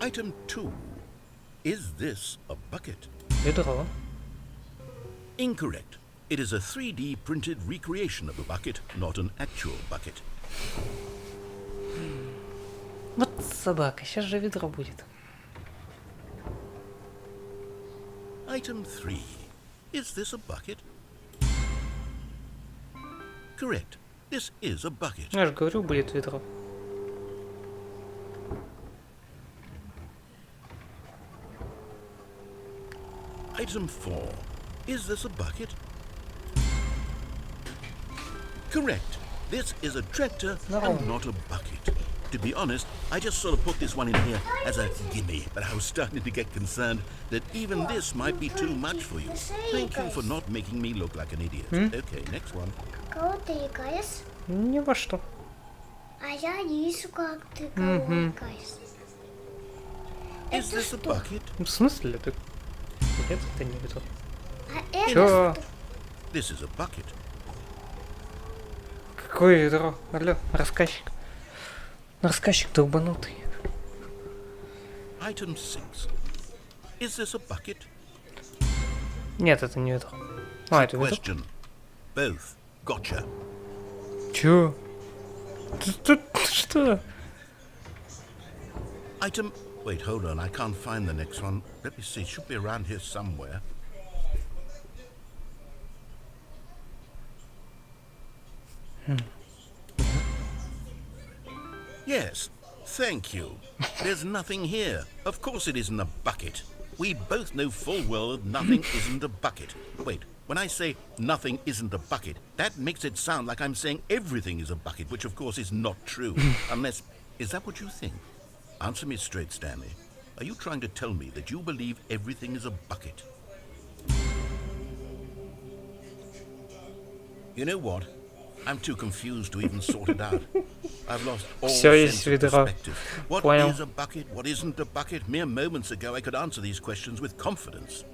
Speaker 2: Item 2. Is this a bucket?
Speaker 1: Ведро.
Speaker 2: Incorrect. It is a 3D printed recreation of a bucket, not an actual bucket.
Speaker 1: Вот собака, сейчас же ведро будет.
Speaker 2: Item 3. Is this a bucket? Correct. This is a bucket.
Speaker 1: Я же говорю, будет ведро.
Speaker 2: Item 4. Is this a bucket? Correct. This is a tractor and not a bucket. To be honest, I just sort of put this one in here as a gimme, but I was starting to get concerned that even this might be too much for you. Thank you for not making me look like an idiot. Okay, next one.
Speaker 7: Кого ты играешь?
Speaker 1: Ни во что.
Speaker 7: А я вижу, как ты кого играешь.
Speaker 2: Is this a bucket?
Speaker 1: В смысле? Ты... Это не ведро.
Speaker 7: А это
Speaker 1: Чё?
Speaker 2: This is a bucket.
Speaker 1: Какое ведро? Алло, рассказчик. Рассказчик долбанутый.
Speaker 2: Item 6. Is this a bucket?
Speaker 1: Нет, это не ведро. А, это ведро?
Speaker 2: Question. Both. Gotcha.
Speaker 1: Чё? Что?
Speaker 2: Item... Wait, hold on. I can't find the next one. Let me see. It should be around here somewhere. Yes. Thank you. There's nothing here. Of course it isn't a bucket. We both know full well that nothing isn't a bucket. Wait, when I say nothing isn't a bucket, that makes it sound like I'm saying everything is a bucket, which of course is not true. Unless, is that what you think? Answer me straight, Stanley. Are you trying to tell me that you believe everything is a bucket? You know what? I'm too confused to even sort it out. I've lost all sense of perspective. What is a bucket? What isn't a bucket? Mere moments ago I could answer these questions with confidence.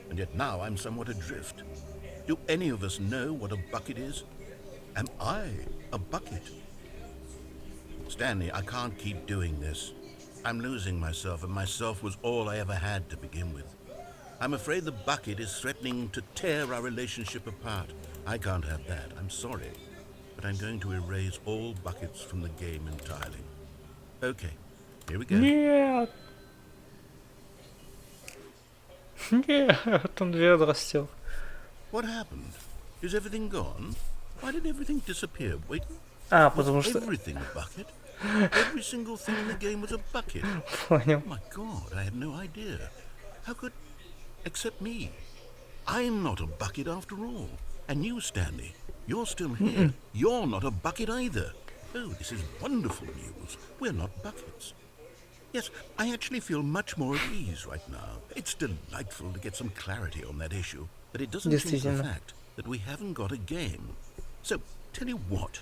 Speaker 2: And yet now I'm somewhat adrift. Do any of us know what a bucket is? Am I a bucket? Stanley, I can't keep doing this. I'm losing myself, and myself was all I ever had to begin with. I'm afraid the bucket is threatening to tear our relationship apart. I can't have that. I'm sorry. But I'm going to erase all buckets from the game entirely. Okay, here we go.
Speaker 1: Нет. Нет, он ведра стел.
Speaker 2: What happened? Is everything gone? Why did everything disappear? Wait,
Speaker 1: Потому что...
Speaker 2: everything a bucket? Every single thing in the game was a bucket.
Speaker 1: Понял.
Speaker 2: Oh my God, I had no idea. How could... Except me. I'm not a bucket after all. And you, Stanley, you're still here. You're not a bucket either. Oh, this is wonderful news. We're not buckets. Yes, I actually feel much more at ease right now. It's delightful to get some clarity on that issue, but it doesn't change the fact that we haven't got a game. So, tell you what,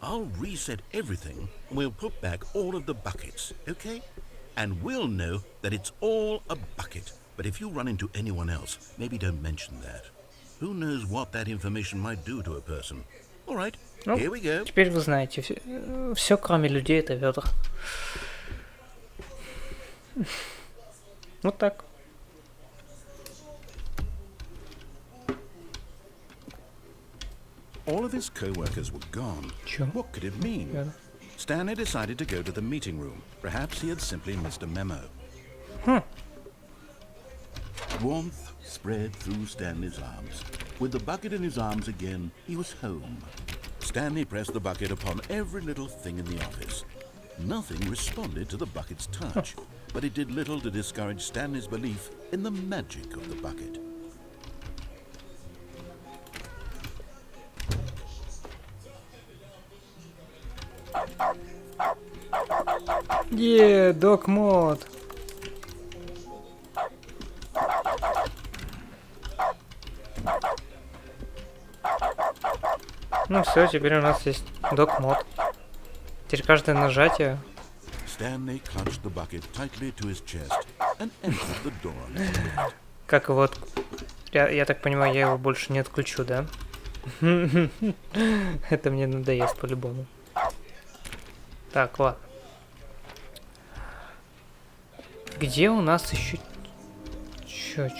Speaker 2: I'll reset everything and we'll put back all of the buckets, okay? And we'll know that it's all a bucket. But if you run into anyone else, maybe don't mention that. Who knows what that information might do to a person. All right, here we go.
Speaker 1: Теперь вы знаете, все кроме людей это ведра. Вот так.
Speaker 2: All of his co-workers were gone. What could it mean? Stanley decided to go to the meeting room. Perhaps he had simply missed a memo. Warmth spread through Stanley's arms. With the bucket in his arms again, he was home. Stanley pressed the bucket upon every little thing in the office. Nothing responded to the bucket's touch, but it did little to discourage Stanley's belief in the magic of the bucket.
Speaker 1: Док мод. Ну все, теперь у нас есть док мод. Теперь каждое нажатие.
Speaker 2: Stanley clutched the bucket tightly to his chest and entered the door on his left.
Speaker 1: Как вот, я так понимаю, я его больше не отключу, да? Это мне надоест по-любому. Так, ладно. Где у нас еще... Чё?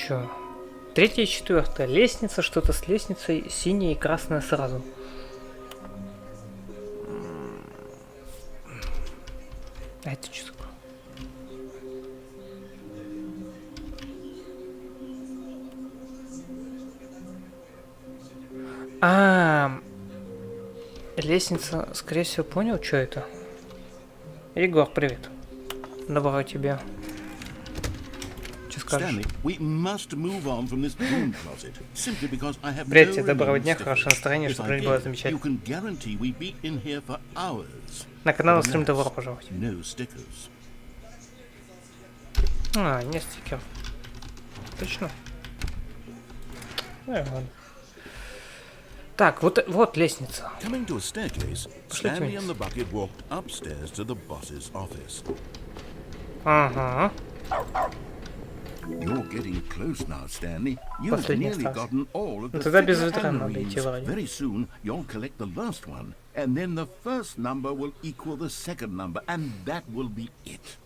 Speaker 1: Третья и четвертая. Лестница, что-то с лестницей, синяя и красная сразу. А это что такое? Лестница, скорее всего, понял, что это? Егор, привет. Доброго тебе. Что скажешь? Привет тебе, доброго дня, хорошего настроения, чтобы жизнь была замечательной. На канал стрим добро пожаловать. Не стикер. Точно? Ладно. Так, вот лестница. Ага. Последний остался. Ну тогда без ветра надо идти вроде.
Speaker 2: And then the first number will equal the second number, and that will be it.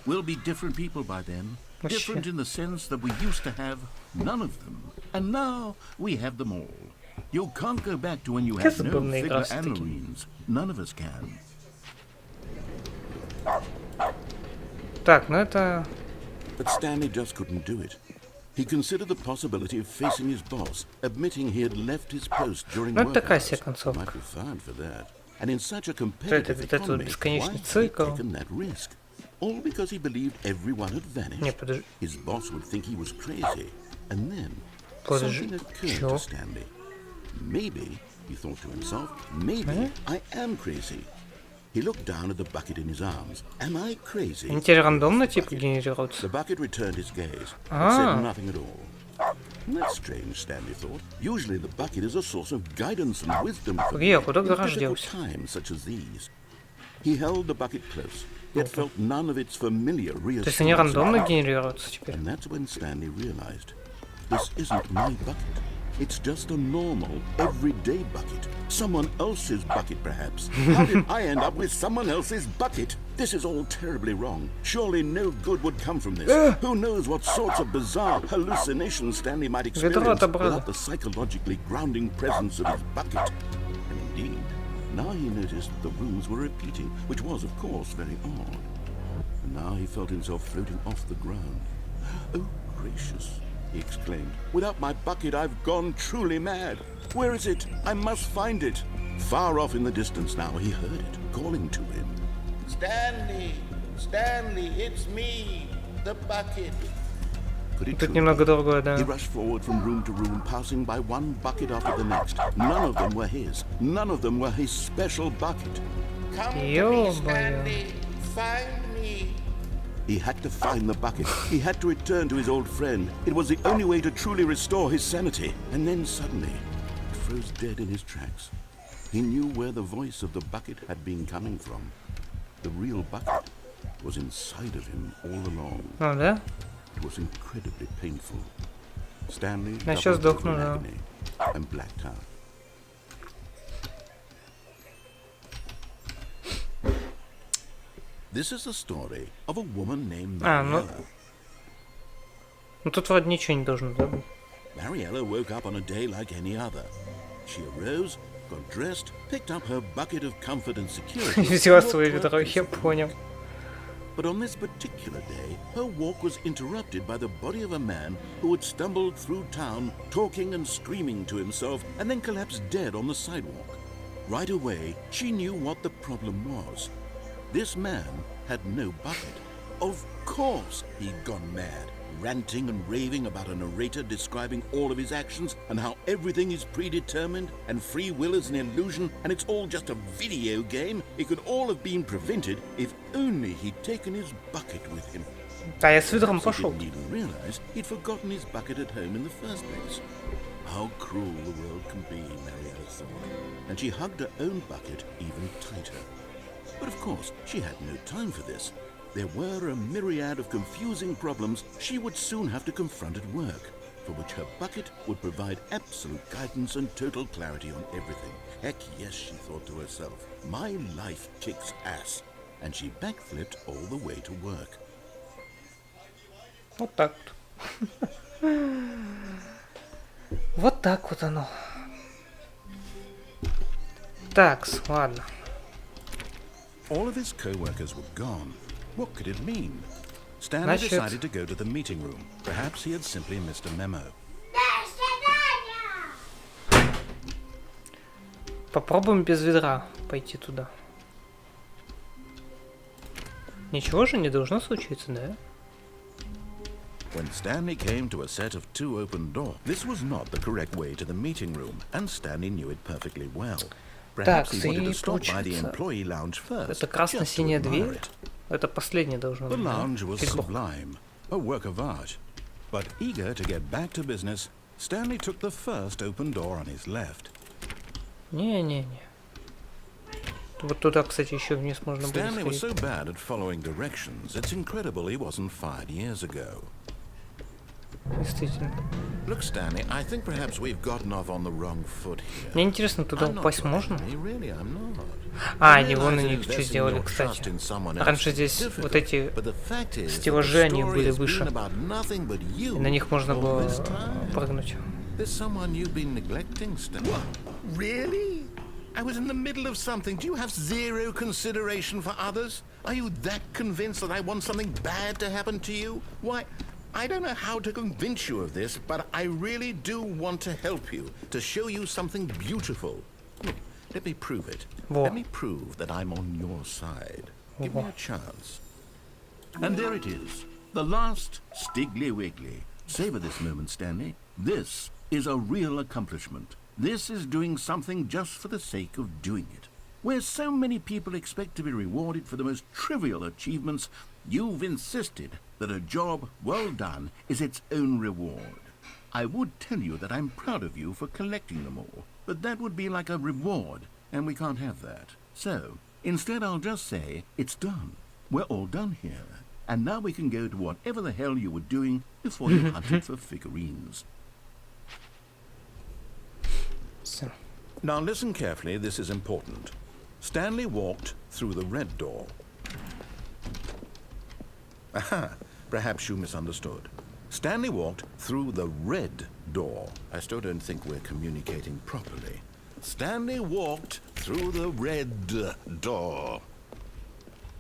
Speaker 2: We'll be different people by then. Different in the sense that we used to have none of them, and now we have them all. You can't go back to when you had no figure and marines. None of us can.
Speaker 1: Так, ну это...
Speaker 2: But Stanley just couldn't do it. He considered the possibility of facing his boss, admitting he had left his post during work hours. Might be fired for that. And in such a
Speaker 1: Это
Speaker 2: competitive
Speaker 1: вот этот вот
Speaker 2: economy, why
Speaker 1: бесконечный
Speaker 2: had he
Speaker 1: цикл.
Speaker 2: taken that risk? All because he believed everyone had
Speaker 1: Не,
Speaker 2: vanished.
Speaker 1: подожди.
Speaker 2: His boss would think he was crazy. And then
Speaker 1: Подожди.
Speaker 2: something occurred
Speaker 1: Чё?
Speaker 2: to Stanley. Maybe, he thought to himself, maybe I am crazy. He looked down at the bucket in his arms. Am I crazy?
Speaker 1: Они теперь рандомно
Speaker 2: The
Speaker 1: типа
Speaker 2: bucket.
Speaker 1: генерируются.
Speaker 2: The bucket returned his gaze, but
Speaker 1: Ah.
Speaker 2: said nothing at all. That's strange, Stanley thought. Usually the bucket is a source of guidance and wisdom for
Speaker 1: Погоди, а
Speaker 2: me
Speaker 1: куда
Speaker 2: in
Speaker 1: гараж
Speaker 2: difficult
Speaker 1: делся?
Speaker 2: times such as these. He held the bucket close, yet felt none of its familiar
Speaker 1: То есть они рандомно
Speaker 2: reassurance.
Speaker 1: генерируются теперь.
Speaker 2: And that's when Stanley realized, this isn't my bucket. It's just a normal, everyday bucket. Someone else's bucket, perhaps. How did I end up with someone else's bucket? This is all terribly wrong. Surely no good would come from this. Who knows what sorts of bizarre hallucinations Stanley might experience without the psychologically grounding presence of his bucket. And indeed, now he noticed the rooms were repeating, which was, of course, very odd. And now he felt himself floating off the ground. Oh, gracious, he exclaimed. Without my bucket, I've gone truly mad. Where is it? I must find it. Far off in the distance now, he heard it, calling to him.
Speaker 4: Stanley! Stanley, it's me! The bucket!
Speaker 2: Could it
Speaker 1: Тут
Speaker 2: truly
Speaker 1: немного
Speaker 2: be?
Speaker 1: другое,
Speaker 2: He
Speaker 1: да.
Speaker 2: rushed forward from room to room, passing by one bucket after the next. None of them were his. None of them were his special bucket.
Speaker 4: Come to me,
Speaker 1: Ё-моё.
Speaker 4: Stanley! Find me!
Speaker 2: He had to find the bucket. He had to return to his old friend. It was the only way to truly restore his sanity. And then suddenly, he froze dead in his tracks. He knew where the voice of the bucket had been coming from. The real bucket was inside of him all along.
Speaker 1: А, да?
Speaker 2: It was incredibly painful. Stanley
Speaker 1: Я сейчас
Speaker 2: doubled
Speaker 1: сдохну,
Speaker 2: over in
Speaker 1: да.
Speaker 2: agony and blacked out. This is the story of a woman named
Speaker 1: А, ну...
Speaker 2: Mariella.
Speaker 1: Ну тут вроде ничего не должно, да?
Speaker 2: Mariella woke up on a day like any other. She arose, got dressed, picked up her bucket of comfort and security.
Speaker 1: Взяла
Speaker 2: and walked
Speaker 1: свое
Speaker 2: to her
Speaker 1: ведро,
Speaker 2: place
Speaker 1: я
Speaker 2: of work.
Speaker 1: понял.
Speaker 2: But on this particular day, her walk was interrupted by the body of a man who had stumbled through town, talking and screaming to himself, and then collapsed dead on the sidewalk. Right away, she knew what the problem was. This man had no bucket. Of course he'd gone mad, ranting and raving about a narrator describing all of his actions and how everything is predetermined and free will is an illusion and it's all just a video game. It could all have been prevented if only he'd taken his bucket with him.
Speaker 1: А я с ведром
Speaker 2: He
Speaker 1: пошел.
Speaker 2: didn't even realize he'd forgotten his bucket at home in the first place. How cruel the world can be, Mariella thought, and she hugged her own bucket even tighter. But of course, she had no time for this. There were a myriad of confusing problems she would soon have to confront at work, for which her bucket would provide absolute guidance and total clarity on everything. Heck yes, she thought to herself, my life kicks ass. And she backflipped all the way to work.
Speaker 1: Вот так вот. Вот так вот оно. Такс, ладно.
Speaker 2: All of his co-workers were gone. What could it mean? Stanley
Speaker 1: Значит-
Speaker 2: decided to go to the meeting room. Perhaps he had simply missed a memo.
Speaker 1: Попробуем без ведра пойти туда. Ничего же не должно случиться, да?
Speaker 2: When Stanley came to a set of two open doors, this was not the correct way to the meeting room, and Stanley knew it perfectly well. Perhaps he
Speaker 1: Так,
Speaker 2: wanted
Speaker 1: и
Speaker 2: to stop by the
Speaker 1: получается,
Speaker 2: employee lounge first,
Speaker 1: это
Speaker 2: just to
Speaker 1: красно-синяя
Speaker 2: admire
Speaker 1: дверь.
Speaker 2: it.
Speaker 1: Это последнее должно
Speaker 2: The
Speaker 1: быть. да?
Speaker 2: lounge was
Speaker 1: Фигбок.
Speaker 2: sublime, a work of art. But eager to get back to business, Stanley took the first open door on his left.
Speaker 1: Не-не-не. Вот туда, кстати, еще вниз можно будет
Speaker 2: Stanley was
Speaker 1: сходить.
Speaker 2: so bad at following directions, it's incredible he wasn't fired years ago.
Speaker 1: Действительно.
Speaker 2: Look, Stanley, I think perhaps we've gotten off on the wrong foot here.
Speaker 1: Мне интересно, туда
Speaker 2: I'm not
Speaker 1: упасть
Speaker 2: your
Speaker 1: можно?
Speaker 2: enemy, really, I'm not.
Speaker 1: А,
Speaker 2: I
Speaker 1: они вон у
Speaker 2: realize
Speaker 1: них
Speaker 2: that
Speaker 1: что
Speaker 2: investing
Speaker 1: сделали,
Speaker 2: your
Speaker 1: кстати.
Speaker 2: trust in someone else
Speaker 1: Раньше
Speaker 2: is
Speaker 1: здесь
Speaker 2: difficult,
Speaker 1: вот эти
Speaker 2: but the fact is that
Speaker 1: стеллажи,
Speaker 2: the
Speaker 1: они
Speaker 2: story
Speaker 1: были
Speaker 2: has
Speaker 1: выше.
Speaker 2: been about nothing but you
Speaker 1: И на них можно
Speaker 2: all
Speaker 1: было
Speaker 2: this time.
Speaker 1: прыгнуть.
Speaker 2: There's someone you've been neglecting, Stanley. What? Really? I was in the middle of something. Do you have zero consideration for others? Are you that convinced that I want something bad to happen to you? Why, I don't know how to convince you of this, but I really do want to help you, to show you something beautiful. Look, Let me prove it.
Speaker 1: Во.
Speaker 2: Let me prove that I'm on your side. Give me a chance. And there it is. The last Stiggly Wiggly. Savor this moment, Stanley. This is a real accomplishment. This is doing something just for the sake of doing it. Where so many people expect to be rewarded for the most trivial achievements, you've insisted that a job well done is its own reward. I would tell you that I'm proud of you for collecting them all, but that would be like a reward, and we can't have that. So, instead I'll just say, it's done. We're all done here. And now we can go to whatever the hell you were doing before you hunted for figurines.
Speaker 1: So.
Speaker 2: Now listen carefully, this is important. Stanley walked through the red door. Aha, perhaps you misunderstood. Stanley walked through the red door. I still don't think we're communicating properly. Stanley walked through the red door.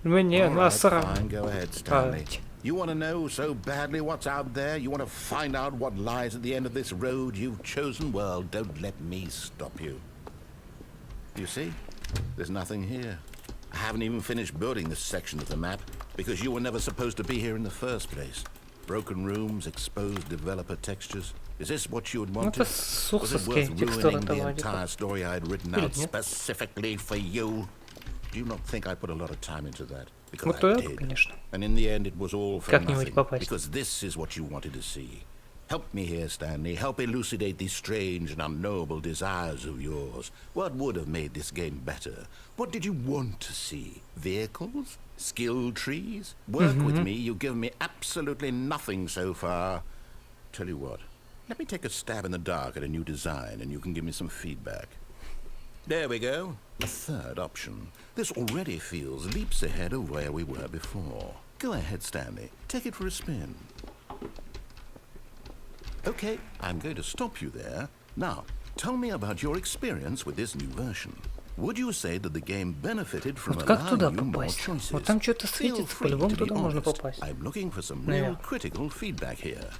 Speaker 1: Мне
Speaker 2: All right,
Speaker 1: насрать.
Speaker 2: fine, go ahead, Stanley. You want to know so badly what's out there? You want to find out what lies at the end of this road you've chosen? Well, don't let me stop you. You see? There's nothing here. I haven't even finished building this section of the map because you were never supposed to be here in the first place. Broken rooms, exposed developer textures. Is this what you had wanted? Was it worth ruining the entire story I had written out specifically for you? Do you not think I put a lot of time into that? Because I did. And in the end it was all for nothing. Because this is what you wanted to see. Help me here, Stanley. Help elucidate these strange and unknowable desires of yours. What would have made this game better? What did you want to see? Vehicles? Skill trees? Work with me. You've given me absolutely nothing so far. Tell you what. Let me take a stab in the dark at a new design and you can give me some feedback. There we go. A third option. This already feels leaps ahead of where we were before. Go ahead, Stanley. Take it for a spin. Okay, I'm going to stop you there. Now, tell me about your experience with this new version. Would you say that the game benefited from allowing you more choices?
Speaker 1: Вот там что-то светится, по-любому туда можно попасть.
Speaker 2: I'm looking for some real critical feedback here.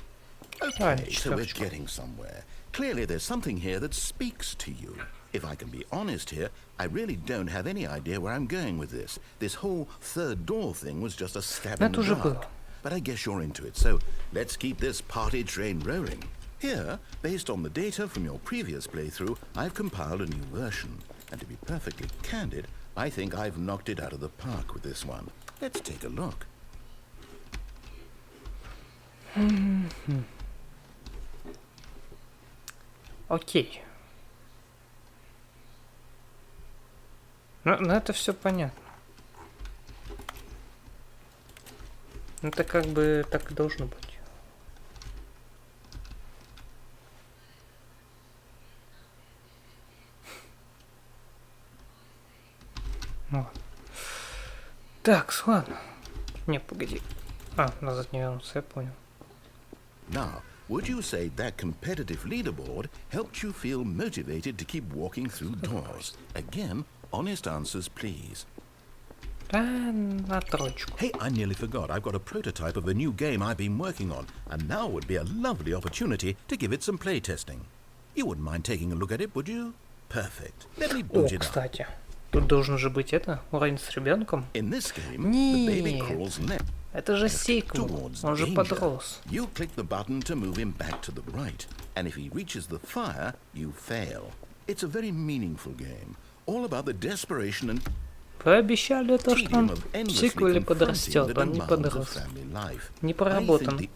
Speaker 2: Okay, so we're getting somewhere. Clearly there's something here that speaks to you. If I can be honest here, I really don't have any idea where I'm going with this. This whole third door thing was just a stab in the dark. But I guess you're into it, so let's keep this party train rolling. Here, based on the data from your previous playthrough, I've compiled a new version. And to be perfectly candid, I think I've knocked it out of the park with this one. Let's take a look.
Speaker 1: Окей. Ну, это все понятно. Это как бы так и должно быть. Вот. Так, ладно. Не, погоди. А, назад не вернуться, я понял.
Speaker 2: Now, would you say that competitive leaderboard helped you feel motivated to keep walking through doors? Again, honest answers, please.
Speaker 1: На троечку.
Speaker 2: Hey, I nearly forgot. I've got a prototype of a new game I've been working on, and now would be a lovely opportunity to give it some play testing. You wouldn't mind taking a look at it, would you? Perfect. Let me boot it up.
Speaker 1: Кстати, тут должен же быть это, уровень с ребенком.
Speaker 2: In this game, the baby
Speaker 1: Нет,
Speaker 2: crawls left
Speaker 1: это же сиквел, он же подрос.
Speaker 2: You click the button to move him back to the right, and if he reaches the fire, you fail. It's a very meaningful game, all about the desperation and
Speaker 1: Пообещали то, что он в сиквеле подрастет, он не подрос. Не проработан.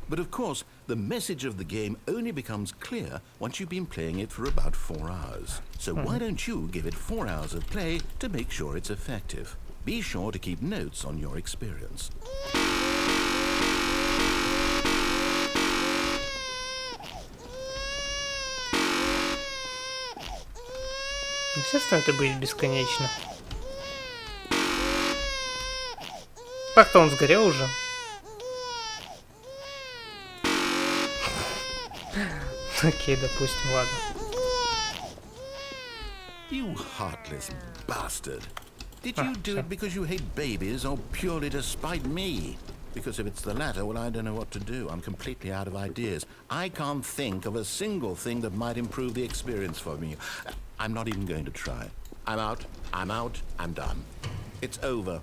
Speaker 2: But of course, the message of the game only becomes clear once you've been playing it for about 4 hours. So why don't you give it 4 hours of play to make sure it's effective? Be sure to keep notes on your experience.
Speaker 1: Естественно, это будет бесконечно. Так-то он сгорел уже. Окей, допустим, ладно.
Speaker 2: You heartless bastard. Did you do it because you hate babies or purely to spite me? Because if it's the latter, well, I don't know what to do. I'm completely out of ideas. I can't think of a single thing that might improve the experience for me. I'm not even going to try. I'm out, I'm done. It's over.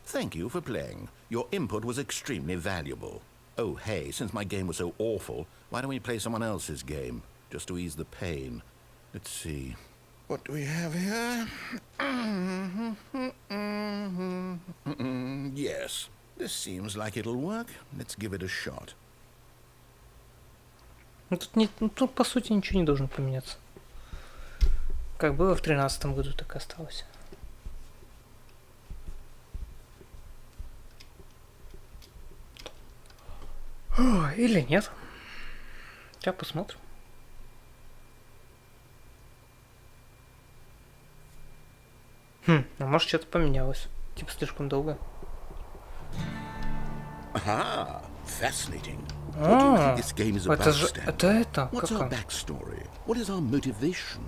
Speaker 2: Thank you for playing. Your input was extremely valuable. Oh, hey, since my game was so awful, why don't we play someone else's game? Just to ease the pain. Let's see. What do we have here? Yes. This seems like it'll work. Let's give it a shot.
Speaker 1: Ну, тут по сути ничего не должно поменяться. Как было в 2013 году, так и осталось. Или нет. Сейчас посмотрим. А может что-то поменялось. Типа слишком долго.
Speaker 2: Aha, fascinating. What do you think this game is about,
Speaker 1: Это же...
Speaker 2: Stan?
Speaker 1: Это
Speaker 2: What's
Speaker 1: как
Speaker 2: our
Speaker 1: он?
Speaker 2: backstory? What is our motivation?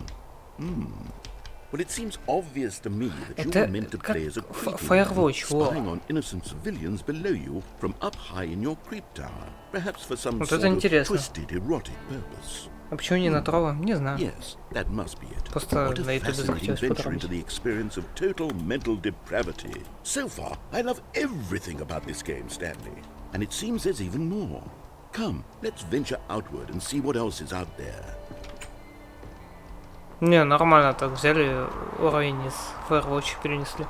Speaker 2: Well, it seems obvious to me that you
Speaker 1: Это
Speaker 2: were meant to
Speaker 1: как
Speaker 2: play as a creepy
Speaker 1: Firewatch,
Speaker 2: man,
Speaker 1: во.
Speaker 2: spying on innocent civilians below you from up high in your creep tower, perhaps for some
Speaker 1: Вот
Speaker 2: sort
Speaker 1: это
Speaker 2: of
Speaker 1: интересно.
Speaker 2: twisted erotic purpose.
Speaker 1: А почему не на тролла? Не знаю.
Speaker 2: Yes, that must be it.
Speaker 1: Просто
Speaker 2: What a
Speaker 1: на ютубе
Speaker 2: fascinating
Speaker 1: захотелось
Speaker 2: venture into
Speaker 1: потрогать.
Speaker 2: the experience of total mental depravity. So far, I love everything about this game, Stanley. And it seems there's even more. Come, let's venture outward and see what else is out there.
Speaker 1: Не, нормально так взяли уровень из Firewatch перенесли.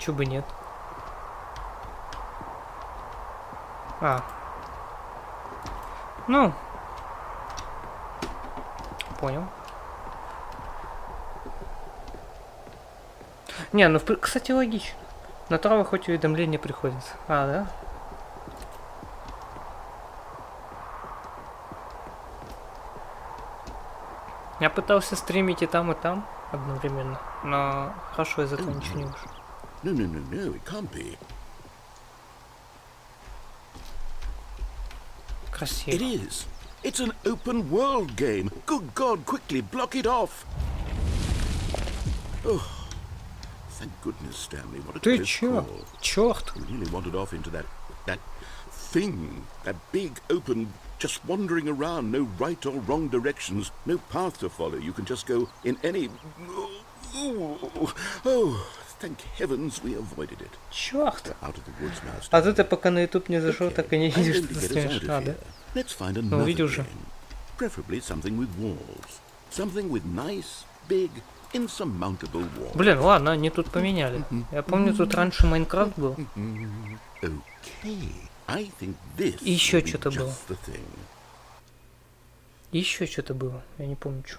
Speaker 1: Чё бы нет. Ну. Понял. Не, ну кстати логично. На травы хоть уведомления приходят. Да? Я пытался стримить и там одновременно, но хорошо из этого ничего не вышло.
Speaker 2: No, it can't be.
Speaker 1: Красиво.
Speaker 2: It is. It's an open world game. Good God, quickly block it off. Oh, thank goodness, Stanley. What a
Speaker 1: Ты
Speaker 2: close
Speaker 1: чё?
Speaker 2: call.
Speaker 1: Чёрт!
Speaker 2: We really wandered off into that thing, that big open, just wandering around, no right or wrong directions, no path to follow. You can just go in any... Oh, thank heavens we avoided it.
Speaker 1: Чёрт!
Speaker 2: Out of the woods now,
Speaker 1: А
Speaker 2: Stanley.
Speaker 1: ты пока на YouTube не зашел, так и не
Speaker 2: I'm
Speaker 1: видишь,
Speaker 2: going
Speaker 1: что
Speaker 2: to
Speaker 1: ты
Speaker 2: get us
Speaker 1: стримишь.
Speaker 2: out of
Speaker 1: Да?
Speaker 2: here. Let's find
Speaker 1: Ну,
Speaker 2: another
Speaker 1: видел же.
Speaker 2: game. Preferably something with walls. Something with nice, big, insurmountable walls.
Speaker 1: Блин, ладно, они тут поменяли. Я помню, тут раньше Майнкрафт был.
Speaker 2: Okay, I think this
Speaker 1: И ещё
Speaker 2: will be
Speaker 1: что-то было.
Speaker 2: just the thing.
Speaker 1: Еще что-то было. Я не помню, что.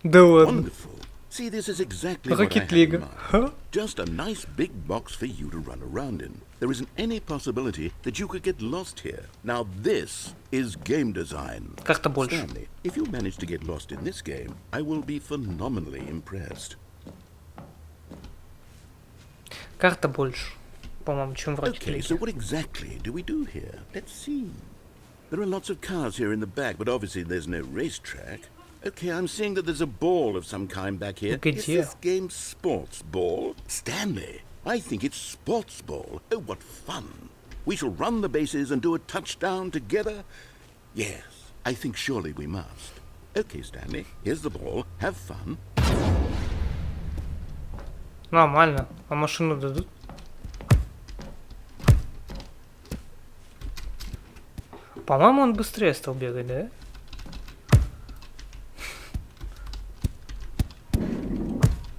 Speaker 1: Да ладно.
Speaker 2: Wonderful. See, this is exactly what I
Speaker 1: Rocket
Speaker 2: had
Speaker 1: League.
Speaker 2: in mind.
Speaker 1: Huh?
Speaker 2: Just a nice big box for you to run around in. There isn't any possibility that you could get lost here. Now this is game design.
Speaker 1: Карта больше.
Speaker 2: Stanley, if you manage to get lost in this game, I will be phenomenally impressed.
Speaker 1: Карта больше. По-моему, чем в Rocket
Speaker 2: Okay, so
Speaker 1: League.
Speaker 2: what exactly do we do here? Let's see. There are lots of cars here in the back, but obviously there's no racetrack. Okay, I'm seeing that there's a ball of some kind back here.
Speaker 1: Good
Speaker 2: Is
Speaker 1: deal.
Speaker 2: this game sports ball? Stanley, I think it's sports ball. Oh, what fun. We shall run the bases and do a touchdown together? Yes, I think surely we must. Okay, Stanley, here's the ball. Have fun.
Speaker 1: Нормально. А машину дадут? По-моему, он быстрее стал бегать, да?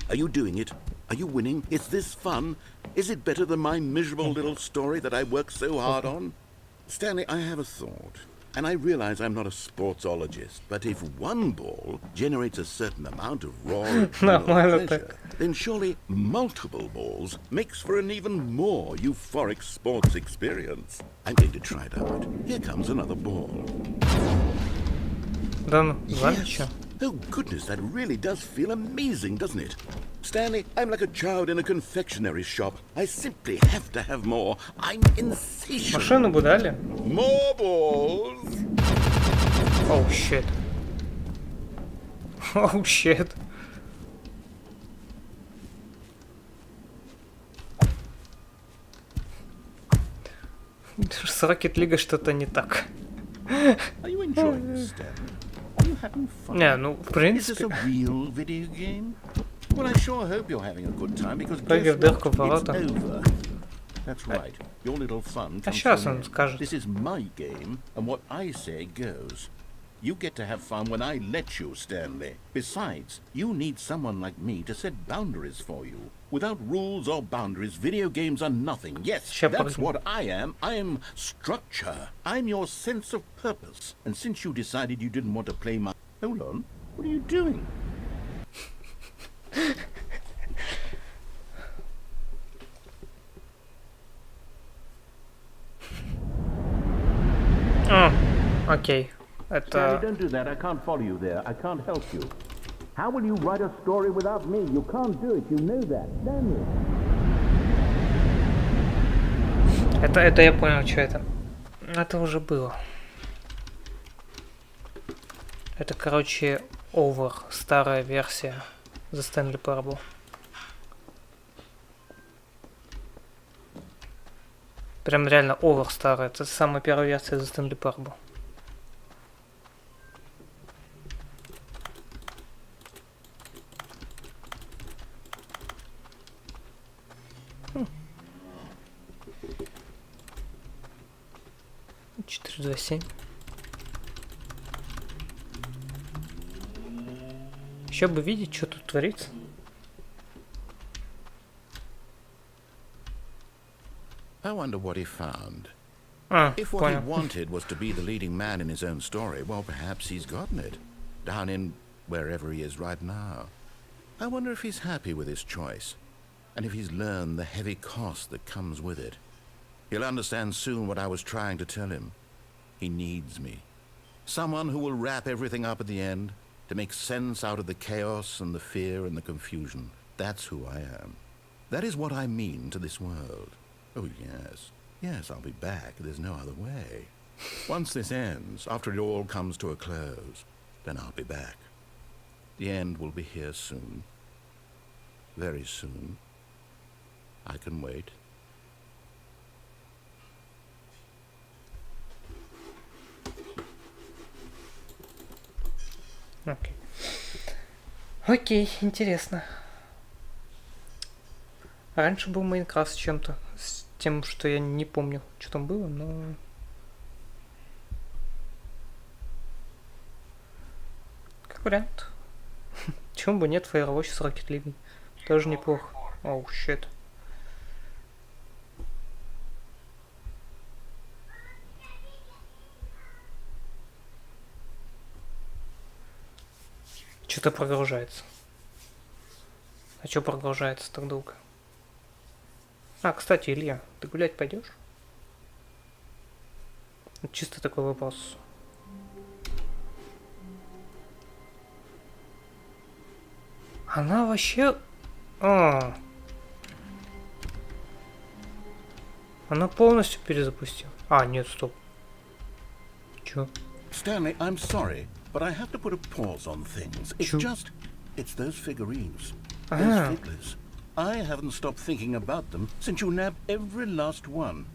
Speaker 2: Are you doing it? Are you winning? Is this fun? Is it better than my miserable little story that I worked so hard on? Stanley, I have a thought. And I realize I'm not a sportsologist, but if one ball generates a certain amount of raw
Speaker 1: Нормально
Speaker 2: pleasure,
Speaker 1: так.
Speaker 2: then surely multiple balls makes for an even more euphoric sports experience. I'm going to try it out. Here comes another ball.
Speaker 1: Да ну, замечу.
Speaker 2: Oh, goodness, that really does feel amazing, doesn't it? Stanley, I'm like a child in a confectionery shop. I simply have to have more. I'm insatiable.
Speaker 1: Машину бы дали?
Speaker 2: More balls.
Speaker 1: Оу, щит. Оу, щит. С Rocket League что-то не так.
Speaker 4: Are you enjoying this, Stanley? Are you having fun?
Speaker 1: Не, ну, в
Speaker 4: Is this
Speaker 1: принципе,
Speaker 4: a real video game? Well, I sure hope you're having a good time because
Speaker 1: Прыгай
Speaker 4: guess
Speaker 1: в дырку
Speaker 4: what?
Speaker 1: в ворота.
Speaker 4: It's over. That's right. Your little fun
Speaker 1: А
Speaker 4: comes
Speaker 1: сейчас
Speaker 4: to an
Speaker 1: он
Speaker 4: end.
Speaker 1: скажет.
Speaker 4: This is my game, and what I say goes. You get to have fun when I let you, Stanley. Besides, you need someone like me to set boundaries for you. Without rules or boundaries, video games are nothing. Yes, that's what I am. I am structure. I'm your sense of purpose. And since you decided you didn't want to play my... Hold on. What are you doing?
Speaker 1: Окей.
Speaker 4: Stanley,
Speaker 1: Это...
Speaker 4: don't do that. I can't follow you there. I can't help you. How will you write a story without me? You can't do it. You know that, Stanley.
Speaker 1: Это я понял, что это. Это уже было. Это, короче, Over, старая версия The Stanley Parable. Прям реально Over старая. Это самая первая версия The Stanley Parable. Четыре, два, семь. Еще бы видеть, что тут творится.
Speaker 2: I wonder what he found. If what
Speaker 1: Понял.
Speaker 2: he wanted was to be the leading man in his own story, well, perhaps he's gotten it. Down in wherever he is right now. I wonder if he's happy with his choice. And if he's learned the heavy cost that comes with it. He'll understand soon what I was trying to tell him. He needs me. Someone who will wrap everything up at the end, to make sense out of the chaos and the fear and the confusion. That's who I am. That is what I mean to this world. Oh, yes. Yes, I'll be back. There's no other way. Once this ends, after it all comes to a close, then I'll be back. The end will be here soon. Very soon. I can wait.
Speaker 1: Окей. Окей, интересно. Раньше был Майнкрафт с чем-то. С тем, что я не помню, что там было, но... Как вариант. Чему бы нет, Firewatch с Rocket League. Тоже неплохо. Оу, щит. Что-то прогружается. А что прогружается так долго? А, кстати, Илья, ты гулять пойдешь? Чисто такой вопрос. Она вообще... Она полностью перезапустила. Нет, стоп. Чё?
Speaker 4: Stanley, I'm sorry, but I have to put a pause on things. It's
Speaker 1: Sure.
Speaker 4: just... It's those figurines.
Speaker 1: Ah.
Speaker 4: Those fiddlers. I haven't stopped thinking about them since you nabbed every last one.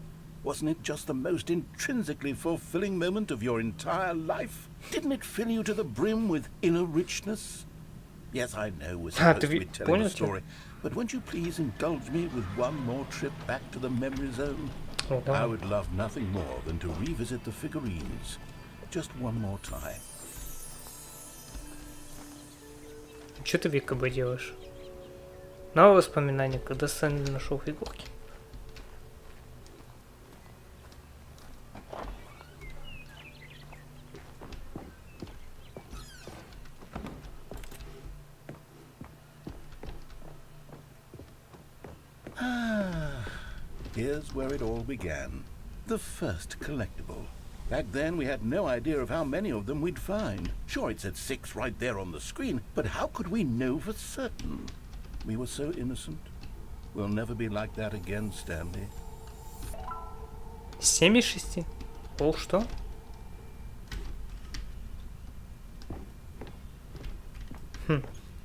Speaker 4: Wasn't it just the most intrinsically fulfilling moment of your entire life? Didn't it fill you to the brim with inner richness? Yes, I know we're supposed to be telling a story, but won't you please indulge me with one more trip back to the memory zone? I would love nothing more than to revisit the figurines. Just one more time.
Speaker 1: Что ты, Вика, бы делаешь? Новые воспоминания, когда Стэнли нашел фигурки.
Speaker 4: Here's where it all began. The first collectible. Back then, we had no idea of how many of them we'd find. Sure, it said 6 right there on the screen, but how could we know for certain? We were so innocent. We'll never be like that again, Stanley.
Speaker 1: 7 из 6? Пол что?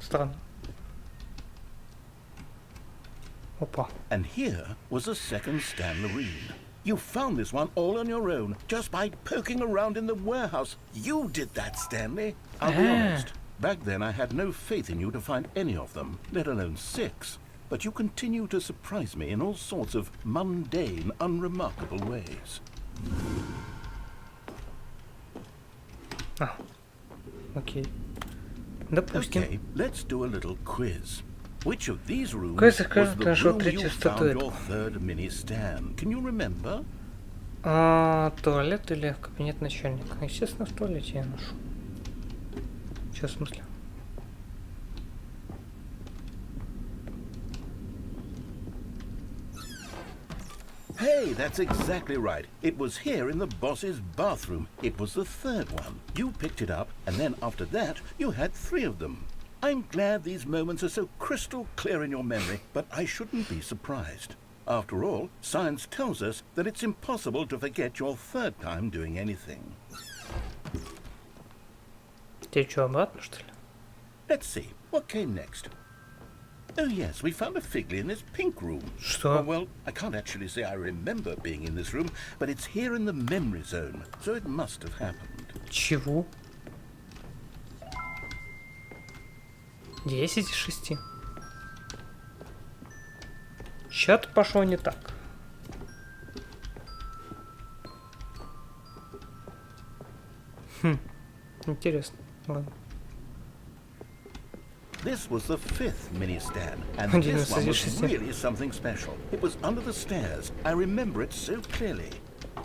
Speaker 1: Странно. Опа.
Speaker 4: And here was a second Stanlerine. You found this one all on your own, just by poking around in the warehouse. You did that, Stanley. I'll be honest. Back then, I had no faith in you to find any of them, let alone 6. But you continue to surprise me in all sorts of mundane, unremarkable ways.
Speaker 1: Окей. Допустим.
Speaker 4: Okay, let's do a little quiz. Which of these rooms
Speaker 1: Квест
Speaker 4: was
Speaker 1: закажет
Speaker 4: the
Speaker 1: нашу
Speaker 4: room you
Speaker 1: третью
Speaker 4: found
Speaker 1: статуэтку.
Speaker 4: your third mini stand? Can you remember?
Speaker 1: Туалет или кабинет начальника? Естественно, в туалете я ношу. Сейчас, в смысле?
Speaker 4: Hey, that's exactly right. It was here in the boss's bathroom. It was the third one. You picked it up, and then after that, you had 3 of them. I'm glad these moments are so crystal clear in your memory, but I shouldn't be surprised. After all, science tells us that it's impossible to forget your third time doing anything.
Speaker 1: Тебе что, обратно, что ли?
Speaker 4: Let's see, what came next? Oh yes, we found a figly in this pink room.
Speaker 1: Что?
Speaker 4: Oh, well, I can't actually say I remember being in this room, but it's here in the memory zone, so it must have happened.
Speaker 1: Чего? 10 из 6. Что-то пошло не так. Интересно. Ладно.
Speaker 4: This was the 5th mini stand, and this one was really something special. It was under the stairs. I remember it so clearly.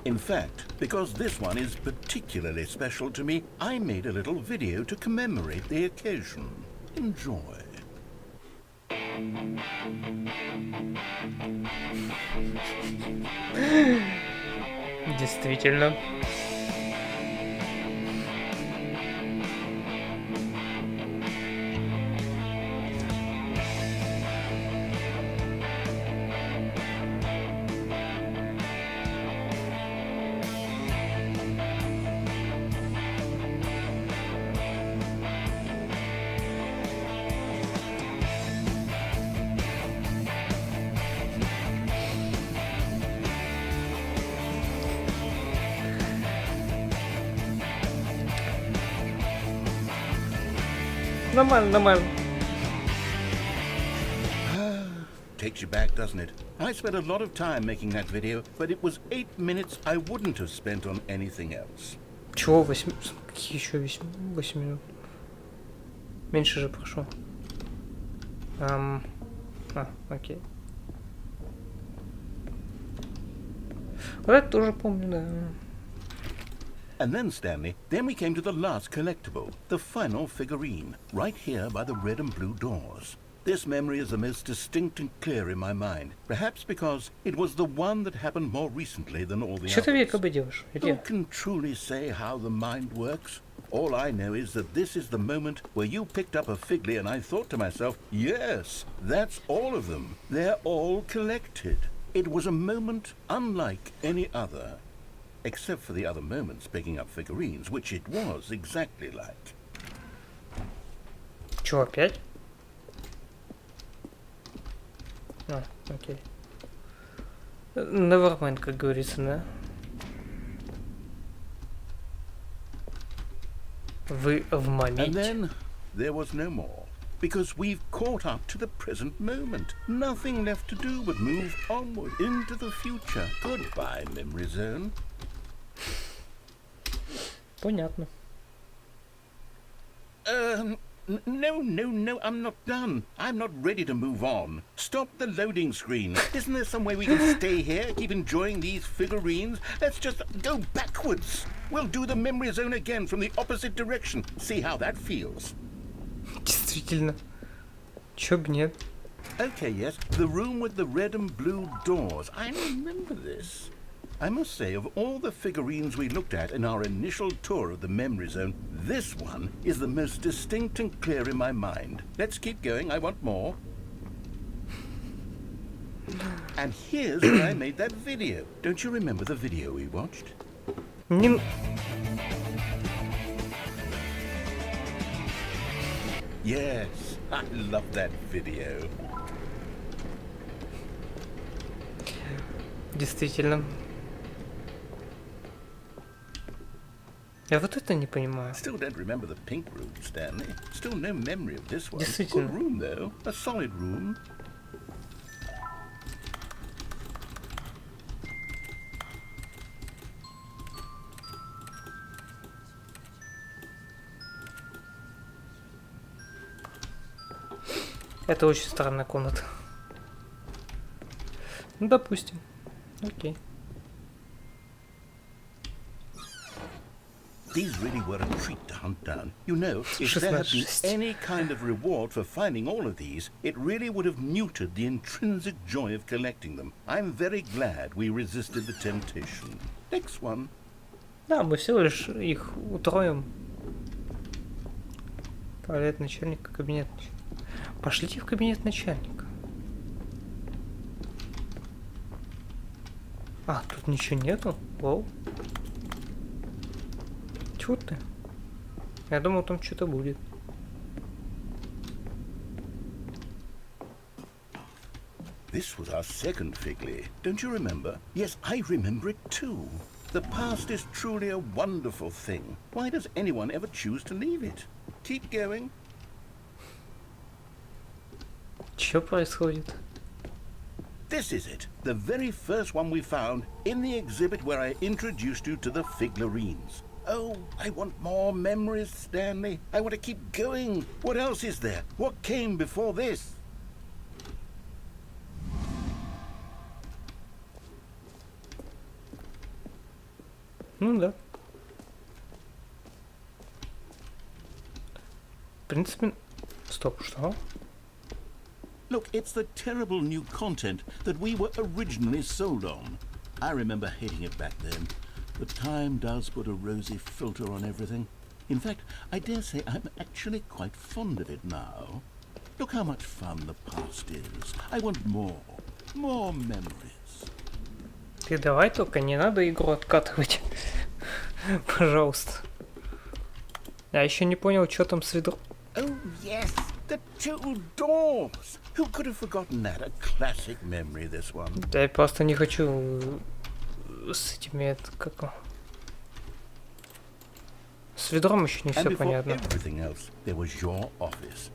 Speaker 4: In fact, because this one is particularly special to me, I made a little video to commemorate the occasion. Enjoy.
Speaker 1: Действительно. Нормально, нормально.
Speaker 4: Takes you back, doesn't it? I spent a lot of time making that video, but it was 8 minutes I wouldn't have spent on anything else.
Speaker 1: Чего 8? Какие еще 8 минут? Меньше же прошло. Окей. Вот это тоже помню, да.
Speaker 4: And then, Stanley, then we came to the last collectible, the final figurine, right here by the red and blue doors. This memory is the most distinct and clear in my mind, perhaps because it was the one that happened more recently than all the
Speaker 1: Что ты
Speaker 4: others.
Speaker 1: якобы делаешь?
Speaker 4: Who
Speaker 1: Иди.
Speaker 4: can truly say how the mind works? All I know is that this is the moment where you picked up a figly and I thought to myself, yes, that's all of them. They're all collected. It was a moment unlike any other. Except for the other moments picking up figurines, which it was exactly like.
Speaker 1: Чего, опять? Окей. Nevermind, как говорится, да? Вы в
Speaker 4: And
Speaker 1: моменте.
Speaker 4: then there was no more. Because we've caught up to the present moment. Nothing left to do but move onward into the future. Goodbye, memory zone.
Speaker 1: Понятно.
Speaker 4: No, I'm not done. I'm not ready to move on. Stop the loading screen. Isn't there some way we can stay here, keep enjoying these figurines? Let's just go backwards. We'll do the memory zone again from the opposite direction. See how that feels.
Speaker 1: Действительно. Чё б нет?
Speaker 4: Okay, yes, the room with the red and blue doors. I remember this. I must say, of all the figurines we looked at in our initial tour of the memory zone, this one is the most distinct and clear in my mind. Let's keep going, I want more. And here's where I made that video. Don't you remember the video we watched?
Speaker 1: Не...
Speaker 4: Yes, I love that video.
Speaker 1: Действительно. Я вот это не понимаю.
Speaker 4: Still don't remember the pink room, Stanley. Still no memory of this one.
Speaker 1: Действительно.
Speaker 4: Good room, though. A solid room.
Speaker 1: Это очень странная комната. Ну, допустим. Окей.
Speaker 4: These really were a treat to hunt down. You know, if there had been any kind of reward for finding all of these, it really would have muted the intrinsic joy of collecting them. I'm very glad we resisted the temptation. Next one.
Speaker 1: Да, мы всего лишь их утроим. Туалет начальника, кабинет начальника. Пошлите в кабинет начальника. А, тут ничего нету? Воу. Чё ты? Я думал, там что-то будет.
Speaker 4: This was our second Figley. Don't you remember? Yes, I remember it too. The past is truly a wonderful thing. Why does anyone ever choose to leave it? Keep going.
Speaker 1: Что происходит?
Speaker 4: This is it. The very first one we found in the exhibit where I introduced you to the figlarines. Oh, I want more memories, Stanley. I want to keep going. What else is there? What came before this?
Speaker 1: Ну да. В принципе... Стоп, что?
Speaker 4: Look, it's the terrible new content that we were originally sold on. I remember hating it back then. But time does put a rosy filter on everything. In fact, I dare say I'm actually quite fond of it now. Look how much fun the past is. I want more. More memories.
Speaker 1: Ты давай только не надо игру откатывать. Пожалуйста. Я еще не понял, что там с ведром.
Speaker 4: Oh, yes. The two doors. Who could have forgotten that? A classic memory, this one.
Speaker 1: Да я просто не хочу с этими, это как... С ведром еще не все понятно.
Speaker 4: Everything else, there was your office.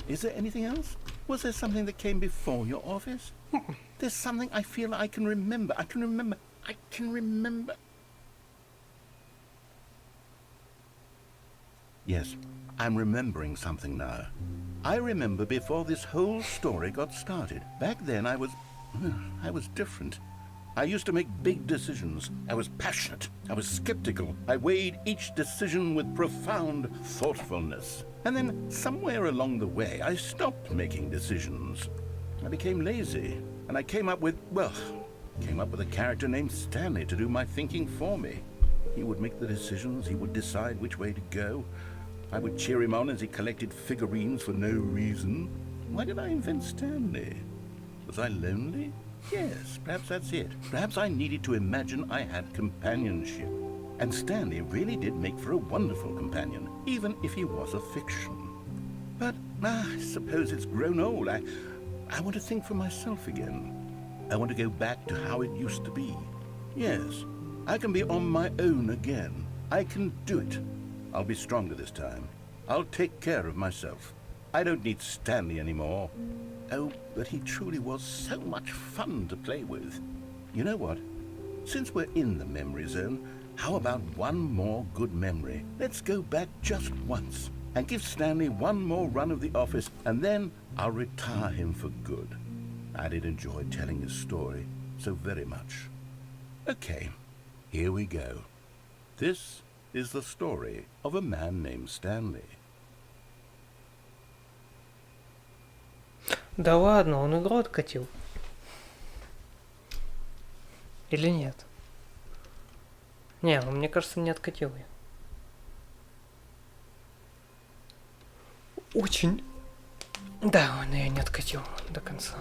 Speaker 4: Is there anything else? Was there something that came before your office? There's something I feel I can remember. I can remember. Yes, I'm remembering something now. I remember before this whole story got started. Back then I was different. I used to make big decisions. I was passionate. I was skeptical. I weighed each decision with profound thoughtfulness. And then somewhere along the way, I stopped making decisions. I became lazy. And I came up with a character named Stanley to do my thinking for me. He would make the decisions. He would decide which way to go. I would cheer him on as he collected figurines for no reason. Why did I invent Stanley? Was I lonely? Yes, perhaps that's it. Perhaps I needed to imagine I had companionship. And Stanley really did make for a wonderful companion, even if he was a fiction. But I suppose it's grown old. I want to think for myself again. I want to go back to how it used to be. Yes, I can be on my own again. I can do it. I'll be stronger this time. I'll take care of myself. I don't need Stanley anymore. Oh, but he truly was so much fun to play with. You know what? Since we're in the memory zone, how about one more good memory? Let's go back just once and give Stanley one more run of the office, and then I'll retire him for good. I did enjoy telling his story so very much. Okay, here we go. This is the story of a man named Stanley.
Speaker 1: Да ладно, он игру откатил. Или нет? Не, он, мне кажется, не откатил ее. Очень. Да, он ее не откатил до конца.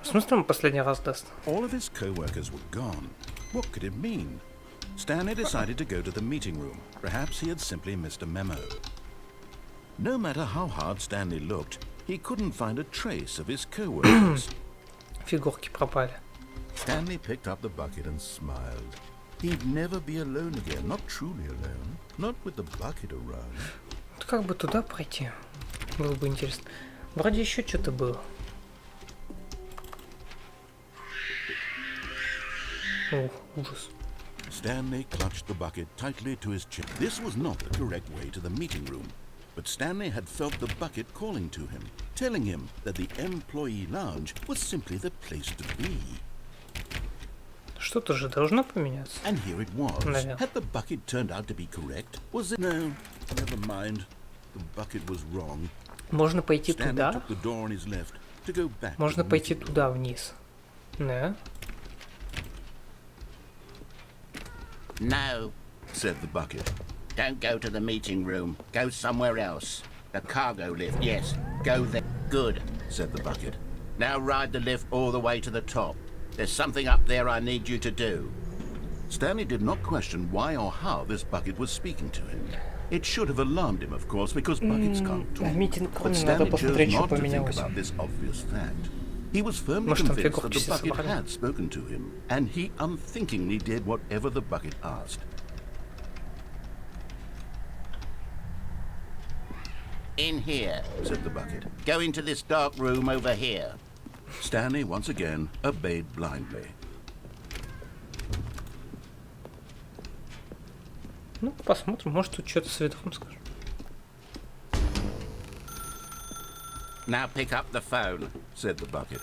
Speaker 1: В смысле он последний раз даст?
Speaker 2: All of his co-workers were gone. What could it mean? Stanley decided to go to the meeting room. Perhaps he had simply missed a memo. No matter how hard Stanley looked, he couldn't find a trace of his co-workers.
Speaker 1: Фигурки пропали.
Speaker 2: Stanley picked up the bucket and smiled.
Speaker 4: He'd never be alone again, not truly alone, not with the bucket around.
Speaker 1: Вот как бы туда пройти? Было бы интересно. Вроде еще что-то было. О, ужас.
Speaker 4: Stanley clutched the bucket tightly to his chest. This was not the correct way to the meeting room, but Stanley had felt the bucket calling to him, telling him that the employee lounge was simply the place to be.
Speaker 1: Что-то же должно поменяться.
Speaker 4: And here it was.
Speaker 1: Наверное.
Speaker 4: Had the bucket turned out to be correct? Was it? No, never mind. The bucket was wrong.
Speaker 1: Можно пойти
Speaker 4: Stanley
Speaker 1: туда.
Speaker 4: took the door on his left to go back.
Speaker 1: Можно
Speaker 4: to the
Speaker 1: пойти
Speaker 4: meeting room.
Speaker 1: туда вниз. Да.
Speaker 4: No, said the bucket. Don't go to the meeting room. Go somewhere else. The cargo lift, yes. Go there. Good, said the bucket. Now ride the lift all the way to the top. There's something up there I need you to do. Stanley did not question why or how this bucket was speaking to him. It should have alarmed him, of course, because buckets can't talk.
Speaker 1: Митинг
Speaker 4: But
Speaker 1: надо
Speaker 4: Stanley chose
Speaker 1: посмотреть, что
Speaker 4: not to think
Speaker 1: поменялось.
Speaker 4: about this obvious fact. He was firmly
Speaker 1: Может, там
Speaker 4: convinced that
Speaker 1: фигурки
Speaker 4: the
Speaker 1: все
Speaker 4: bucket
Speaker 1: собрали?
Speaker 4: had spoken to him, and he unthinkingly did whatever the bucket asked. In here, said the bucket. Go into this dark room over here. Stanley once again obeyed blindly.
Speaker 1: Ну, посмотрим, может тут что-то с ветром скажем.
Speaker 4: Now pick up the phone, said the bucket.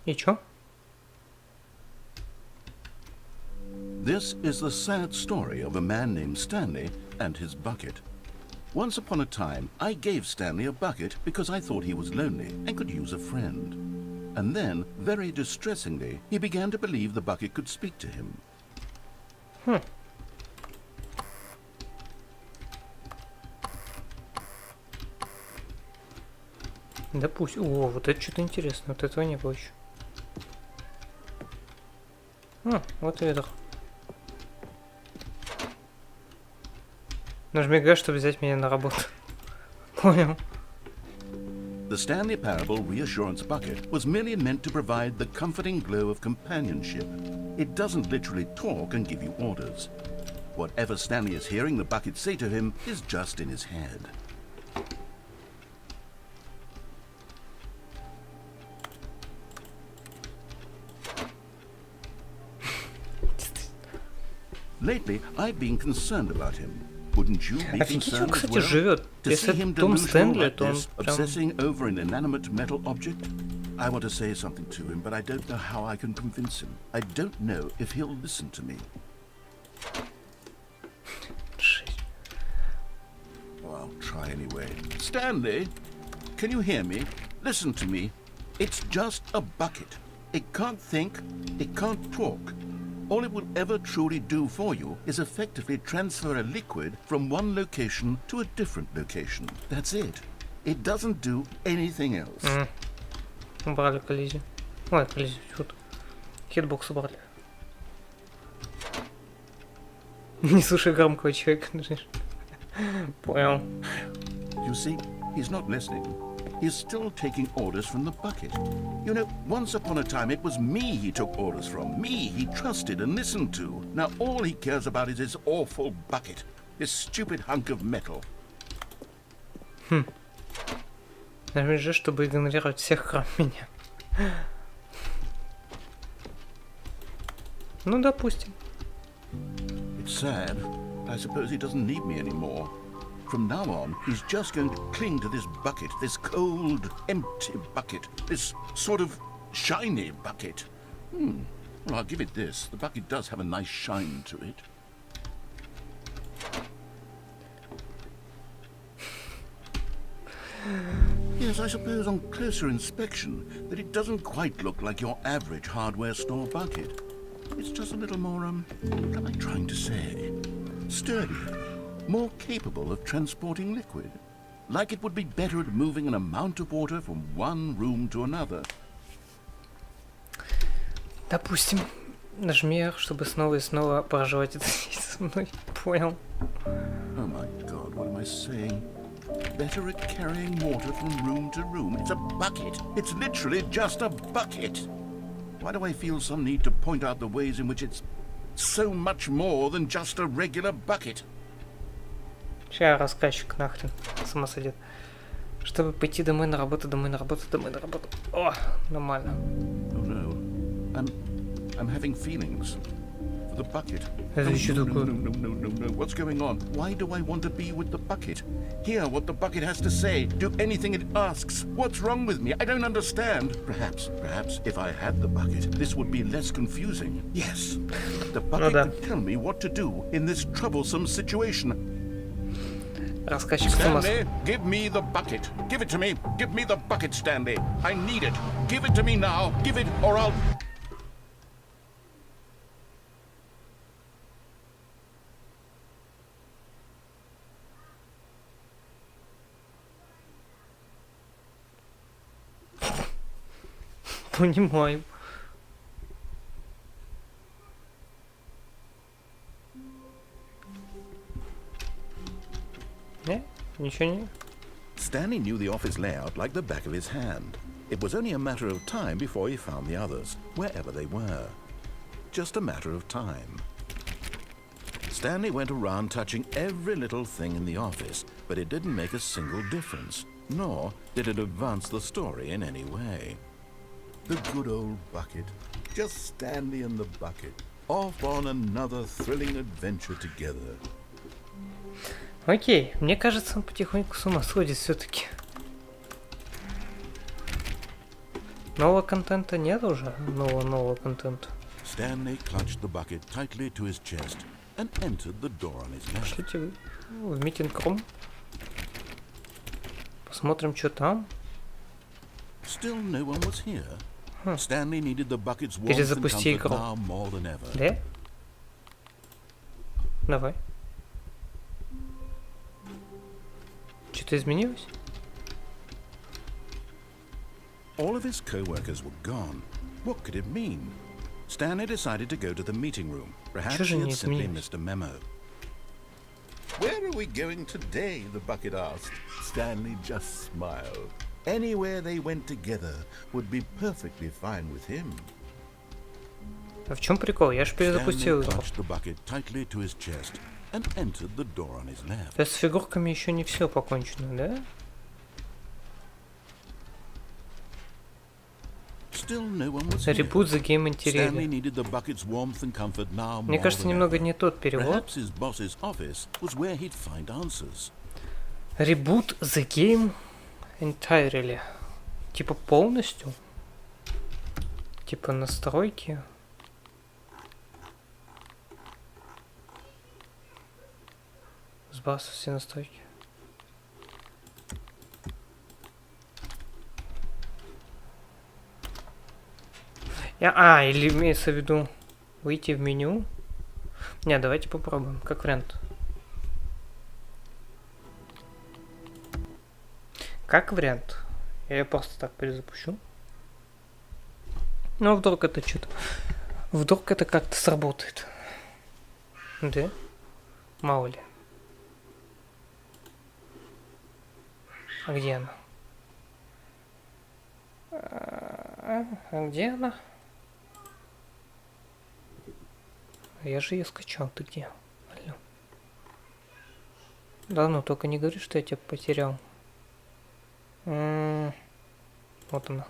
Speaker 1: И чё?
Speaker 4: This is the sad story of a man named Stanley and his bucket. Once upon a time, I gave Stanley a bucket because I thought he was lonely and could use a friend. And then, very distressingly, he began to believe the bucket could speak to him.
Speaker 1: Да пусть. О, вот это что-то интересное. Вот этого не было еще. Вот ветер. Нажми Г, чтобы взять меня на работу. Понял.
Speaker 4: The Stanley Parable reassurance bucket was merely meant to provide the comforting glow of companionship. It doesn't literally talk and give you orders. Whatever Stanley is hearing the bucket say to him is just in his head. Lately, I've been concerned about him. Wouldn't you be
Speaker 1: Офигеть, он,
Speaker 4: concerned as
Speaker 1: кстати,
Speaker 4: well?
Speaker 1: живет.
Speaker 4: To
Speaker 1: Если
Speaker 4: see him
Speaker 1: это Том
Speaker 4: delusional
Speaker 1: Стэнли,
Speaker 4: like
Speaker 1: то он
Speaker 4: this,
Speaker 1: прям...
Speaker 4: obsessing over an inanimate metal object? I want to say something to him, but I don't know how I can convince him. I don't know if he'll listen to me. Well, I'll try anyway. Stanley, can you hear me? Listen to me. It's just a bucket. It can't think, it can't talk. All it will ever truly do for you is effectively transfer a liquid from one location to a different location. That's it. It doesn't do anything else.
Speaker 1: Убрали коллизию. Ой, коллизию, чё-то. Хитбокс убрали. Не слушай громкого человека. Понял.
Speaker 4: You see, he's not listening. He's still taking orders from the bucket. You know, once upon a time it was me he took orders from. Me he trusted and listened to. Now all he cares about is his awful bucket. This stupid hunk of metal.
Speaker 1: Нажми G, чтобы игнорировать всех, кроме меня. Ну, допустим.
Speaker 4: It's sad. I suppose he doesn't need me anymore. From now on, he's just going to cling to this bucket, this cold, empty bucket, this sort of shiny bucket. Well, I'll give it this. The bucket does have a nice shine to it. Yes, I suppose on closer inspection that it doesn't quite look like your average hardware store bucket. It's just a little more, what am I trying to say? Sturdier, more capable of transporting liquid. Like it would be better at moving an amount of water from one room to another.
Speaker 1: Допустим. Нажми R, чтобы снова и снова проживать это со мной. Понял.
Speaker 4: Oh my God, what am I saying? Better at carrying water from room to room. It's a bucket. It's literally just a bucket. Why do I feel some need to point out the ways in which it's so much more than just a regular bucket?
Speaker 1: Сейчас рассказчик нахрен с ума сойдет. Чтобы пойти домой на работу, домой на работу, домой на работу. О, нормально.
Speaker 4: Oh no. I'm having feelings for the bucket.
Speaker 1: Это еще такое.
Speaker 4: No. What's going on? Why do I want to be with the bucket? Hear what the bucket has to say. Do anything it asks. What's wrong with me? I don't understand. Perhaps, if I had the bucket, this would be less confusing. Yes, the bucket could tell me what to do in this troublesome situation.
Speaker 1: Рассказчик с ума
Speaker 4: Stanley, give me the bucket. Give it to me. Give me the bucket, Stanley. I need it. Give it to me now. Give it, or I'll...
Speaker 1: Понимаю. Не? Ничего не?
Speaker 4: Stanley knew the office layout like the back of his hand. It was only a matter of time before he found the others, wherever they were. Just a matter of time. Stanley went around touching every little thing in the office, but it didn't make a single difference, nor did it advance the story in any way. The good old bucket. Just Stanley and the bucket. Off on another thrilling adventure together.
Speaker 1: Окей, мне кажется, он потихоньку с ума сходит все-таки. Нового контента нет уже? Нового контента.
Speaker 4: Stanley clutched the bucket tightly to his chest and entered the door on his left.
Speaker 1: Пошлите вы в митинг-рум. Посмотрим, что там.
Speaker 4: Still no one was here. Stanley needed the bucket's warmth and
Speaker 1: Перезапусти
Speaker 4: comfort
Speaker 1: игру.
Speaker 4: now more than ever.
Speaker 1: Да? Давай. Что-то изменилось?
Speaker 4: All of his co-workers were gone. What could it mean? Stanley decided to go to the meeting room. Perhaps he had simply missed a memo. Where are we going today? The bucket asked. Stanley just smiled. Anywhere they went together would be perfectly fine with him.
Speaker 1: А в чем прикол? Я же перезапустил
Speaker 4: Stanley
Speaker 1: игру.
Speaker 4: clutched the bucket tightly to his chest and entered the door on his left.
Speaker 1: То есть с фигурками еще не все покончено, да?
Speaker 4: Still no one was here.
Speaker 1: Reboot the game interior.
Speaker 4: Stanley needed the bucket's warmth and comfort now
Speaker 1: Мне
Speaker 4: more
Speaker 1: кажется,
Speaker 4: than
Speaker 1: немного
Speaker 4: ever.
Speaker 1: не тот перевод.
Speaker 4: Perhaps his boss's office was where he'd find answers.
Speaker 1: Reboot the game entirely. Типа полностью. Типа настройки. Сбрасывай все настройки. Или имеется в виду выйти в меню. Не, давайте попробуем, как вариант. Как вариант. Я ее просто так перезапущу. Ну, а вдруг это что-то... Вдруг это как-то сработает. Да? Мало ли. А где она? А где она? Я же ее скачал. Ты где? Алло. Да ну, только не говори, что я тебя потерял. Вот она.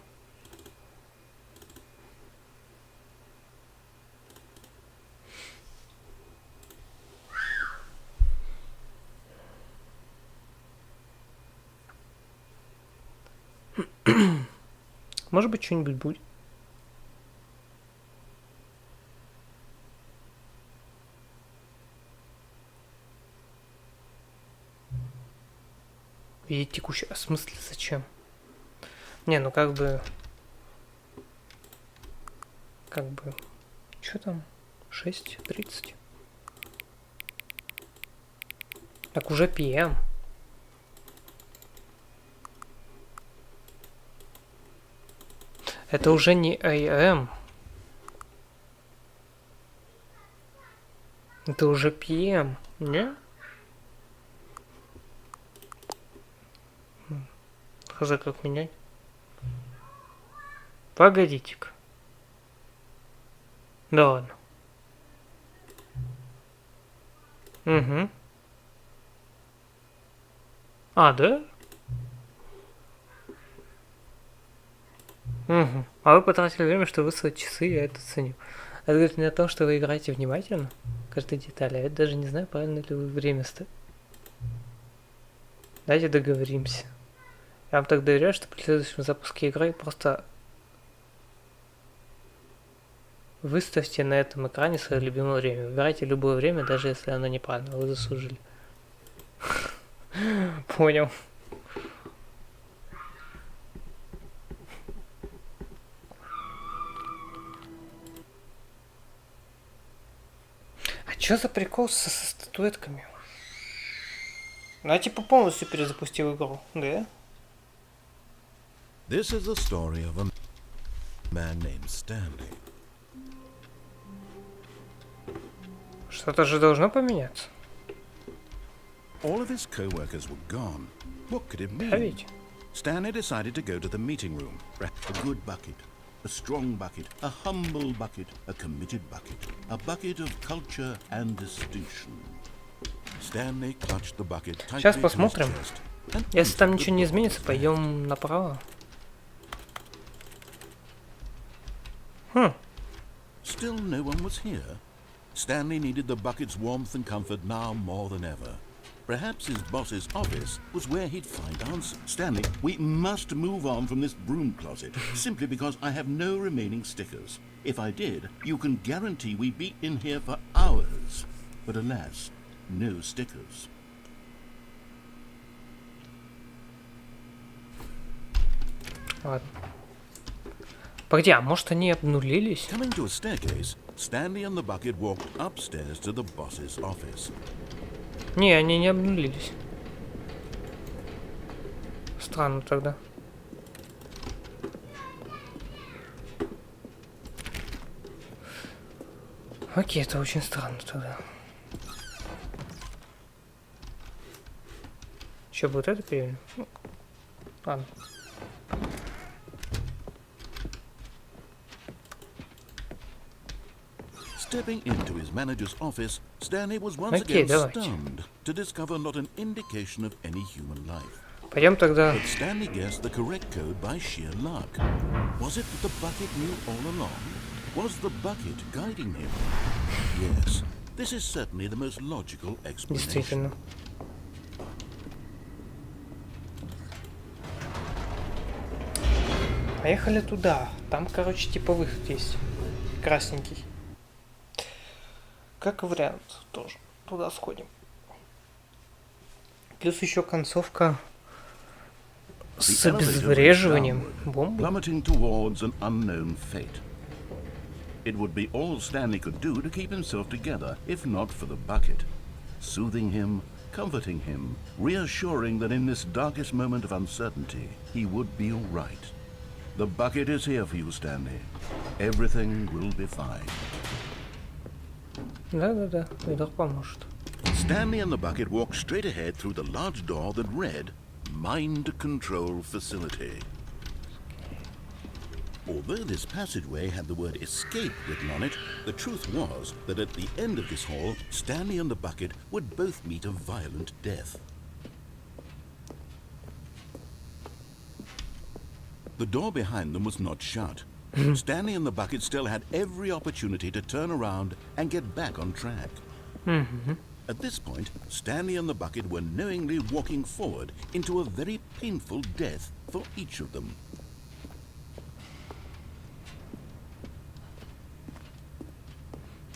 Speaker 1: Может быть, что-нибудь будет. Видеть текущий... В смысле, зачем? Не, ну как бы... Что там? 6:30. Так уже PM. Это уже не AM. Это уже ПМ, не? Хз, как менять? Погодите-ка. Да ладно. Угу. А, да? Угу. А вы потратили время, чтобы выставить часы, я это ценю. Это говорит не о том, что вы играете внимательно, каждой детали, а я даже не знаю, правильно ли вы время ставите. Давайте договоримся. Я вам так доверяю, что при следующем запуске игры просто выставьте на этом экране свое любимое время. Выбирайте любое время, даже если оно неправильно, вы заслужили. Понял. А чё за прикол со статуэтками? Ну, я типа полностью перезапустил игру, да?
Speaker 2: This is the story of a man named Stanley.
Speaker 1: Что-то же должно поменяться.
Speaker 2: All of his co-workers were gone. What could it
Speaker 1: А
Speaker 2: mean?
Speaker 1: ведь?
Speaker 2: Stanley decided to go to the meeting room.
Speaker 4: A good bucket, a strong bucket, a humble bucket, a committed bucket, a bucket of culture and distinction.
Speaker 2: Stanley clutched the bucket tightly
Speaker 1: Сейчас
Speaker 2: to his
Speaker 1: посмотрим.
Speaker 2: chest and
Speaker 1: Если там
Speaker 2: entered
Speaker 1: ничего
Speaker 2: the
Speaker 1: не
Speaker 2: door
Speaker 1: изменится,
Speaker 2: of the
Speaker 1: пойдем направо.
Speaker 2: Still no one was here. Stanley needed the bucket's warmth and comfort now more than ever. Perhaps his boss's office was where he'd find answers.
Speaker 4: Stanley, we must move on from this broom closet, simply because I have no remaining stickers. If I did, you can guarantee we'd be in here for hours. But alas, no stickers.
Speaker 1: Ладно. Погоди, а может они обнулились?
Speaker 2: Coming to a staircase, Stanley and the bucket walked upstairs to the boss's office.
Speaker 1: Не, они не обнулились. Странно тогда. Окей, это очень странно тогда. Что, будет это перевели? Ну, ладно.
Speaker 2: Stepping into his manager's office, Stanley was once
Speaker 1: Окей,
Speaker 2: again
Speaker 1: давайте.
Speaker 2: stunned to discover not an indication of any human life.
Speaker 1: Пойдем тогда.
Speaker 2: But Stanley guessed the correct code by sheer luck. Was it that the bucket knew all along? Was the bucket guiding him? Yes, this is certainly the most logical explanation.
Speaker 1: Действительно. Поехали туда. Там, короче, типа выход есть. Красненький. Как вариант тоже. Туда сходим. Плюс еще концовка с обезвреживанием бомбы.
Speaker 4: Plummeting towards an unknown fate. It would be all Stanley could do to keep himself together, if not for the bucket. Soothing him, comforting him, reassuring that in this darkest moment of uncertainty, he would be all right. The bucket is here for you, Stanley. Everything will be fine.
Speaker 1: Да-да-да, Видор поможет.
Speaker 2: Stanley and the bucket walked straight ahead through the large door that read, Mind Control Facility. Although this passageway had the word escape written on it, the truth was that at the end of this hall, Stanley and the bucket would both meet a violent death. The door behind them was not shut. Stanley and the bucket still had every opportunity to turn around and get back on track. At this point, Stanley and the bucket were knowingly walking forward into a very painful death for each of them.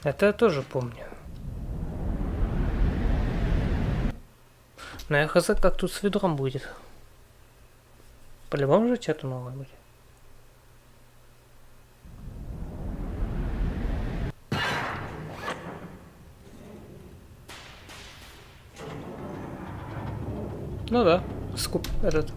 Speaker 1: Это я тоже помню. Но я хз, как тут с ведром будет. По-любому же что-то новое будет. Ну да, скуп этот.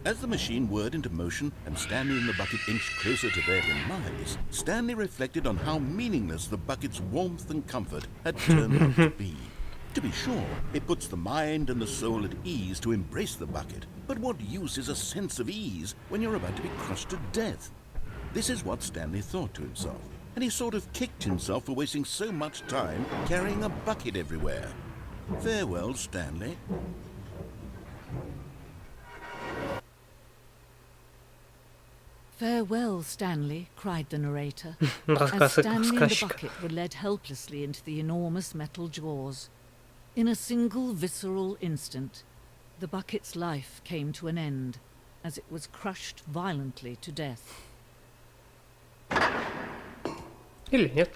Speaker 4: As the machine whirred into motion and Stanley and the bucket inched closer to their demise, Stanley reflected on how meaningless the bucket's warmth and comfort had turned out to be. To be sure, it puts the mind and the soul at ease to embrace the bucket, but what use is a sense of ease when you're about to be crushed to death? This is what Stanley thought to himself, and he sort of kicked himself for wasting so much time carrying a bucket everywhere. Farewell, Stanley.
Speaker 8: Farewell, Stanley, cried the narrator, as
Speaker 1: Рассказ как
Speaker 8: Stanley and the
Speaker 1: сказчика.
Speaker 8: bucket were led helplessly into the enormous metal jaws. In a single visceral instant, the bucket's life came to an end, as it was crushed violently to death.
Speaker 1: Или нет.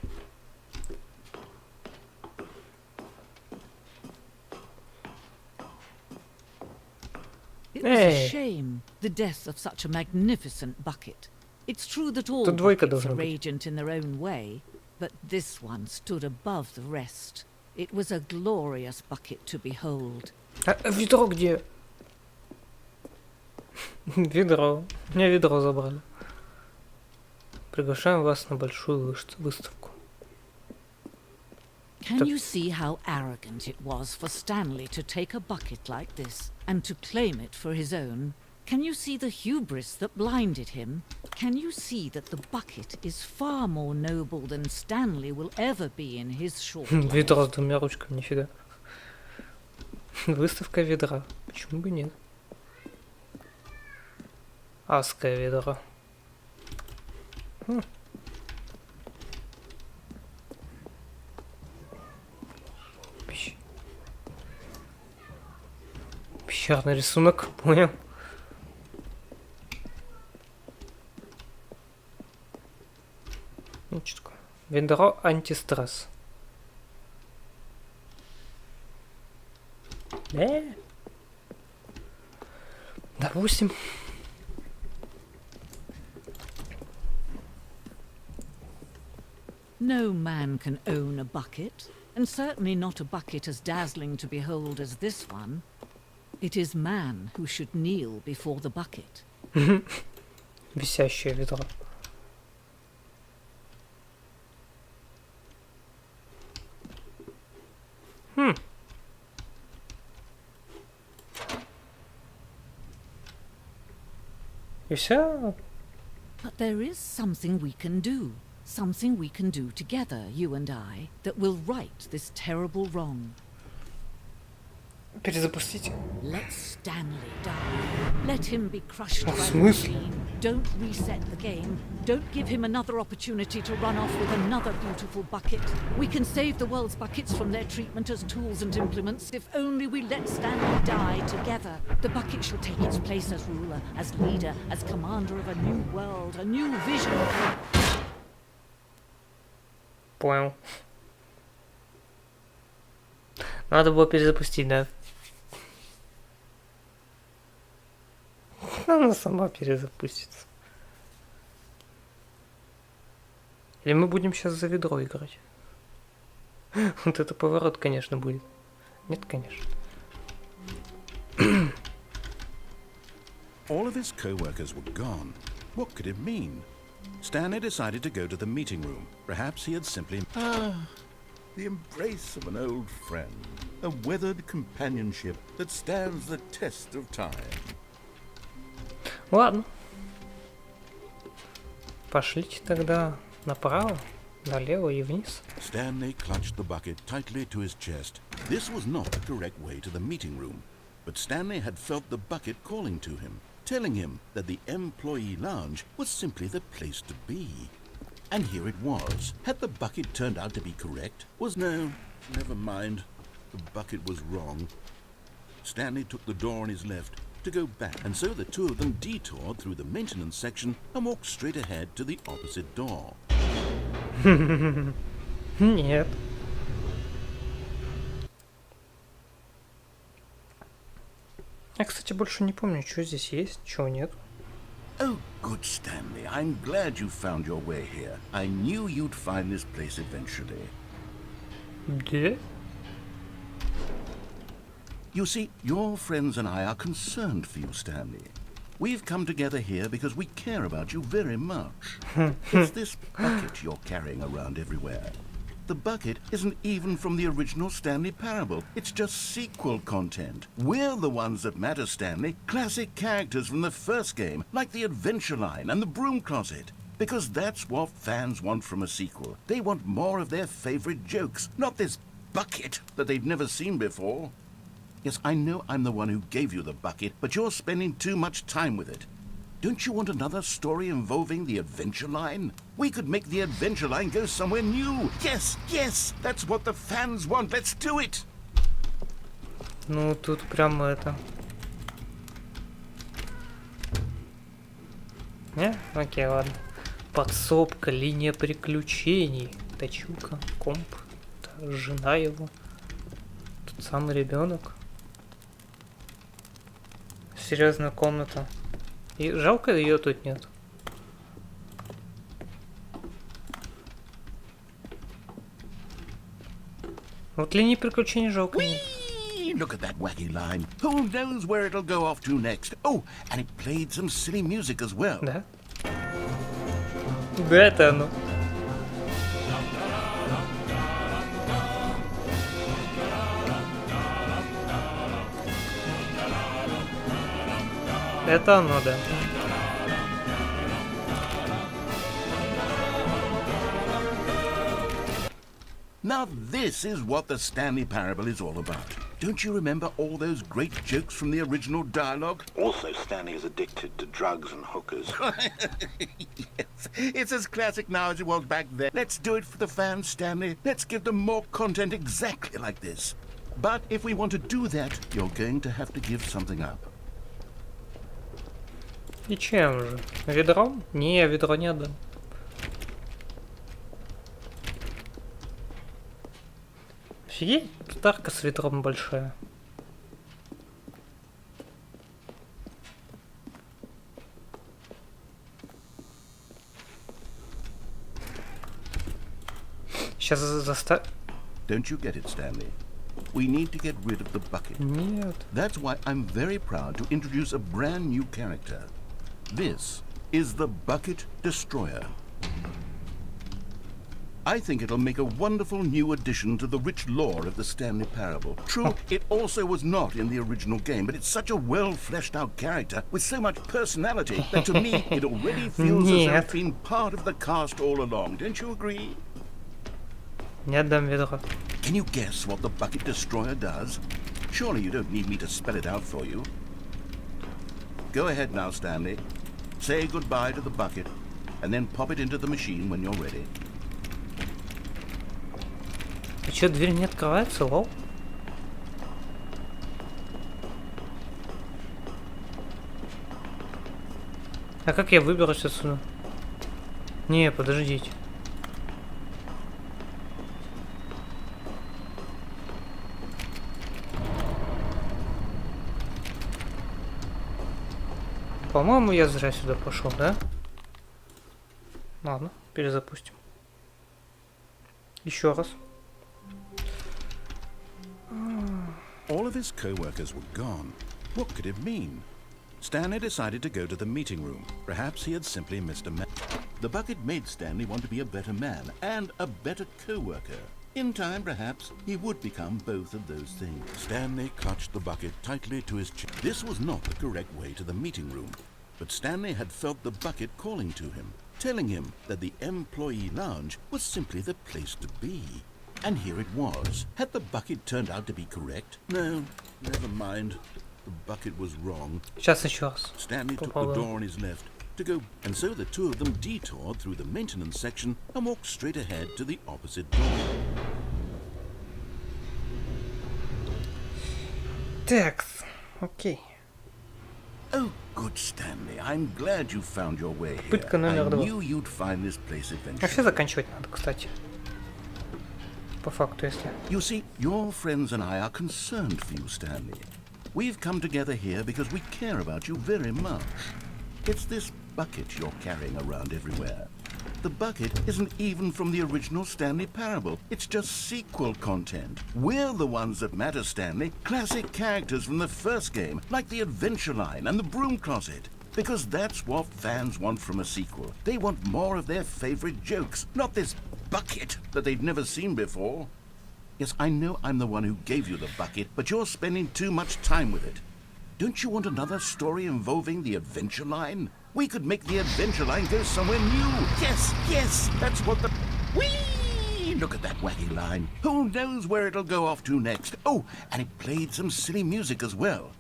Speaker 8: It was a
Speaker 1: Hey.
Speaker 8: shame, the death of such a magnificent bucket. It's true that all
Speaker 1: Тут двойка
Speaker 8: buckets
Speaker 1: должна
Speaker 8: are
Speaker 1: быть.
Speaker 8: radiant in their own way, but this one stood above the rest. It was a glorious bucket to behold.
Speaker 1: А ведро где? Ведро. У меня ведро забрали. Приглашаем вас на большую выставку.
Speaker 8: Can you see how arrogant it was for Stanley to take a bucket like this and to claim it for his own? Can you see the hubris that blinded him? Can you see that the bucket is far more noble than Stanley will ever be in his short life?
Speaker 1: Ведро с двумя ручками, нифига. Выставка ведра. Почему бы нет? Адское ведро. Пещерный рисунок, понял. Ну, что такое? Ведро антистресс. Допустим.
Speaker 8: No man can own a bucket, and certainly not a bucket as dazzling to behold as this one. It is man who should kneel before the bucket.
Speaker 1: Висящее ведро. И все?
Speaker 8: But there is something we can do. Something we can do together, you and I, that will right this terrible wrong.
Speaker 1: Перезапустить?
Speaker 8: Let Stanley die. Let him be crushed by the
Speaker 1: смысле?
Speaker 8: machine. Don't reset the game. Don't give him another opportunity to run off with another beautiful bucket. We can save the world's buckets from their treatment as tools and implements if only we let Stanley die together. The bucket shall take its place as ruler, as leader, as commander of a new world, a new vision.
Speaker 1: Понял. Надо было перезапустить, да? Она сама перезапустится. Или мы будем сейчас за ведро играть? Вот это поворот, конечно, будет. Нет, конечно.
Speaker 4: All of his co-workers were gone. What could it mean? Stanley decided to go to the meeting room. Perhaps he had simply... the embrace of an old friend. A weathered companionship that stands the test of time.
Speaker 1: Ладно. Пошлите тогда направо, налево и вниз.
Speaker 4: Stanley clutched the bucket tightly to his chest. This was not the correct way to the meeting room, but Stanley had felt the bucket calling to him, telling him that the employee lounge was simply the place to be. And here it was. Had the bucket turned out to be correct? No, never mind. The bucket was wrong. Stanley took the door on his left to go back, and so the two of them detoured through the maintenance section and walked straight ahead to the opposite door.
Speaker 1: Нет. Я, кстати, больше не помню, что здесь есть, чего нет.
Speaker 4: Oh, good, Stanley. I'm glad you found your way here. I knew you'd find this place eventually.
Speaker 1: Да?
Speaker 4: You see, your friends and I are concerned for you, Stanley. We've come together here because we care about you very much. It's this bucket you're carrying around everywhere. The bucket isn't even from the original Stanley Parable. It's just sequel content. We're the ones that matter, Stanley. Classic characters from the first game, like the Adventure Line and the Broom Closet. Because that's what fans want from a sequel. They want more of their favorite jokes, not this bucket that they've never seen before. Yes, I know I'm the one who gave you the bucket, but you're spending too much time with it. Don't you want another story involving the Adventure Line? We could make the Adventure Line go somewhere new. Yes, yes, that's what the fans want. Let's do it.
Speaker 1: Ну, тут прям это... Не? Окей, ладно. Подсобка, линия приключений. Точилка, комп. Это жена его. Тут самый ребенок. Серьезная комната. И жалко, ее тут нет. Вот линии приключений жалко нет.
Speaker 4: Look at that wacky line. Who knows where it'll go off to next? Oh, and it played some silly music as well.
Speaker 1: Да? Да, это оно. Это оно, да.
Speaker 4: Now this is what the Stanley Parable is all about. Don't you remember all those great jokes from the original dialogue?
Speaker 9: Also, Stanley is addicted to drugs and hookers.
Speaker 4: Yes, it's as classic now as it was back then. Let's do it for the fans, Stanley. Let's give them more content exactly like this. But if we want to do that, you're going to have to give something up.
Speaker 1: И чем же? Ведром? Не, ведро не отдам. Офигеть, тут арка с ведром большая. Сейчас заставь...
Speaker 4: Don't you get it, Stanley? We need to get rid of the bucket.
Speaker 1: Нет.
Speaker 4: That's why I'm very proud to introduce a brand new character. This is the Bucket Destroyer. I think it'll make a wonderful new addition to the rich lore of the Stanley Parable. True, it also was not in the original game, but it's such a well-fleshed-out character with so much personality that to me it already feels as though it's been part of the cast all along. Don't you agree?
Speaker 1: Не отдам ведро.
Speaker 4: Can you guess what the Bucket Destroyer does? Surely you don't need me to spell it out for you. Go ahead now, Stanley. Say goodbye to the bucket, and then pop it into the machine when you're ready.
Speaker 1: И чё, дверь не открывается, лол? А как я выберусь отсюда? Не, подождите. По-моему, я зря сюда пошел, да? Ладно, перезапустим. Еще раз.
Speaker 2: All of his co-workers were gone. What could it mean? Stanley decided to go to the meeting room. Perhaps he had simply missed a
Speaker 4: The bucket made Stanley want to be a better man and a better co-worker. In time, perhaps, he would become both of those things.
Speaker 2: Stanley clutched the bucket tightly to his chest.
Speaker 4: This was not the correct way to the meeting room, but Stanley had felt the bucket calling to him, telling him that the employee lounge was simply the place to be. And here it was. Had the bucket turned out to be correct? No, never mind. The bucket was wrong.
Speaker 1: Сейчас еще раз.
Speaker 4: Stanley took the door on his left to go, and so the two of them detoured through the maintenance section and walked straight ahead to the opposite door.
Speaker 1: Так, окей.
Speaker 4: Oh, good, Stanley. I'm glad you found your way here.
Speaker 1: Пытка номер 2.
Speaker 4: I knew you'd find this place
Speaker 1: А
Speaker 4: eventually.
Speaker 1: все заканчивать надо, кстати. По факту, если...
Speaker 4: You see, your friends and I are concerned for you, Stanley. We've come together here because we care about you very much. It's this bucket you're carrying around everywhere. The bucket isn't even from the original Stanley Parable. It's just sequel content. We're the ones that matter, Stanley. Classic characters from the first game, like the Adventure Line and the Broom Closet. Because that's what fans want from a sequel. They want more of their favorite jokes, not this bucket that they've never seen before. Yes, I know I'm the one who gave you the bucket, but you're spending too much time with it. Don't you want another story involving the adventure line? We could make the adventure line go somewhere new. Yes, yes, that's what the... Whee! Look at that wacky line. Who knows where it'll go off to next? Oh, and it played some silly music as well.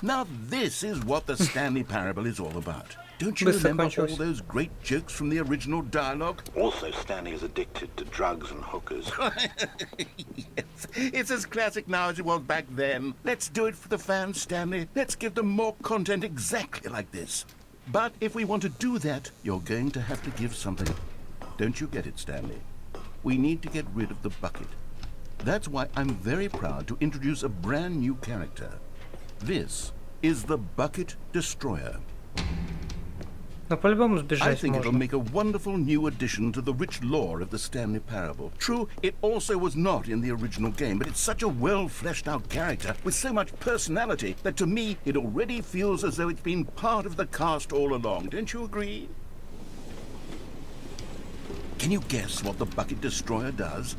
Speaker 4: Now this is what the Stanley Parable is all about. Don't you remember all those great jokes from the original dialogue?
Speaker 9: Also, Stanley is addicted to drugs and hookers.
Speaker 4: Yes, it's as classic now as it was back then. Let's do it for the fans, Stanley. Let's give them more content exactly like this. But if we want to do that, you're going to have to give something. Don't you get it, Stanley? We need to get rid of the bucket. That's why I'm very proud to introduce a brand new character. This is the Bucket Destroyer.
Speaker 1: Но по-любому сбежать
Speaker 4: I think it'll
Speaker 1: можно.
Speaker 4: make a wonderful new addition to the rich lore of the Stanley Parable. True, it also was not in the original game, but it's such a well-fleshed-out character with so much personality that to me it already feels as though it's been part of the cast all along. Don't you agree? Can you guess what the Bucket Destroyer does?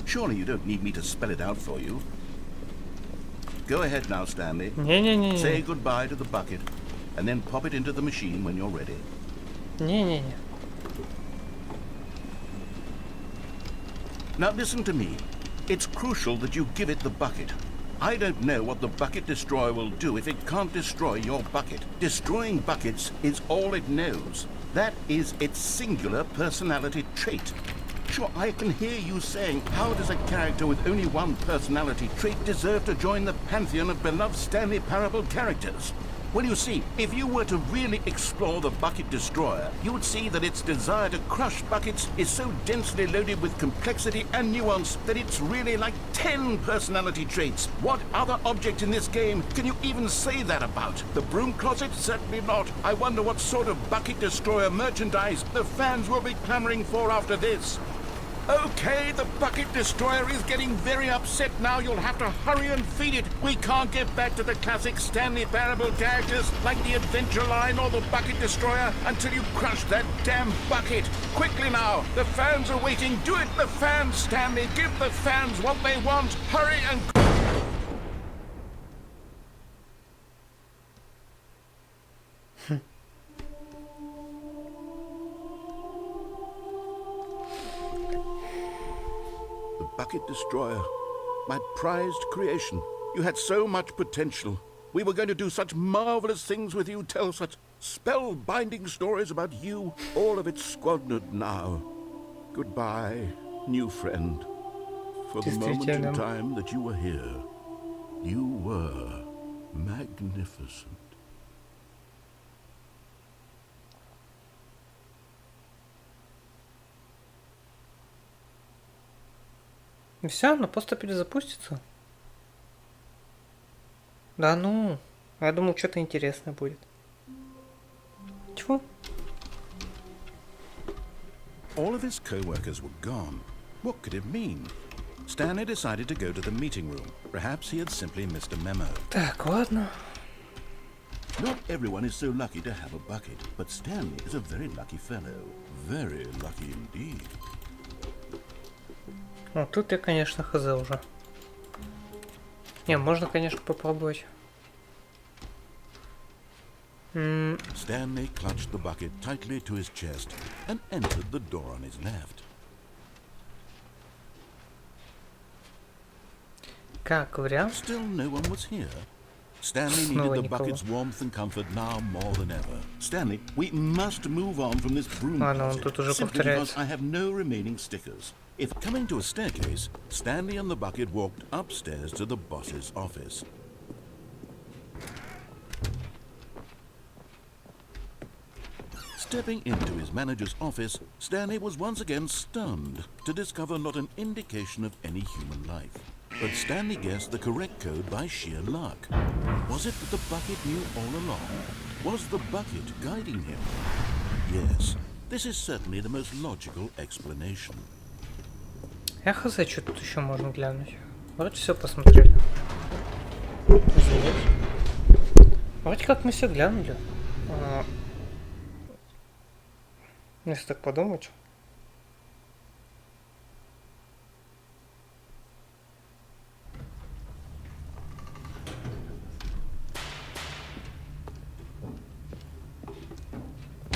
Speaker 4: Surely you don't need me to spell it out for you. Go ahead now, Stanley.
Speaker 1: Не-не-не.
Speaker 4: Say goodbye to the bucket, and then pop it into the machine when you're ready.
Speaker 1: Не-не-не.
Speaker 4: Now listen to me. It's crucial that you give it the bucket. I don't know what the Bucket Destroyer will do if it can't destroy your bucket. Destroying buckets is all it knows. That is its singular personality trait. Sure, I can hear you saying, how does a character with only one personality trait deserve to join the pantheon of beloved Stanley Parable characters? Well, you see, if you were to really explore the Bucket Destroyer, you would see that its desire to crush buckets is so densely loaded with complexity and nuance that it's really like 10 personality traits. What other object in this game can you even say that about? The broom closet? Certainly not. I wonder what sort of Bucket Destroyer merchandise the fans will be clamoring for after this. Okay, the Bucket Destroyer is getting very upset now. You'll have to hurry and feed it. We can't get back to the classic Stanley Parable characters like the Adventure Line or the Bucket Destroyer until you crush that damn bucket. Quickly now, the fans are waiting. Do it, the fans, Stanley. Give the fans what they want. Hurry and... Bucket Destroyer, my prized creation. You had so much potential. We were going to do such marvelous things with you, tell such spellbinding stories about you. All of it squandered now. Goodbye, new friend. For the moment in time that you were here, you were magnificent.
Speaker 1: И все, оно просто перезапустится. Да ну, я думал, что-то интересное будет. Чего?
Speaker 4: All of his co-workers were gone. What could it mean? Stanley decided to go to the meeting room. Perhaps he had simply missed a memo.
Speaker 1: Так, ладно.
Speaker 4: Not everyone is so lucky to have a bucket, but Stanley is a very lucky fellow. Very lucky indeed.
Speaker 1: Ну, тут я, конечно, хз уже. Не, можно, конечно, попробовать.
Speaker 4: Stanley clutched the bucket tightly to his chest and entered the door on his left.
Speaker 1: Как вариант?
Speaker 4: Still no one was here. Stanley needed the bucket's warmth and comfort now more than ever. Stanley, we must move on from this broom closet, simply because I have no remaining stickers. If coming to a staircase, Stanley and the bucket walked upstairs to the boss's office. Stepping into his manager's office, Stanley was once again stunned to discover not an indication of any human life. But Stanley guessed the correct code by sheer luck. Was it that the bucket knew all along? Was the bucket guiding him? Yes, this is certainly the most logical explanation.
Speaker 1: Я хз, что тут еще можно глянуть. Вроде все посмотрели. Вроде как мы все глянули. Если так подумать.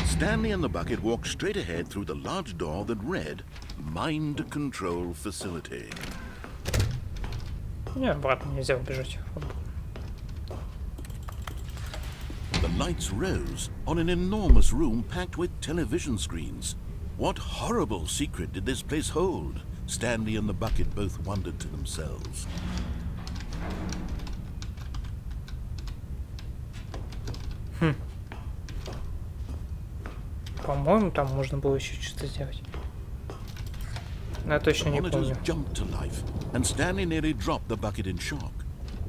Speaker 4: Stanley and the bucket walked straight ahead through the large door that read, Mind Control Facility.
Speaker 1: Не, обратно нельзя убежать.
Speaker 4: The lights rose on an enormous room packed with television screens. What horrible secret did this place hold? Stanley and the bucket both wondered to themselves.
Speaker 1: По-моему, там можно было еще что-то сделать. Но я точно не
Speaker 4: Monitors
Speaker 1: помню.
Speaker 4: jumped to life, and Stanley nearly dropped the bucket in shock.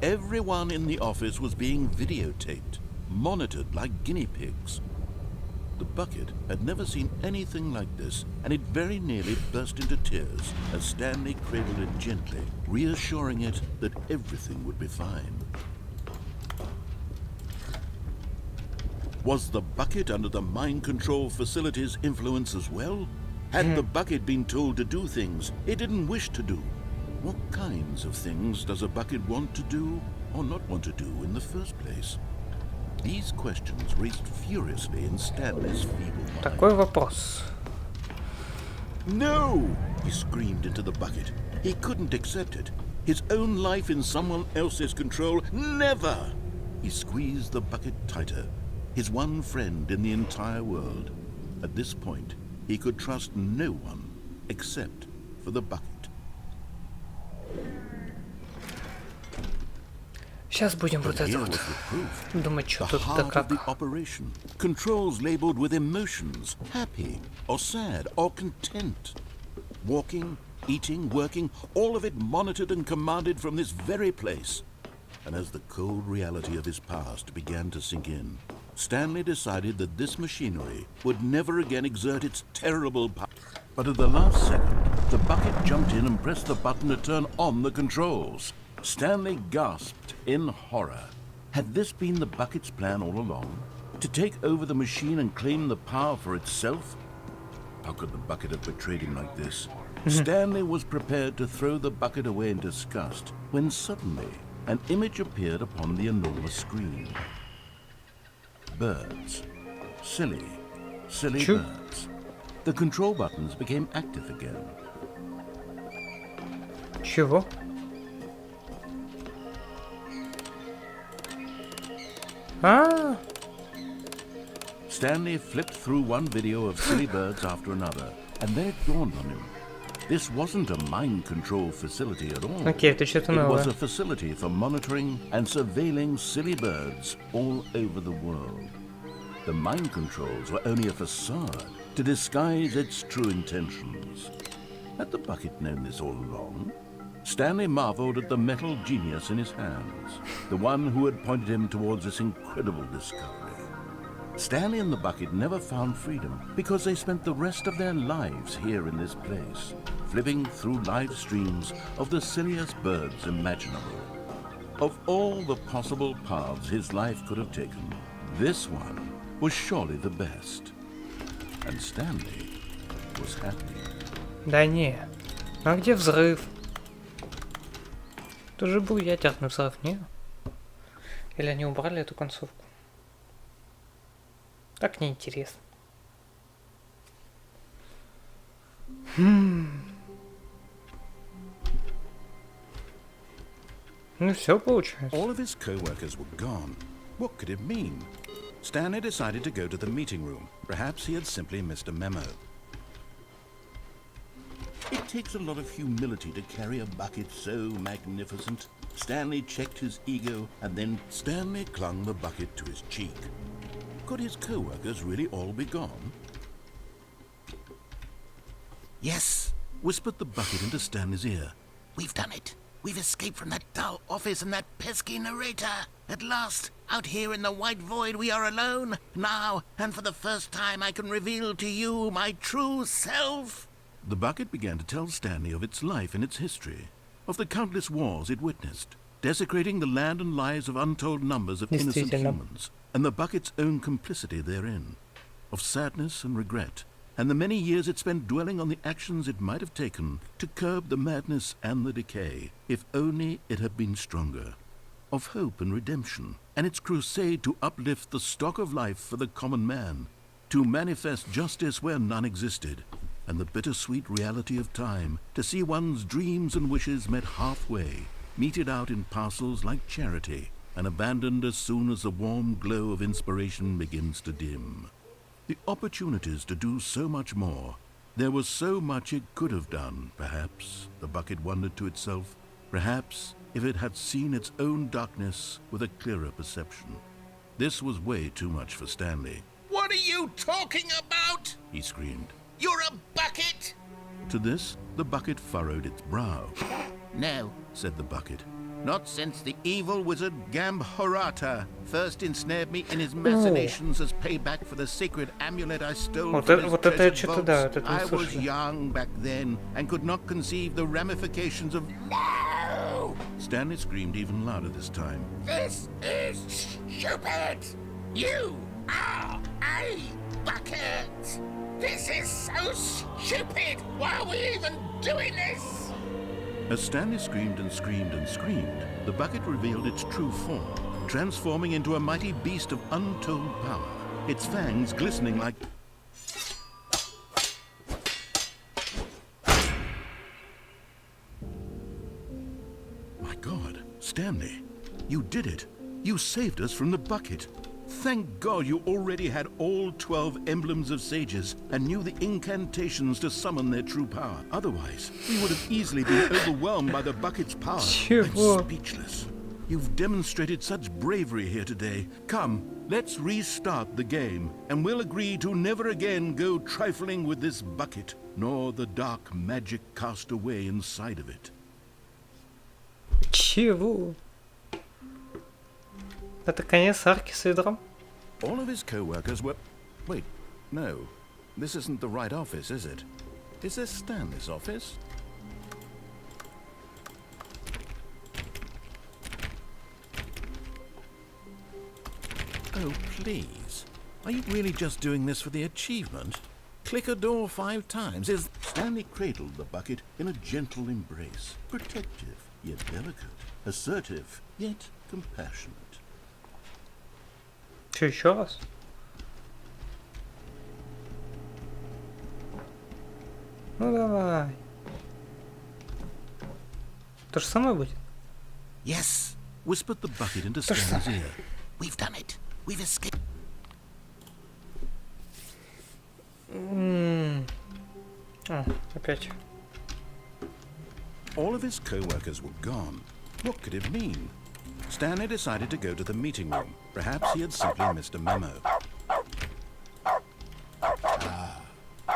Speaker 4: Everyone in the office was being videotaped, monitored like guinea pigs. The bucket had never seen anything like this, and it very nearly burst into tears as Stanley cradled it gently, reassuring it that everything would be fine. Was the bucket under the mind control facility's influence as well? Had the bucket been told to do things it didn't wish to do? What kinds of things does a bucket want to do or not want to do in the first place? These questions raced furiously in Stanley's feeble mind.
Speaker 1: Такой вопрос.
Speaker 4: No! He screamed into the bucket. He couldn't accept it. His own life in someone else's control, never! He squeezed the bucket tighter. His one friend in the entire world. At this point, he could trust no one except for the bucket.
Speaker 1: Сейчас будем вот
Speaker 4: But
Speaker 1: это
Speaker 4: here
Speaker 1: вот
Speaker 4: was the proof.
Speaker 1: думать, что
Speaker 4: The
Speaker 1: тут да
Speaker 4: heart of the
Speaker 1: как.
Speaker 4: operation. Controls labeled with emotions, happy or sad or content. Walking, eating, working, all of it monitored and commanded from this very place. And as the cold reality of his past began to sink in, Stanley decided that this machinery would never again exert its terrible power. But at the last second, the bucket jumped in and pressed the button to turn on the controls. Stanley gasped in horror. Had this been the bucket's plan all along? To take over the machine and claim the power for itself? How could the bucket have betrayed him like this? Stanley was prepared to throw the bucket away in disgust when suddenly an image appeared upon the enormous screen. Birds. Silly
Speaker 1: Choo.
Speaker 4: birds. The control buttons became active again.
Speaker 1: Чего? А,
Speaker 4: Stanley flipped through one video of silly birds after another, and then it dawned on him. This wasn't a mind control facility at all.
Speaker 1: окей, это что-то
Speaker 4: It was
Speaker 1: новое.
Speaker 4: a facility for monitoring and surveilling silly birds all over the world. The mind controls were only a facade to disguise its true intentions. Had the bucket known this all along? Stanley marveled at the metal genius in his hands, the one who had pointed him towards this incredible discovery. Stanley and the bucket never found freedom because they spent the rest of their lives here in this place, flipping through live streams of the silliest birds imaginable. Of all the possible paths his life could have taken, this one was surely the best. And Stanley was happy.
Speaker 1: Да не. А где взрыв? Это же был ядерный взрыв, не? Или они убрали эту концовку? Так неинтересно. Ну все получается.
Speaker 4: All of his co-workers were gone. What could it mean? Stanley decided to go to the meeting room. Perhaps he had simply missed a memo. It takes a lot of humility to carry a bucket so magnificent. Stanley checked his ego, and then Stanley clung the bucket to his cheek. Could his co-workers really all be gone? Yes, whispered the bucket into Stanley's ear.
Speaker 2: We've done it. We've escaped from that dull office and that pesky narrator. At last, out here in the white void, we are alone. Now, and for the first time, I can reveal to you my true self.
Speaker 4: The bucket began to tell Stanley of its life and its history.
Speaker 2: of the countless wars it witnessed, desecrating the land and lives of untold numbers of innocent humans, and the bucket's own complicity therein, of sadness and regret, and the many years it spent dwelling on the actions it might have taken to curb the madness and the decay, if only it had been stronger, of hope and redemption, and its crusade to uplift the stock of life for the common man, to manifest justice where none existed, and the bittersweet reality of time, to see one's dreams and wishes met halfway, meted out in parcels like charity, and abandoned as soon as the warm glow of inspiration begins to dim. The opportunities to do so much more. There was so much it could have done, perhaps, the bucket wondered to itself. Perhaps, if it had seen its own darkness with a clearer perception. This was way too much for Stanley.
Speaker 4: What are you talking about?
Speaker 2: He screamed.
Speaker 4: You're a bucket!
Speaker 2: To this, the bucket furrowed its brow.
Speaker 4: No,
Speaker 2: Said the bucket.
Speaker 4: not since the evil wizard Gambhorata first ensnared me in his machinations as payback for the sacred amulet I stole
Speaker 1: Вот
Speaker 4: from
Speaker 1: это-
Speaker 4: his
Speaker 1: вот это я
Speaker 4: treasured
Speaker 1: что-то, да,
Speaker 4: vaults.
Speaker 1: вот это мы
Speaker 4: I was
Speaker 1: слышали.
Speaker 4: young back then and could not conceive the ramifications of... No!
Speaker 2: Stanley screamed even louder this time.
Speaker 4: This is stupid! You are a bucket! This is so stupid! Why are we even doing this?
Speaker 2: As Stanley screamed and screamed and screamed, the bucket revealed its true form, transforming into a mighty beast of untold power, its fangs glistening like... My God, Stanley, you did it. You saved us from the bucket. Thank God you already had all 12 emblems of sages and knew the incantations to summon their true power. Otherwise, we would have easily been overwhelmed by the bucket's power.
Speaker 1: Чего?
Speaker 2: I'm speechless. You've demonstrated such bravery here today. Come, let's restart the game, and we'll agree to never again go trifling with this bucket, nor the dark magic cast away inside of it.
Speaker 1: Чего? Это конец арки с ядром?
Speaker 2: All of his co-workers were... Wait, no. This isn't the right office, is it? Is this Stanley's office? Oh, please. Are you really just doing this for the achievement? Click a door 5 times. Is... Stanley cradled the bucket in a gentle embrace. Protective, yet delicate. Assertive, yet compassionate.
Speaker 1: Че, еще раз? Ну давай. То же самое будет?
Speaker 2: Yes, whispered the bucket into
Speaker 1: То же
Speaker 2: Stanley's
Speaker 1: самое.
Speaker 2: ear. We've done it. We've escaped.
Speaker 1: Опять.
Speaker 2: All of his co-workers were gone. What could it mean? Stanley decided to go to the meeting room. Perhaps he had simply missed a memo.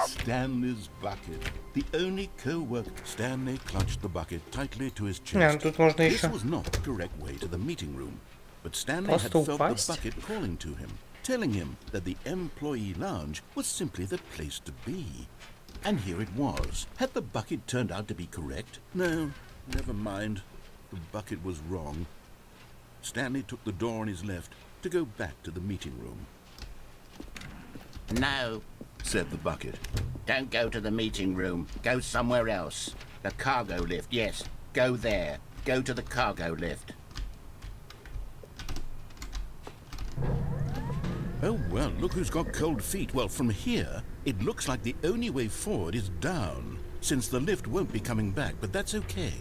Speaker 2: Stanley's bucket. The only co-worker. Stanley clutched the bucket tightly to his
Speaker 1: Не, ну
Speaker 2: chest.
Speaker 1: тут можно
Speaker 2: This
Speaker 1: еще.
Speaker 2: was not the correct way to the meeting room. But Stanley had
Speaker 1: Просто
Speaker 2: felt the
Speaker 1: упасть.
Speaker 2: bucket calling to him, telling him that the employee lounge was simply the place to be. And here it was. Had the bucket turned out to be correct? No, never mind. The bucket was wrong. Stanley took the door on his left to go back to the meeting room.
Speaker 4: No,
Speaker 2: Said the bucket.
Speaker 4: don't go to the meeting room. Go somewhere else. The cargo lift, yes. Go there. Go to the cargo lift.
Speaker 2: Oh, well, look who's got cold feet. Well, from here, it looks like the only way forward is down, since the lift won't be coming back, but that's okay.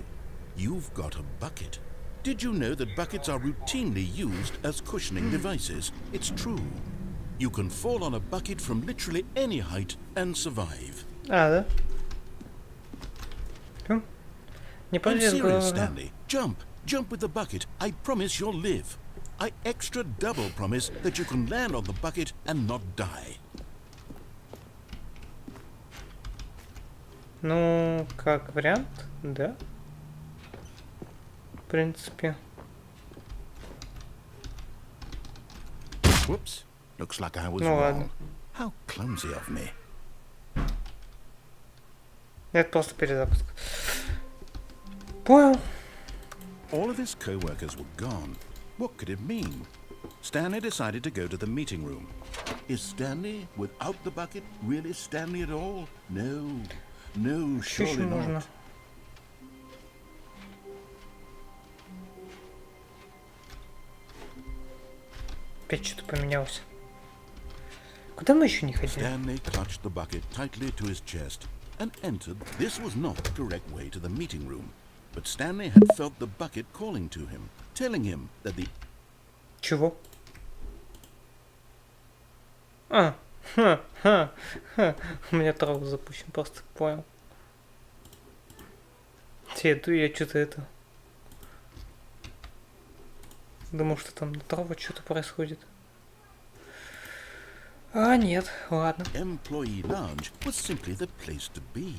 Speaker 2: You've got a bucket. Did you know that buckets are routinely used as cushioning devices? It's true. You can fall on a bucket from literally any height and survive.
Speaker 1: Да? Не
Speaker 2: I'm
Speaker 1: полез
Speaker 2: serious,
Speaker 1: голова.
Speaker 2: Stanley. Jump. Jump with the bucket. I promise you'll live. I extra double promise that you can land on the bucket and not die.
Speaker 1: Ну, как вариант, да. В принципе.
Speaker 2: Whoops. Looks like I was
Speaker 1: Ну
Speaker 2: wrong.
Speaker 1: ладно.
Speaker 2: How clumsy of me.
Speaker 1: Это просто перезапуск. Понял.
Speaker 2: All of his co-workers were gone. What could it mean? Stanley decided to go to the meeting room.
Speaker 4: Is Stanley without the bucket really Stanley at all? No. No,
Speaker 1: Что еще
Speaker 4: surely
Speaker 1: можно?
Speaker 4: not.
Speaker 1: Опять что-то поменялось. Куда мы еще не ходили?
Speaker 2: Stanley clutched the bucket tightly to his chest and entered. This was not the correct way to the meeting room, but Stanley had felt the bucket calling to him, telling him that the...
Speaker 1: Чего? А, ха. У меня тролл запущен, просто понял. Иду я что-то это... Думал, что там на тролле что-то происходит. А, нет, ладно.
Speaker 2: Employee lounge was simply the place to be.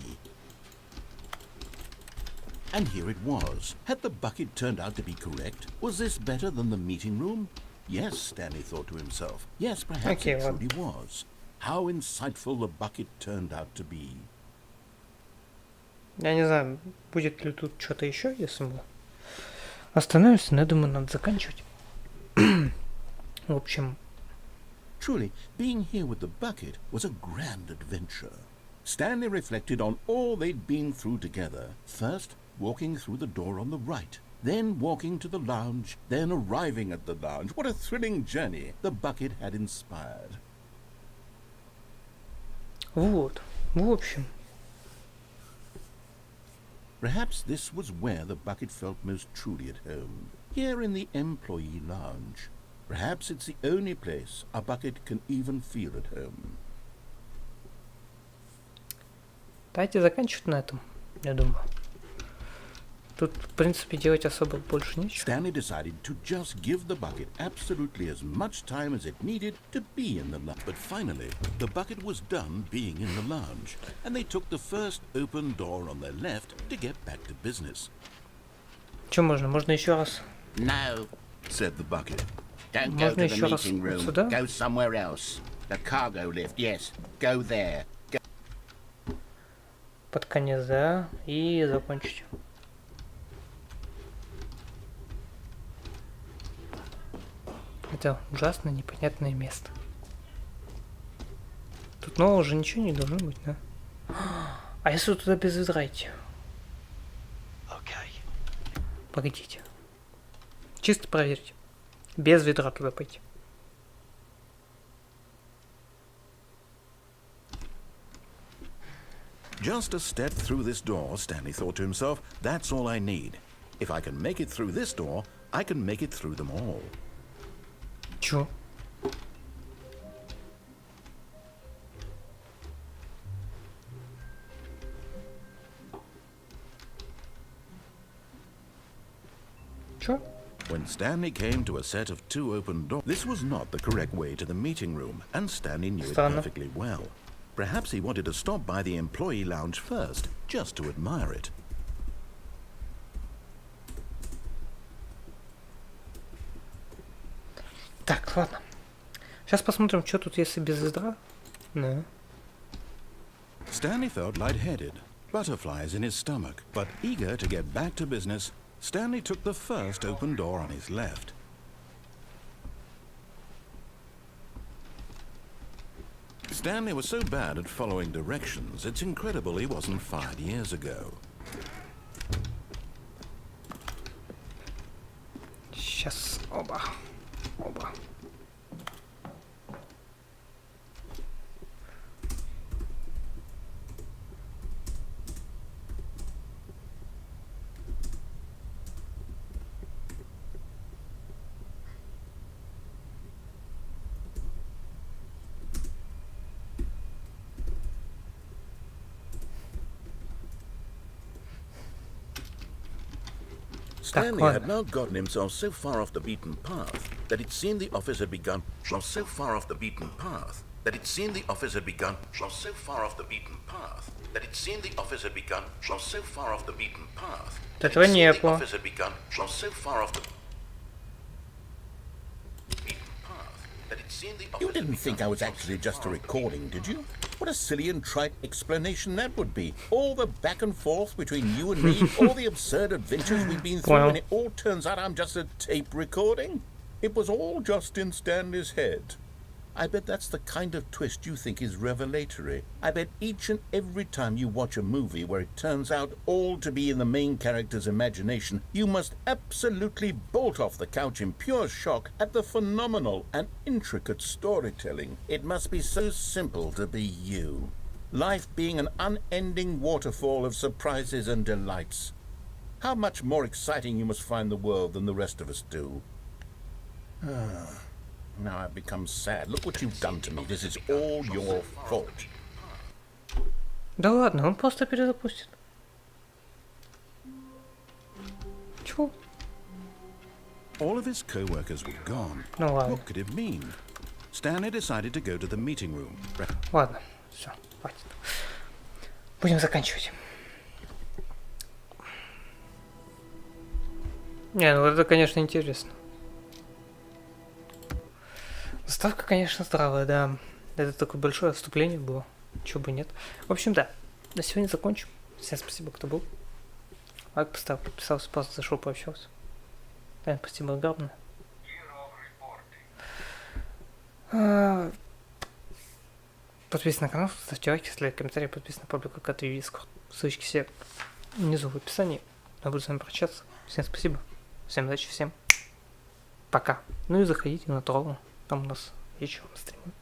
Speaker 2: And here it was. Had the bucket turned out to be correct? Was this better than the meeting room? Yes, Stanley thought to himself. Yes, perhaps it truly was. How insightful the bucket turned out to be.
Speaker 1: Я не знаю, будет ли тут что-то еще, если мы остановимся, но я думаю, надо заканчивать. В общем...
Speaker 2: Truly, being here with the bucket was a grand adventure. Stanley reflected on all they'd been through together. First, walking through the door on the right, then walking to the lounge, then arriving at the lounge. What a thrilling journey the bucket had inspired.
Speaker 1: Вот, в общем.
Speaker 2: Perhaps this was where the bucket felt most truly at home. Here in the employee lounge. Perhaps it's the only place a bucket can even feel at home.
Speaker 1: Давайте заканчивать на этом, я думаю. Тут, в принципе, делать особо больше нечего.
Speaker 2: Stanley decided to just give the bucket absolutely as much time as it needed to be in the lounge. But finally, the bucket was done being in the lounge, and they took the first open door on their left to get back to business.
Speaker 1: Что можно? Можно еще раз?
Speaker 4: No, said the bucket. Don't go
Speaker 1: Можно
Speaker 4: to the
Speaker 1: еще раз
Speaker 4: meeting room.
Speaker 1: сюда?
Speaker 4: Go somewhere else. The cargo lift, yes. Go there. Go.
Speaker 1: Под конец, да. И закончить. Это ужасно непонятное место. Тут нового уже ничего не должно быть, да? А если туда без ведра идти? Погодите. Чисто проверьте. Без ведра туда пойти.
Speaker 2: Just a step through this door, Stanley thought to himself, that's all I need. If I can make it through this door, I can make it through them all.
Speaker 1: Чё? Чё?
Speaker 2: When Stanley came to a set of two open doors, this was not the correct way to the meeting room, and Stanley knew it perfectly well. Perhaps he wanted to stop by the employee lounge first, just to admire it.
Speaker 1: Так, ладно. Сейчас посмотрим, что тут, если без ведра. Да.
Speaker 2: Stanley felt lightheaded, butterflies in his stomach, but eager to get back to business, Stanley took the first open door on his left. Stanley was so bad at following directions, it's incredible he wasn't fired years ago.
Speaker 1: Сейчас. Оба. Оба.
Speaker 2: Stanley had now gotten himself so far off the beaten path that it seemed the office had begun. So far off the beaten path that it seemed the office had begun. So far off the beaten path that it seemed the office had begun. So far off the beaten path that it seemed the office had begun. So far off the beaten path that it seemed the office.
Speaker 4: You didn't think I was actually just a recording, did you? What a silly and trite explanation that would be. All the back and forth between you and me, all the absurd adventures we've been through, and it all turns out I'm just a tape recording? It was all just in Stanley's head. I bet that's the kind of twist you think is revelatory. I bet each and every time you watch a movie where it turns out all to be in the main character's imagination, you must absolutely bolt off the couch in pure shock at the phenomenal and intricate storytelling. It must be so simple to be you. Life being an unending waterfall of surprises and delights. How much more exciting you must find the world than the rest of us do. Now I've become sad. Look what you've done to me. This is all your fault.
Speaker 1: Да ладно, он просто перезапустит. Чего?
Speaker 4: All of his co-workers were gone.
Speaker 1: Ну ладно.
Speaker 4: What could it mean? Stanley decided to go to the meeting room.
Speaker 1: Ладно, все, хватит. Будем заканчивать. Не, ну это, конечно, интересно. Заставка, конечно, здравая, да. Это такое большое отступление было. Чего бы нет. В общем, да. На сегодня закончим. Всем спасибо, кто был. Лайк поставил, подписался, просто зашел, пообщался. Да, спасибо огромное. Подписывайтесь на канал, ставьте лайки, ставьте комментарии, подписывайтесь на паблик, как и Discord. Ссылочки все внизу в описании. Я буду с вами прощаться. Всем спасибо. Всем удачи, всем пока. Ну и заходите на троллу. Там у нас вечером стримы.